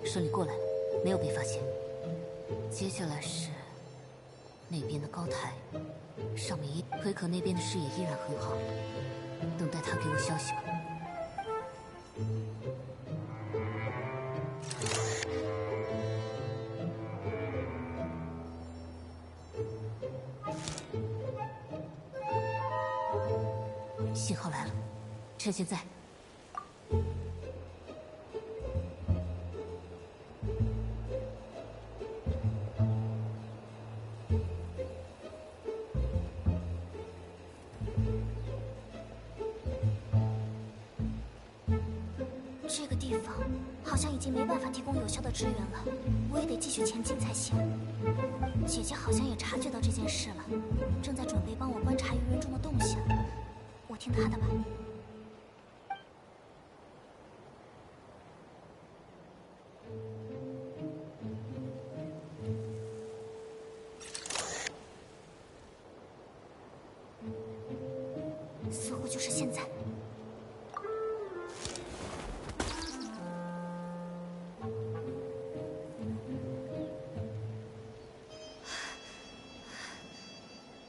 顺利过来了，没有被发现。接下来是那边的高台，上面推可那边的视野依然很好，等待他给我消息吧。信号来了，趁现在。这个地方好像已经没办法提供有效的支援了，我也得继续前进才行。姐姐好像也察觉到这件事了，正在准备帮我观察鱼人中的动向。我听她的吧。似乎就是现在。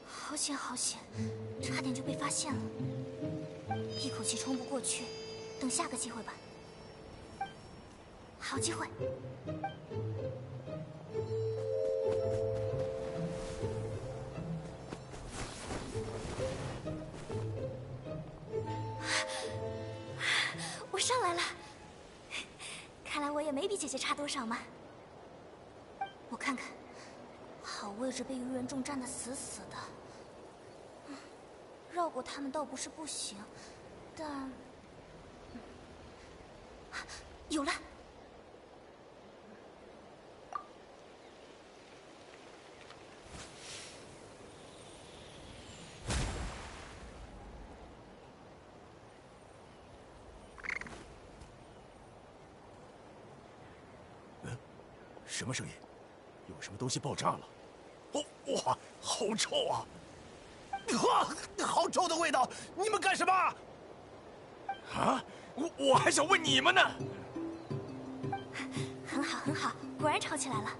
好险好险，差点就被发现了。一口气冲不过去，等下个机会吧。好机会。我上来了，看来我也没比姐姐差多少嘛。我看看，好位置被鱼人众站得死死的。绕过他们倒不是不行，但有了。什么声音？有什么东西爆炸了？哦，哇，好臭啊！啊，好臭的味道！你们干什么？啊，我还想问你们呢。很好，很好，果然吵起来了。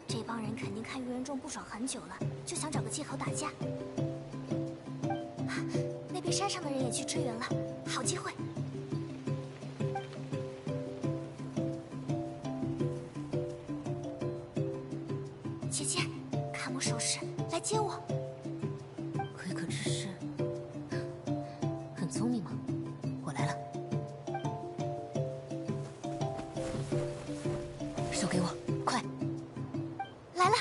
这帮人肯定看鱼人众不爽很久了，就想找个借口打架。那边山上的人也去支援了，好机会。姐姐，看我手势，来接我。可可只是很聪明吗？我来了，手给我，快！来了。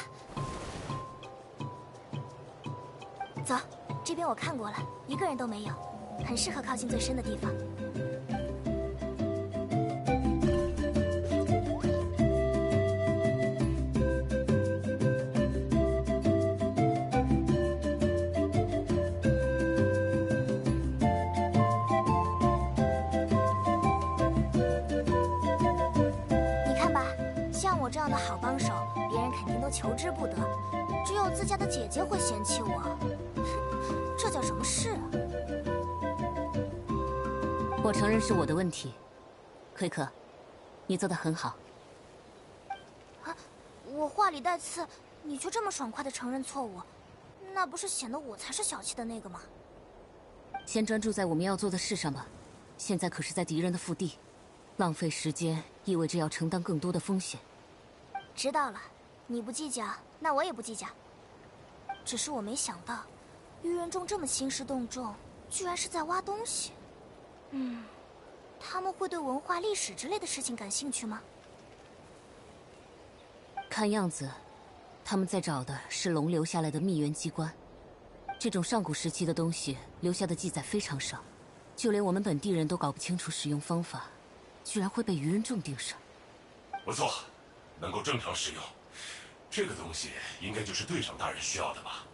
走，这边我看过了，一个人都没有，很适合靠近最深的地方。这样的好帮手，别人肯定都求之不得，只有自家的姐姐会嫌弃我，这叫什么事啊？我承认是我的问题，奎可，你做得很好。啊，我话里带刺，你却这么爽快地承认错误，那不是显得我才是小气的那个吗？先专注在我们要做的事上吧，现在可是在敌人的腹地，浪费时间意味着要承担更多的风险。知道了，你不计较，那我也不计较。只是我没想到，鱼人众这么兴师动众，居然是在挖东西。他们会对文化、历史之类的事情感兴趣吗？看样子，他们在找的是龙留下来的秘源机关。这种上古时期的东西留下的记载非常少，就连我们本地人都搞不清楚使用方法，居然会被鱼人众盯上。不错。能够正常使用，这个东西应该就是队长大人需要的吧？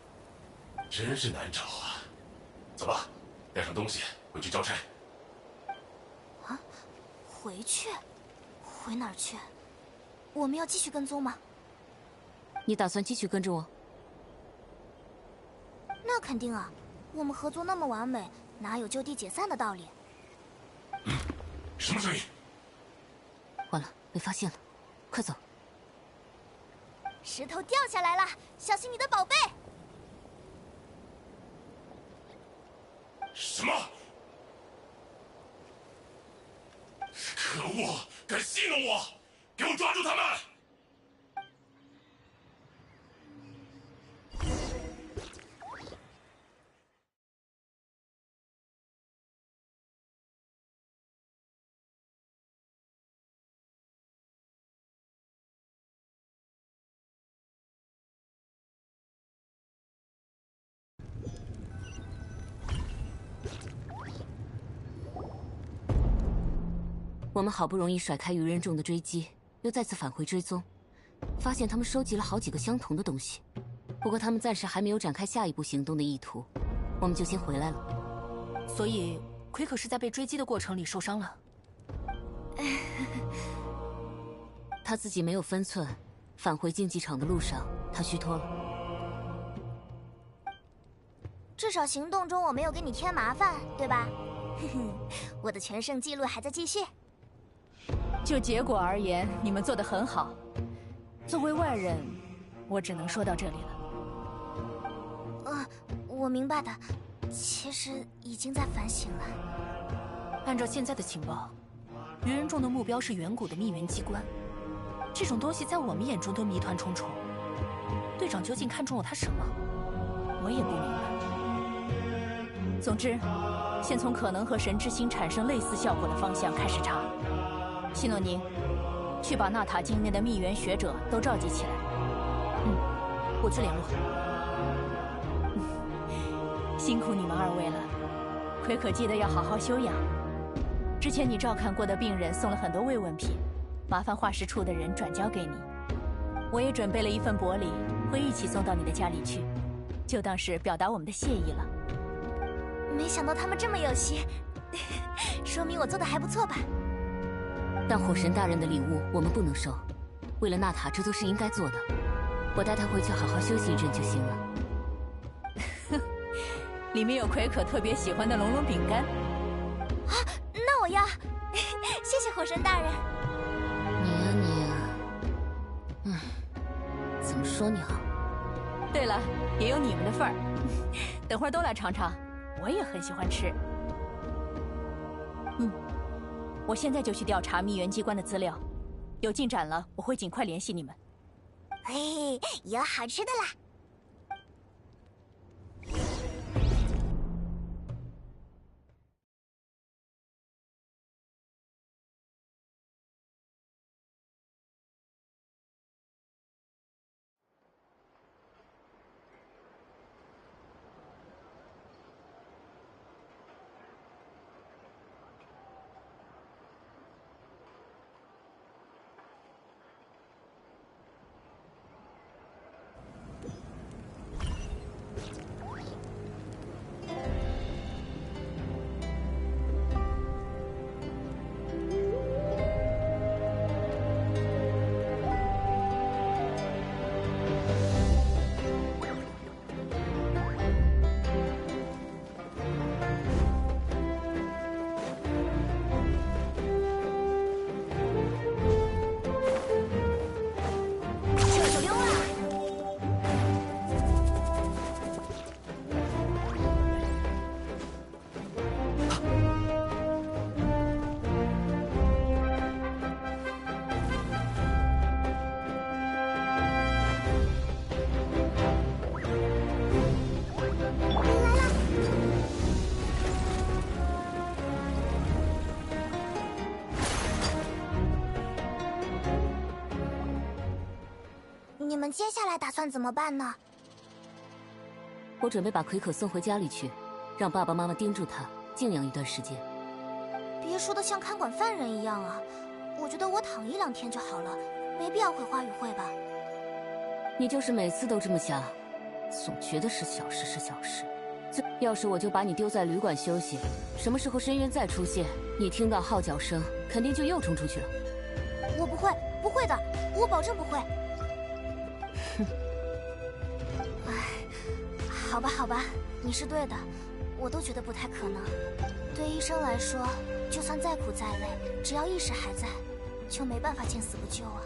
真是难找啊！走吧，带上东西回去交差。啊，回回哪儿去？我们要继续跟踪吗？你打算继续跟着我？那肯定啊，我们合作那么完美，哪有就地解散的道理？什么声音？完了，被发现了，快走！石头掉下来了，小心你的宝贝！什么？可恶！敢戏弄我！给我抓住他们！我们好不容易甩开愚人众的追击，又再次返回追踪，发现他们收集了好几个相同的东西。不过他们暂时还没有展开下一步行动的意图，我们就先回来了。所以，奎可是在被追击的过程里受伤了。他自己没有分寸，返回竞技场的路上，他虚脱了。至少行动中我没有给你添麻烦，对吧？我的全胜记录还在继续。就结果而言，你们做得很好。作为外人，我只能说到这里了。我明白的，其实已经在反省了。按照现在的情报，愚人众的目标是远古的秘元机关，这种东西在我们眼中都谜团重重。队长究竟看中了它什么？我也不明白。总之，先从可能和神之心产生类似效果的方向开始查。希诺尼，去把纳塔境内的秘元学者都召集起来。我去联络。辛苦你们二位了，奎可记得要好好休养。之前你照看过的病人送了很多慰问品，麻烦化石处的人转交给你。我也准备了一份薄礼，会一起送到你的家里去，就当是表达我们的谢意了。没想到他们这么有心，说明我做的还不错吧？但火神大人的礼物我们不能收，为了纳塔，这都是应该做的。我带他回去好好休息一阵就行了。里面有奎可特别喜欢的龙龙饼干。啊，那我要，谢谢火神大人。你呀，怎么说你好？对了，也有你们的份儿，等会儿都来尝尝，我也很喜欢吃。我现在就去调查秘元机关的资料，有进展了，我会尽快联系你们。有好吃的啦！你们接下来打算怎么办呢？我准备把奎可送回家里去，让爸爸妈妈盯住他，静养一段时间。别说的像看管犯人一样啊！我觉得我躺1-2天就好了，没必要会花与会吧？你就是每次都这么想，总觉得是小事是小事。要是我就把你丢在旅馆休息，什么时候深渊再出现，你听到号角声，肯定就又冲出去了。我不会，不会的，我保证不会。哼。唉，好吧，好吧，你是对的，我都觉得不太可能。对医生来说，就算再苦再累，只要意识还在，就没办法见死不救啊。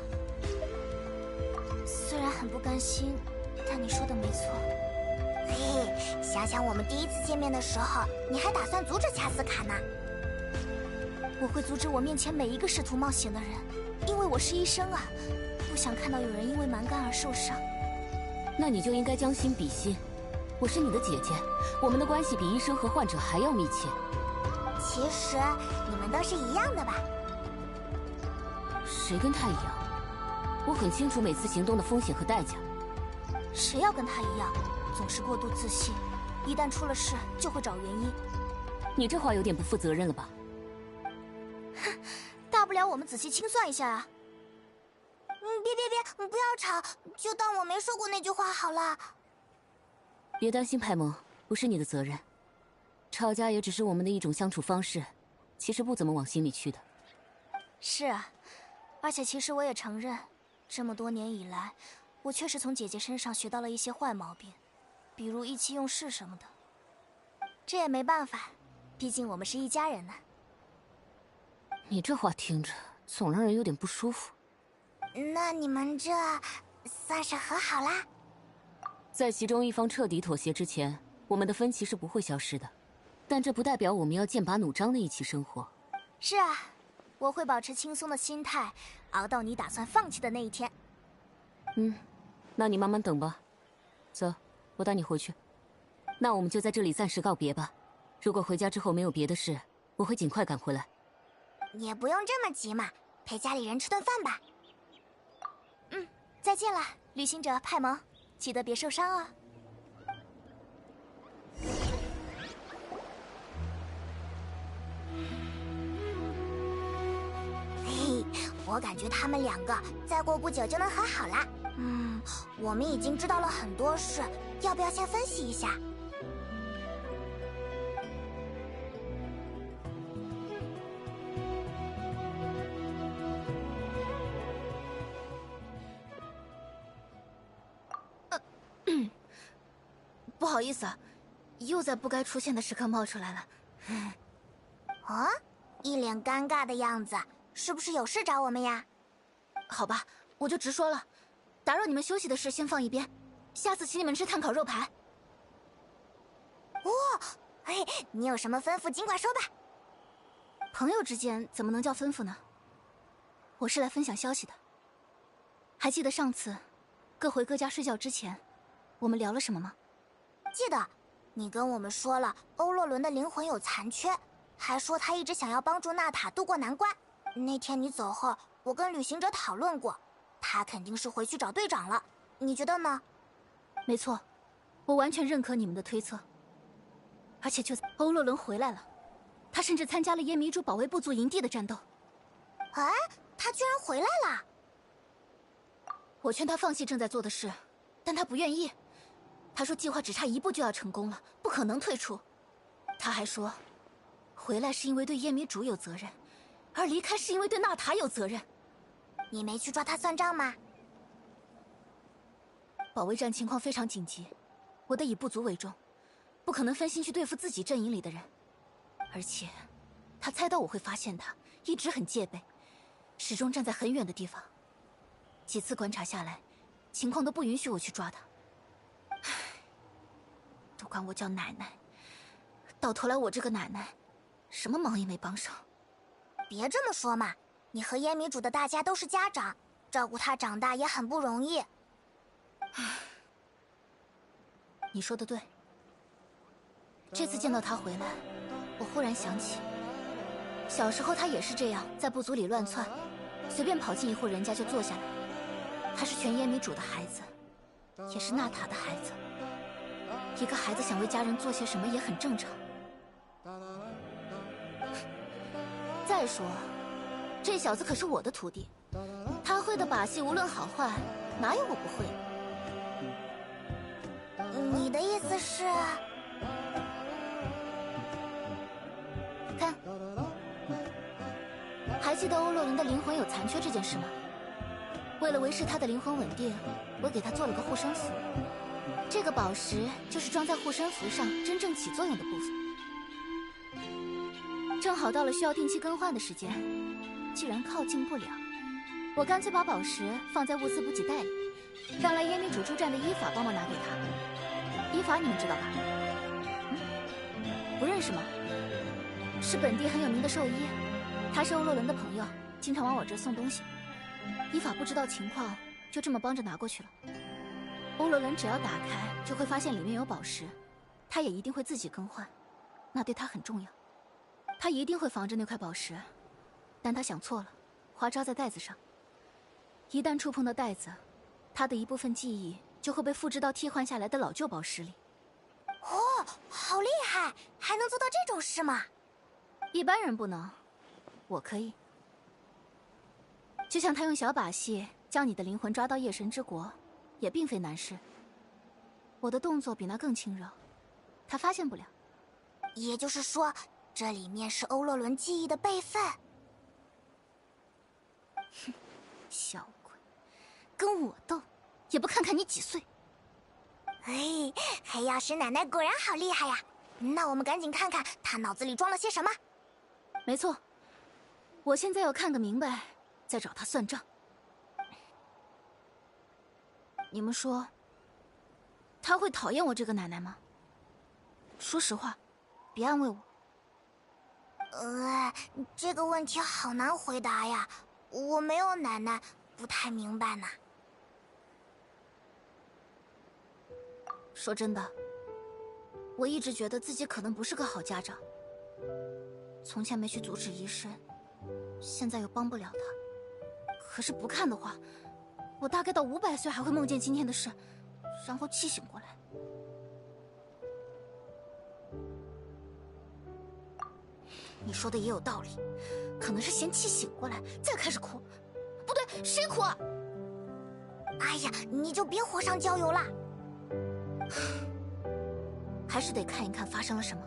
虽然很不甘心，但你说的没错。嘿嘿，想想我们第一次见面的时候，你还打算阻止恰斯卡呢。我会阻止我面前每一个试图冒险的人，因为我是医生啊，不想看到有人因为蛮干而受伤。那你就应该将心比心，我是你的姐姐，我们的关系比医生和患者还要密切。其实你们都是一样的吧？谁跟他一样？我很清楚每次行动的风险和代价。谁要跟他一样，总是过度自信，一旦出了事就会找原因。你这话有点不负责任了吧？哼，大不了我们仔细清算一下啊。别，不要吵，就当我没说过那句话好了。别担心，派蒙，不是你的责任。吵架也只是我们的一种相处方式，其实不怎么往心里去的。是啊，而且其实我也承认，这么多年以来，我确实从姐姐身上学到了一些坏毛病，比如意气用事什么的。这也没办法，毕竟我们是一家人呢。你这话听着总让人有点不舒服。那你们这算是和好啦？在其中一方彻底妥协之前，我们的分歧是不会消失的，但这不代表我们要剑拔弩张的一起生活。是啊，我会保持轻松的心态，熬到你打算放弃的那一天。那你慢慢等吧。走，我带你回去。那我们就在这里暂时告别吧。如果回家之后没有别的事，我会尽快赶回来。也不用这么急嘛，陪家里人吃顿饭吧。再见了，旅行者派蒙，记得别受伤哦。嘿，我感觉他们两个再过不久就能和好啦。我们已经知道了很多事，要不要先分析一下？不好意思，又在不该出现的时刻冒出来了。啊，一脸尴尬的样子，是不是有事找我们呀？好吧，我就直说了，打扰你们休息的事先放一边，下次请你们吃炭烤肉排。哇，嘿，你有什么吩咐尽管说吧。朋友之间怎么能叫吩咐呢？我是来分享消息的。还记得上次各回各家睡觉之前，我们聊了什么吗？记得，你跟我们说了欧洛伦的灵魂有残缺，还说他一直想要帮助娜塔渡过难关。那天你走后，我跟旅行者讨论过，他肯定是回去找队长了。你觉得呢？没错，我完全认可你们的推测。而且就在欧洛伦回来了，他甚至参加了耶迷主保卫部族营地的战斗。哎，他居然回来了！我劝他放弃正在做的事，但他不愿意。他说计划只差一步就要成功了，不可能退出。他还说，回来是因为对耶迷主有责任，而离开是因为对娜塔有责任。你没去抓他算账吗？保卫战情况非常紧急，我得以部族为重，不可能分心去对付自己阵营里的人。而且，他猜到我会发现他，一直很戒备，始终站在很远的地方。几次观察下来，情况都不允许我去抓他。都管我叫奶奶，到头来我这个奶奶，什么忙也没帮上。别这么说嘛，你和耶迷主的大家都是家长，照顾他长大也很不容易。你说的对。这次见到他回来，我忽然想起，小时候他也是这样，在部族里乱窜，随便跑进一户人家就坐下来。他是全耶迷主的孩子，也是娜塔的孩子。一个孩子想为家人做些什么也很正常。再说，这小子可是我的徒弟，他会的把戏无论好坏，哪有我不会？你的意思是？看，还还记得欧洛伦的灵魂有残缺这件事吗？为了维持他的灵魂稳定，我给他做了个护身符。这个宝石就是装在护身符上真正起作用的部分。正好到了需要定期更换的时间，既然靠近不了，我干脆把宝石放在物资补给袋里，让来野女主驻站的伊法帮忙拿给他。伊法你们知道吧？不认识吗？是本地很有名的兽医，他是欧洛伦的朋友，经常往我这送东西。伊法不知道情况，就这么帮着拿过去了。欧洛伦只要打开，就会发现里面有宝石，他也一定会自己更换，那对他很重要。他一定会防着那块宝石，但他想错了，花招在袋子上。一旦触碰到袋子，他的一部分记忆就会被复制到替换下来的老旧宝石里。哦，好厉害，还能做到这种事吗？一般人不能，我可以。就像他用小把戏将你的灵魂抓到夜神之国，也并非难事。我的动作比那更轻柔，他发现不了。也就是说，这里面是欧洛伦记忆的备份。哼，小鬼，跟我斗，也不看看你几岁。哎，黑曜石奶奶果然好厉害呀！那我们赶紧看看她脑子里装了些什么。没错，我现在要看个明白，再找她算账。你们说，她会讨厌我这个奶奶吗？说实话，别安慰我。这个问题好难回答呀，我没有奶奶，不太明白呢。说真的，我一直觉得自己可能不是个好家长。从前没去阻止医生，现在又帮不了他。可是不看的话，我大概到500岁还会梦见今天的事，然后气醒过来。你说的也有道理，可能是先气醒过来，再开始哭。不对，谁哭啊？哎呀，你就别火上浇油了。还是得看一看发生了什么。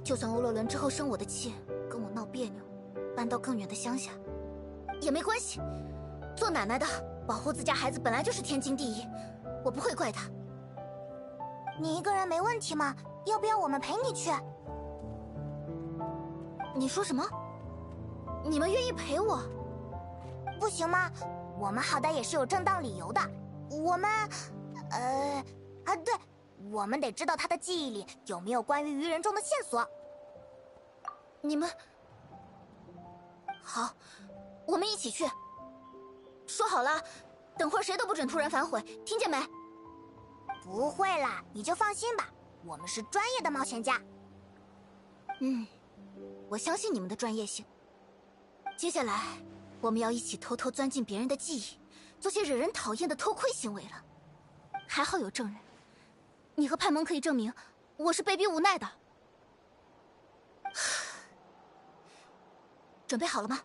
就算欧洛伦之后生我的气，跟我闹别扭，搬到更远的乡下，也没关系。做奶奶的保护自家孩子本来就是天经地义，我不会怪他。你一个人没问题吗？要不要我们陪你去？你说什么？你们愿意陪我？不行吗？我们好歹也是有正当理由的。我们，对，我们得知道他的记忆里有没有关于愚人众的线索。你们好，我们一起去。说好了，等会儿谁都不准突然反悔，听见没？不会啦，你就放心吧，我们是专业的冒险家。我相信你们的专业性。接下来，我们要一起偷偷钻进别人的记忆，做些惹人讨厌的偷窥行为了。还好有证人，你和派蒙可以证明我是被逼无奈的。准备好了吗？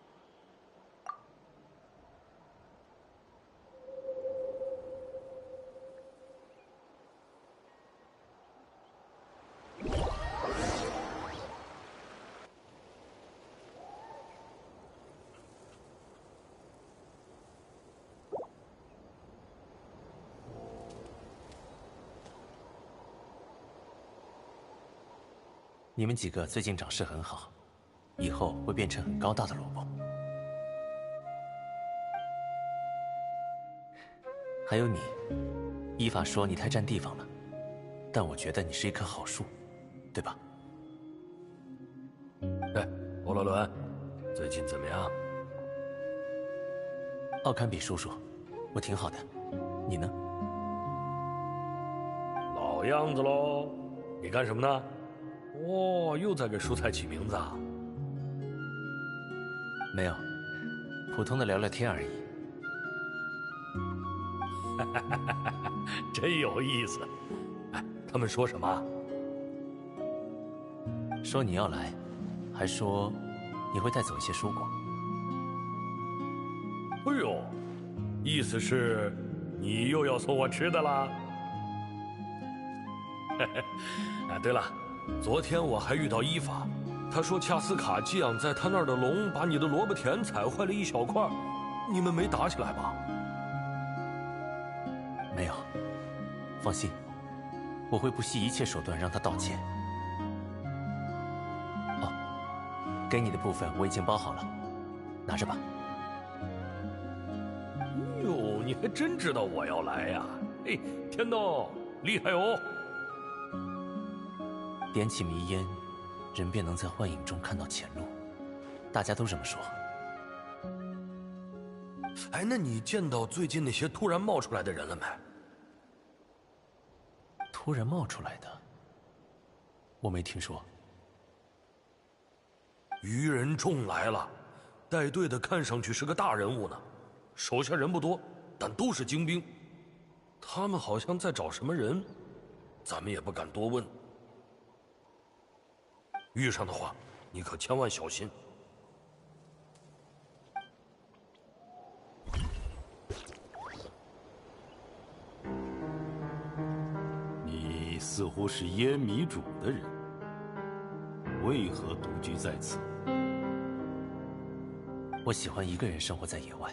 你们几个最近长势很好，以后会变成很高大的萝卜。还有你，依法说你太占地方了，但我觉得你是一棵好树，对吧？哎，欧洛伦，最近怎么样？奥堪比叔叔，我挺好的，你呢？老样子喽。你干什么呢？哦，又在给蔬菜起名字啊？没有，普通的聊聊天而已。真有意思。哎，他们说什么？说你要来，还说你会带走一些蔬果。哎呦，意思是你又要送我吃的啦？哎，对了，昨天我还遇到伊法，他说恰斯卡寄养在他那儿的龙把你的萝卜田踩坏了一小块，你们没打起来吧？没有，放心，我会不惜一切手段让他道歉。哦，给你的部分我已经包好了，拿着吧。哟，你还真知道我要来呀！嘿，天道厉害哦！点起迷烟，人便能在幻影中看到前路，大家都这么说。哎，那你见到最近那些突然冒出来的人了没？突然冒出来的，我没听说。愚人众来了，带队的看上去是个大人物呢，手下人不多，但都是精兵。他们好像在找什么人，咱们也不敢多问。遇上的话，你可千万小心。你似乎是耶迷主的人，为何独居在此？我喜欢一个人生活在野外。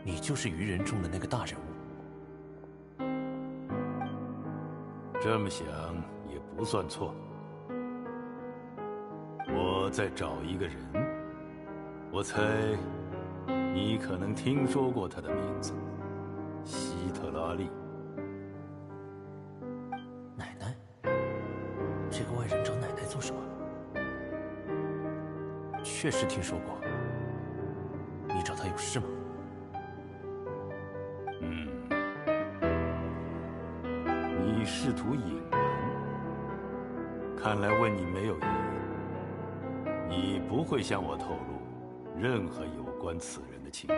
你就是愚人中的那个大人物。这么想也不算错。我在找一个人，我猜你可能听说过他的名字——希特拉利。奶奶？这个外人找奶奶做什么？确实听说过。你找他有事吗？你试图隐瞒，看来问你没有意义。你不会向我透露任何有关此人的情报。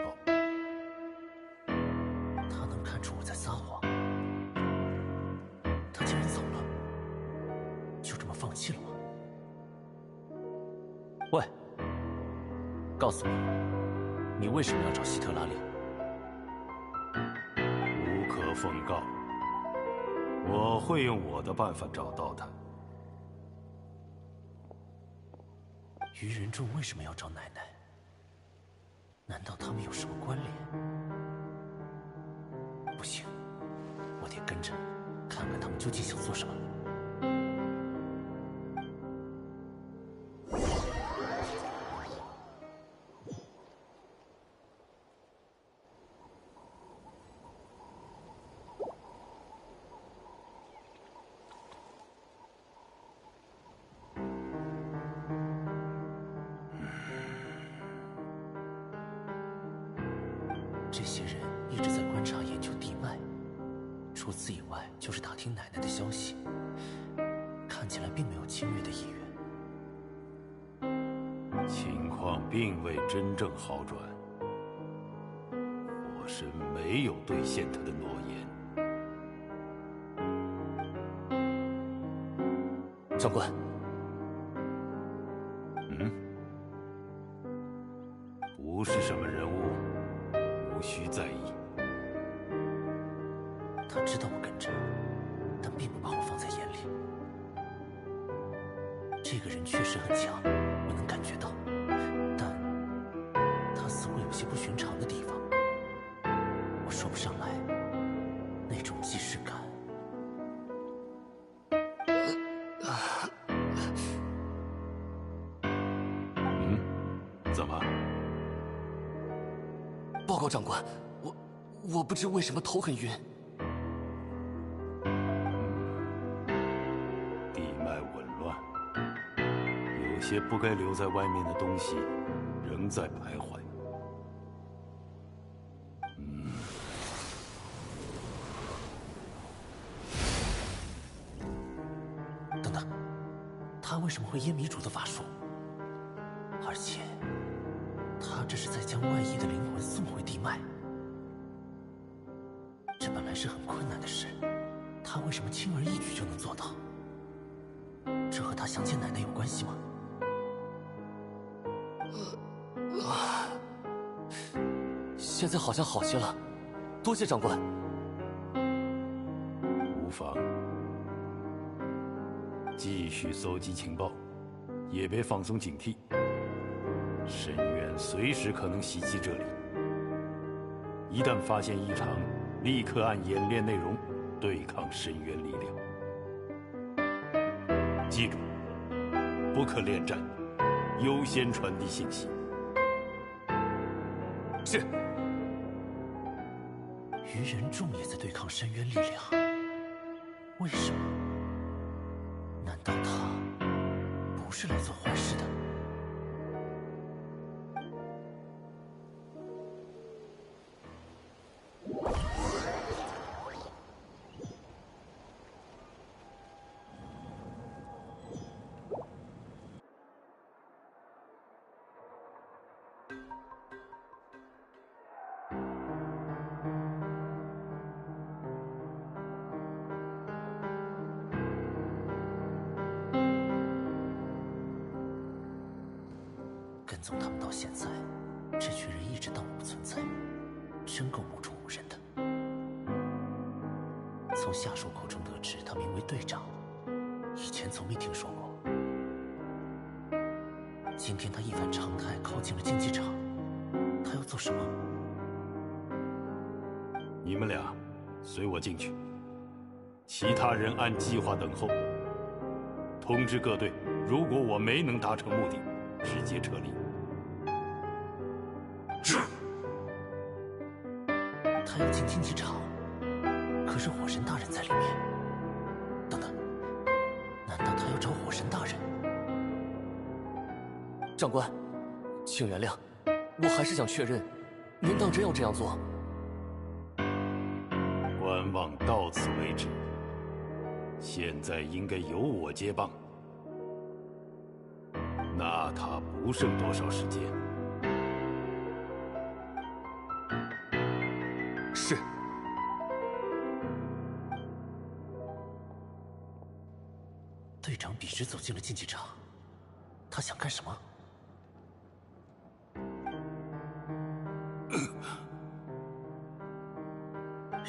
他能看出我在撒谎，他竟然走了，就这么放弃了吗？喂，告诉我，你为什么要找希特拉里？无可奉告。我会用我的办法找到他。愚人众为什么要找奶奶？难道他们有什么关联？不行，我得跟着，看看他们究竟想做什么。这些人一直在观察研究地脉，除此以外就是打听奶奶的消息，看起来并没有侵略的意愿。情况并未真正好转，火神没有兑现他的诺言。长官，不是什么人物，无需在意。他知道我跟着，但并不把我放在眼里。这个人确实很强，我能感觉到，但他似乎有些不寻常的地方，我说不上来，那种既视感。怎么？报告长官，我不知为什么头很晕。地脉紊乱，有些不该留在外面的东西仍在徘徊。等等，他为什么会耶迷主的法术？而且，他这是在将外衣的灵魂送回地脉。这本来是很困难的事，他为什么轻而易举就能做到？这和他想见奶奶有关系吗？现在好像好些了，多谢长官。无妨。继续搜集情报，也别放松警惕。深渊随时可能袭击这里，一旦发现异常，立刻按演练内容对抗深渊力量。记住，不可恋战，优先传递信息。是。愚人众也在对抗深渊力量，为什么？难道他不是来做坏事的？跟踪他们到现在，这群人一直当我不存在，真够目中无人的。从下属口中得知，他名为队长，以前从没听说过。今天他一反常态靠近了竞技场，他要做什么？你们俩随我进去，其他人按计划等候。通知各队，如果我没能达成目的，直接撤离。是。他要进竞技场，可是火神大人在里面。等等，难道他要找火神大人？长官，请原谅，我还是想确认，您当真要这样做？观望到此为止。现在应该由我接棒。那他不剩多少时间？是。队长笔直走进了竞技场，他想干什么？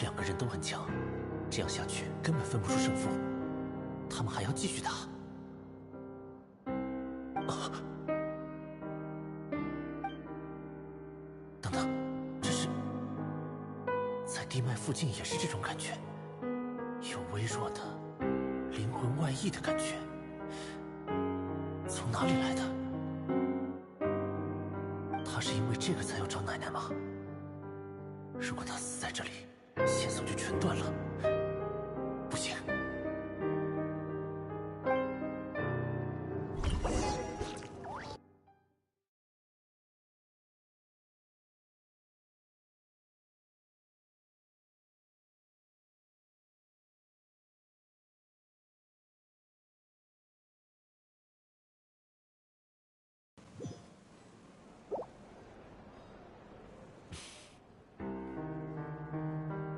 两个人都很强，这样下去根本分不出胜负。他们还要继续打。等等，这是在地脉附近也是这种感觉，有微弱的灵魂外溢的感觉。从哪里来的？他是因为这个才要找奶奶吗？如果他死在这里，线索就全断了。不行。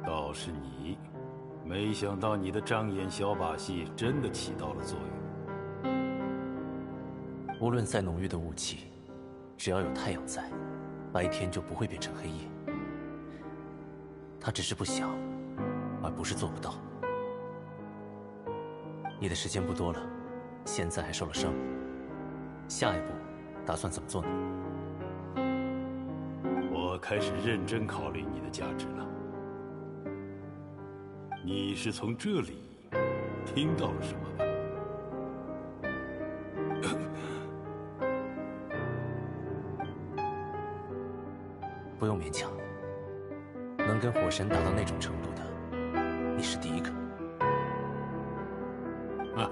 倒是你，没想到你的障眼小把戏真的起到了作用。无论再浓郁的雾气，只要有太阳在，白天就不会变成黑夜。他只是不想，而不是做不到。你的时间不多了，现在还受了伤，下一步打算怎么做呢？我开始认真考虑你的价值了。你是从这里听到了什么吧？不用勉强，能跟火神达到那种程度的，你是第一个。啊！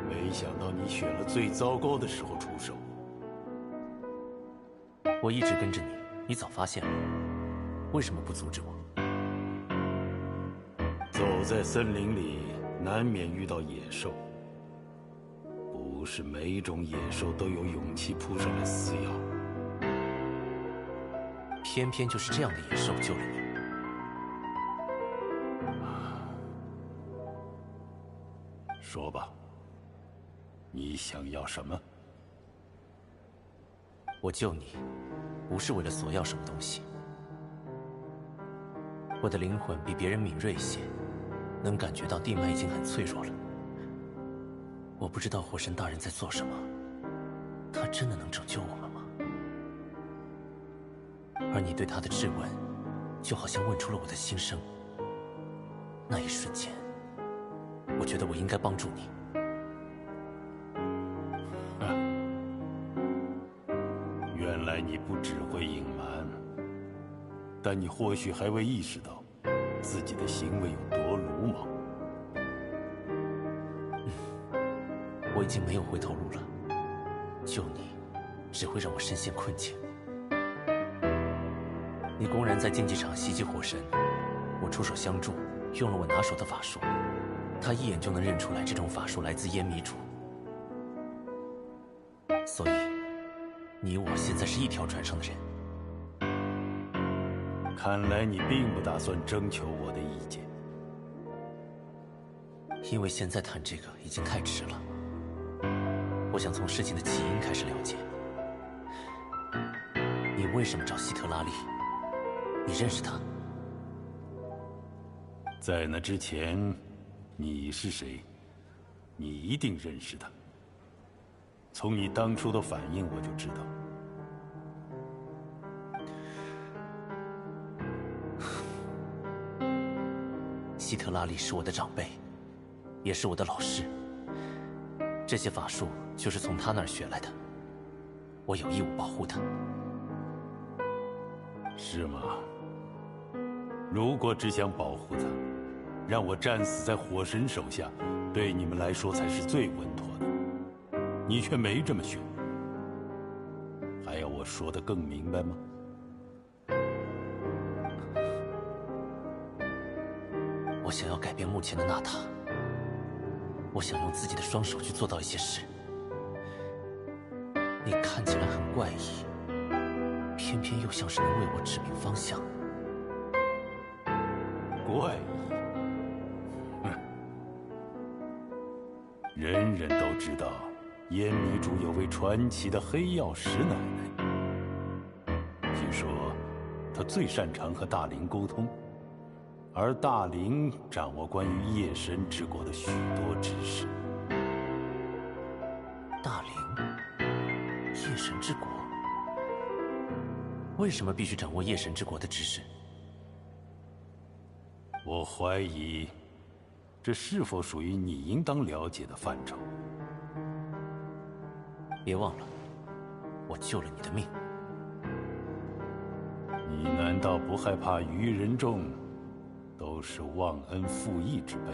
没想到你选了最糟糕的时候出手。我一直跟着你，你早发现了，为什么不阻止我？走在森林里，难免遇到野兽。不是每一种野兽都有勇气扑上来撕咬。偏偏就是这样的野兽救了你。说吧，你想要什么？我救你，不是为了索要什么东西。我的灵魂比别人敏锐一些，能感觉到地脉已经很脆弱了。我不知道火神大人在做什么，他真的能拯救我们吗？而你对他的质问，就好像问出了我的心声。那一瞬间，我觉得我应该帮助你。原来你不只会隐瞒，但你或许还未意识到自己的行为有多鲁莽。我已经没有回头路了，救你只会让我深陷困境。你公然在竞技场袭击火神，我出手相助，用了我拿手的法术，他一眼就能认出来这种法术来自烟迷主。所以，你我现在是一条船上的人。看来你并不打算征求我的意见，因为现在谈这个已经太迟了。我想从事情的起因开始了解。你为什么找希特拉利？你认识他？在那之前，你是谁？你一定认识他。从你当初的反应我就知道。希特拉利是我的长辈，也是我的老师。这些法术就是从他那儿学来的，我有义务保护他。是吗？如果只想保护他，让我战死在火神手下，对你们来说才是最稳妥的。你却没这么选，还要我说得更明白吗？我想要改变目前的纳塔，我想用自己的双手去做到一些事。你看起来很怪异，偏偏又像是能为我指明方向。怪异？哼！人人都知道，烟迷主有位传奇的黑曜石奶奶。据说，她最擅长和大灵沟通。而大灵掌握关于夜神之国的许多知识。大灵，夜神之国，为什么必须掌握夜神之国的知识？我怀疑，这是否属于你应当了解的范畴？别忘了，我救了你的命。你难道不害怕愚人众都是忘恩负义之辈？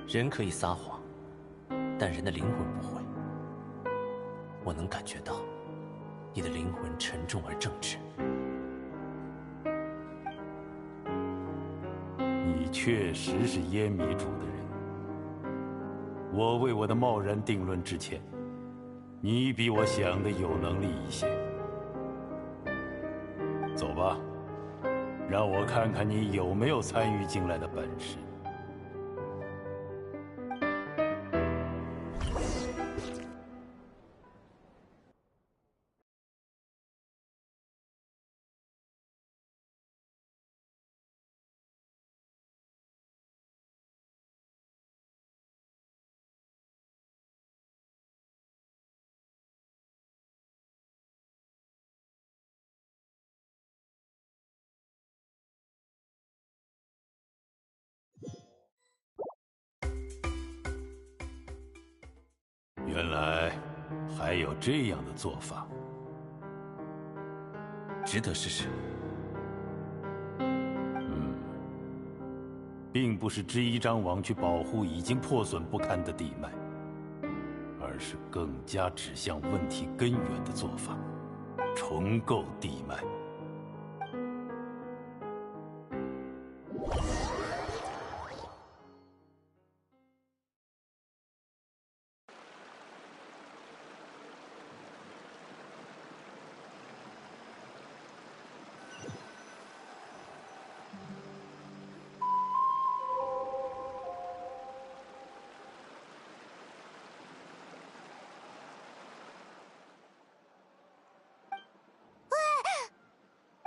人可以撒谎，但人的灵魂不会。我能感觉到，你的灵魂沉重而正直。你确实是烟迷主的人，我为我的贸然定论致歉。你比我想的有能力一些。走吧。让我看看你有没有参与进来的本事。原来还有这样的做法，值得试试。并不是支一张网去保护已经破损不堪的地脉，而是更加指向问题根源的做法，重构地脉。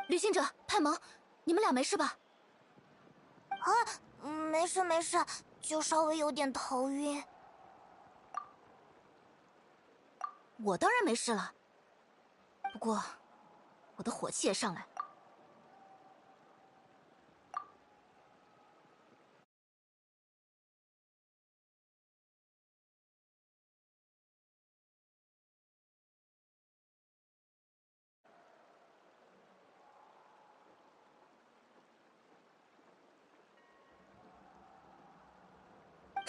旅行者派蒙，你们俩没事吧？啊，没事没事，就稍微有点头晕。我当然没事了，不过我的火气也上来了。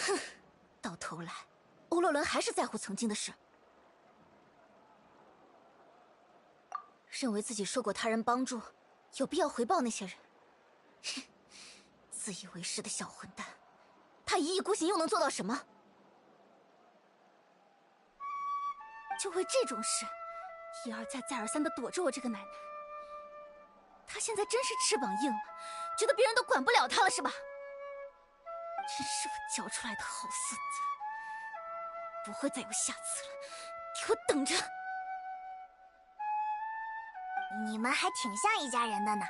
哼，到头来，欧洛伦还是在乎曾经的事，认为自己受过他人帮助，有必要回报那些人。哼，自以为是的小混蛋，他一意孤行又能做到什么？就为这种事，一而再再而三的躲着我这个奶奶。他现在真是翅膀硬了，觉得别人都管不了他了是吧？真是我教出来的好孙子，不会再有下次了，给我等着！你们还挺像一家人的呢，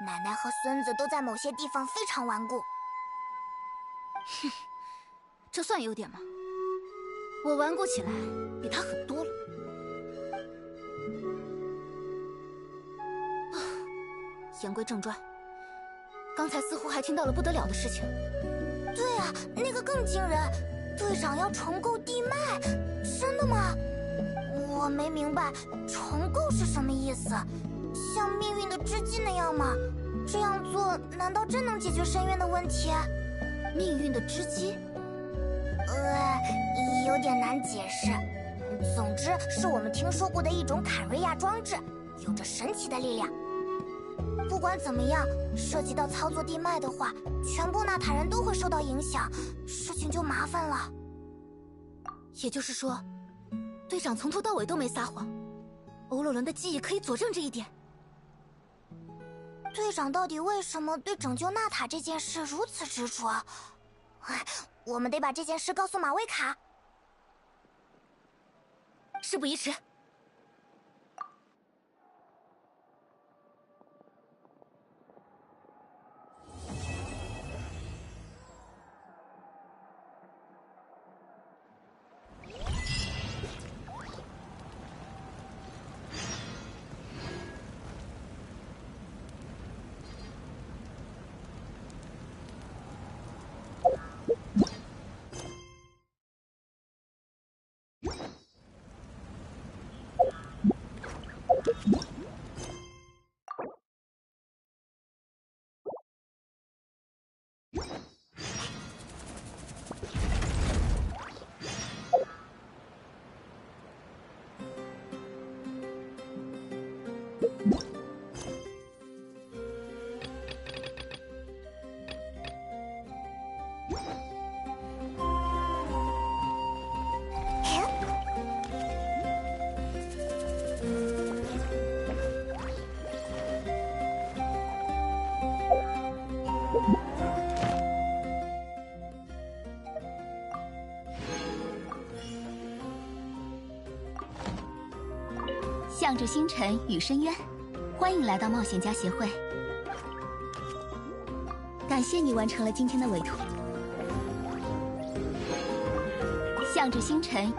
奶奶和孙子都在某些地方非常顽固。哼，这算优点吗？我顽固起来比他狠多了。言归正传，刚才似乎还听到了不得了的事情。对啊，那个更惊人，队长要重构地脉，真的吗？我没明白重构是什么意思，像命运的织机那样吗？这样做难道真能解决深渊的问题？命运的织机？有点难解释。总之是我们听说过的一种坎瑞亚装置，有着神奇的力量。不管怎么样，涉及到操作地脉的话，全部纳塔人都会受到影响，事情就麻烦了。也就是说，队长从头到尾都没撒谎，欧洛伦的记忆可以佐证这一点。队长到底为什么对拯救纳塔这件事如此执着？我们得把这件事告诉马维卡。事不宜迟。向着星辰与深渊，欢迎来到冒险家协会。感谢你完成了今天的委托。向着星辰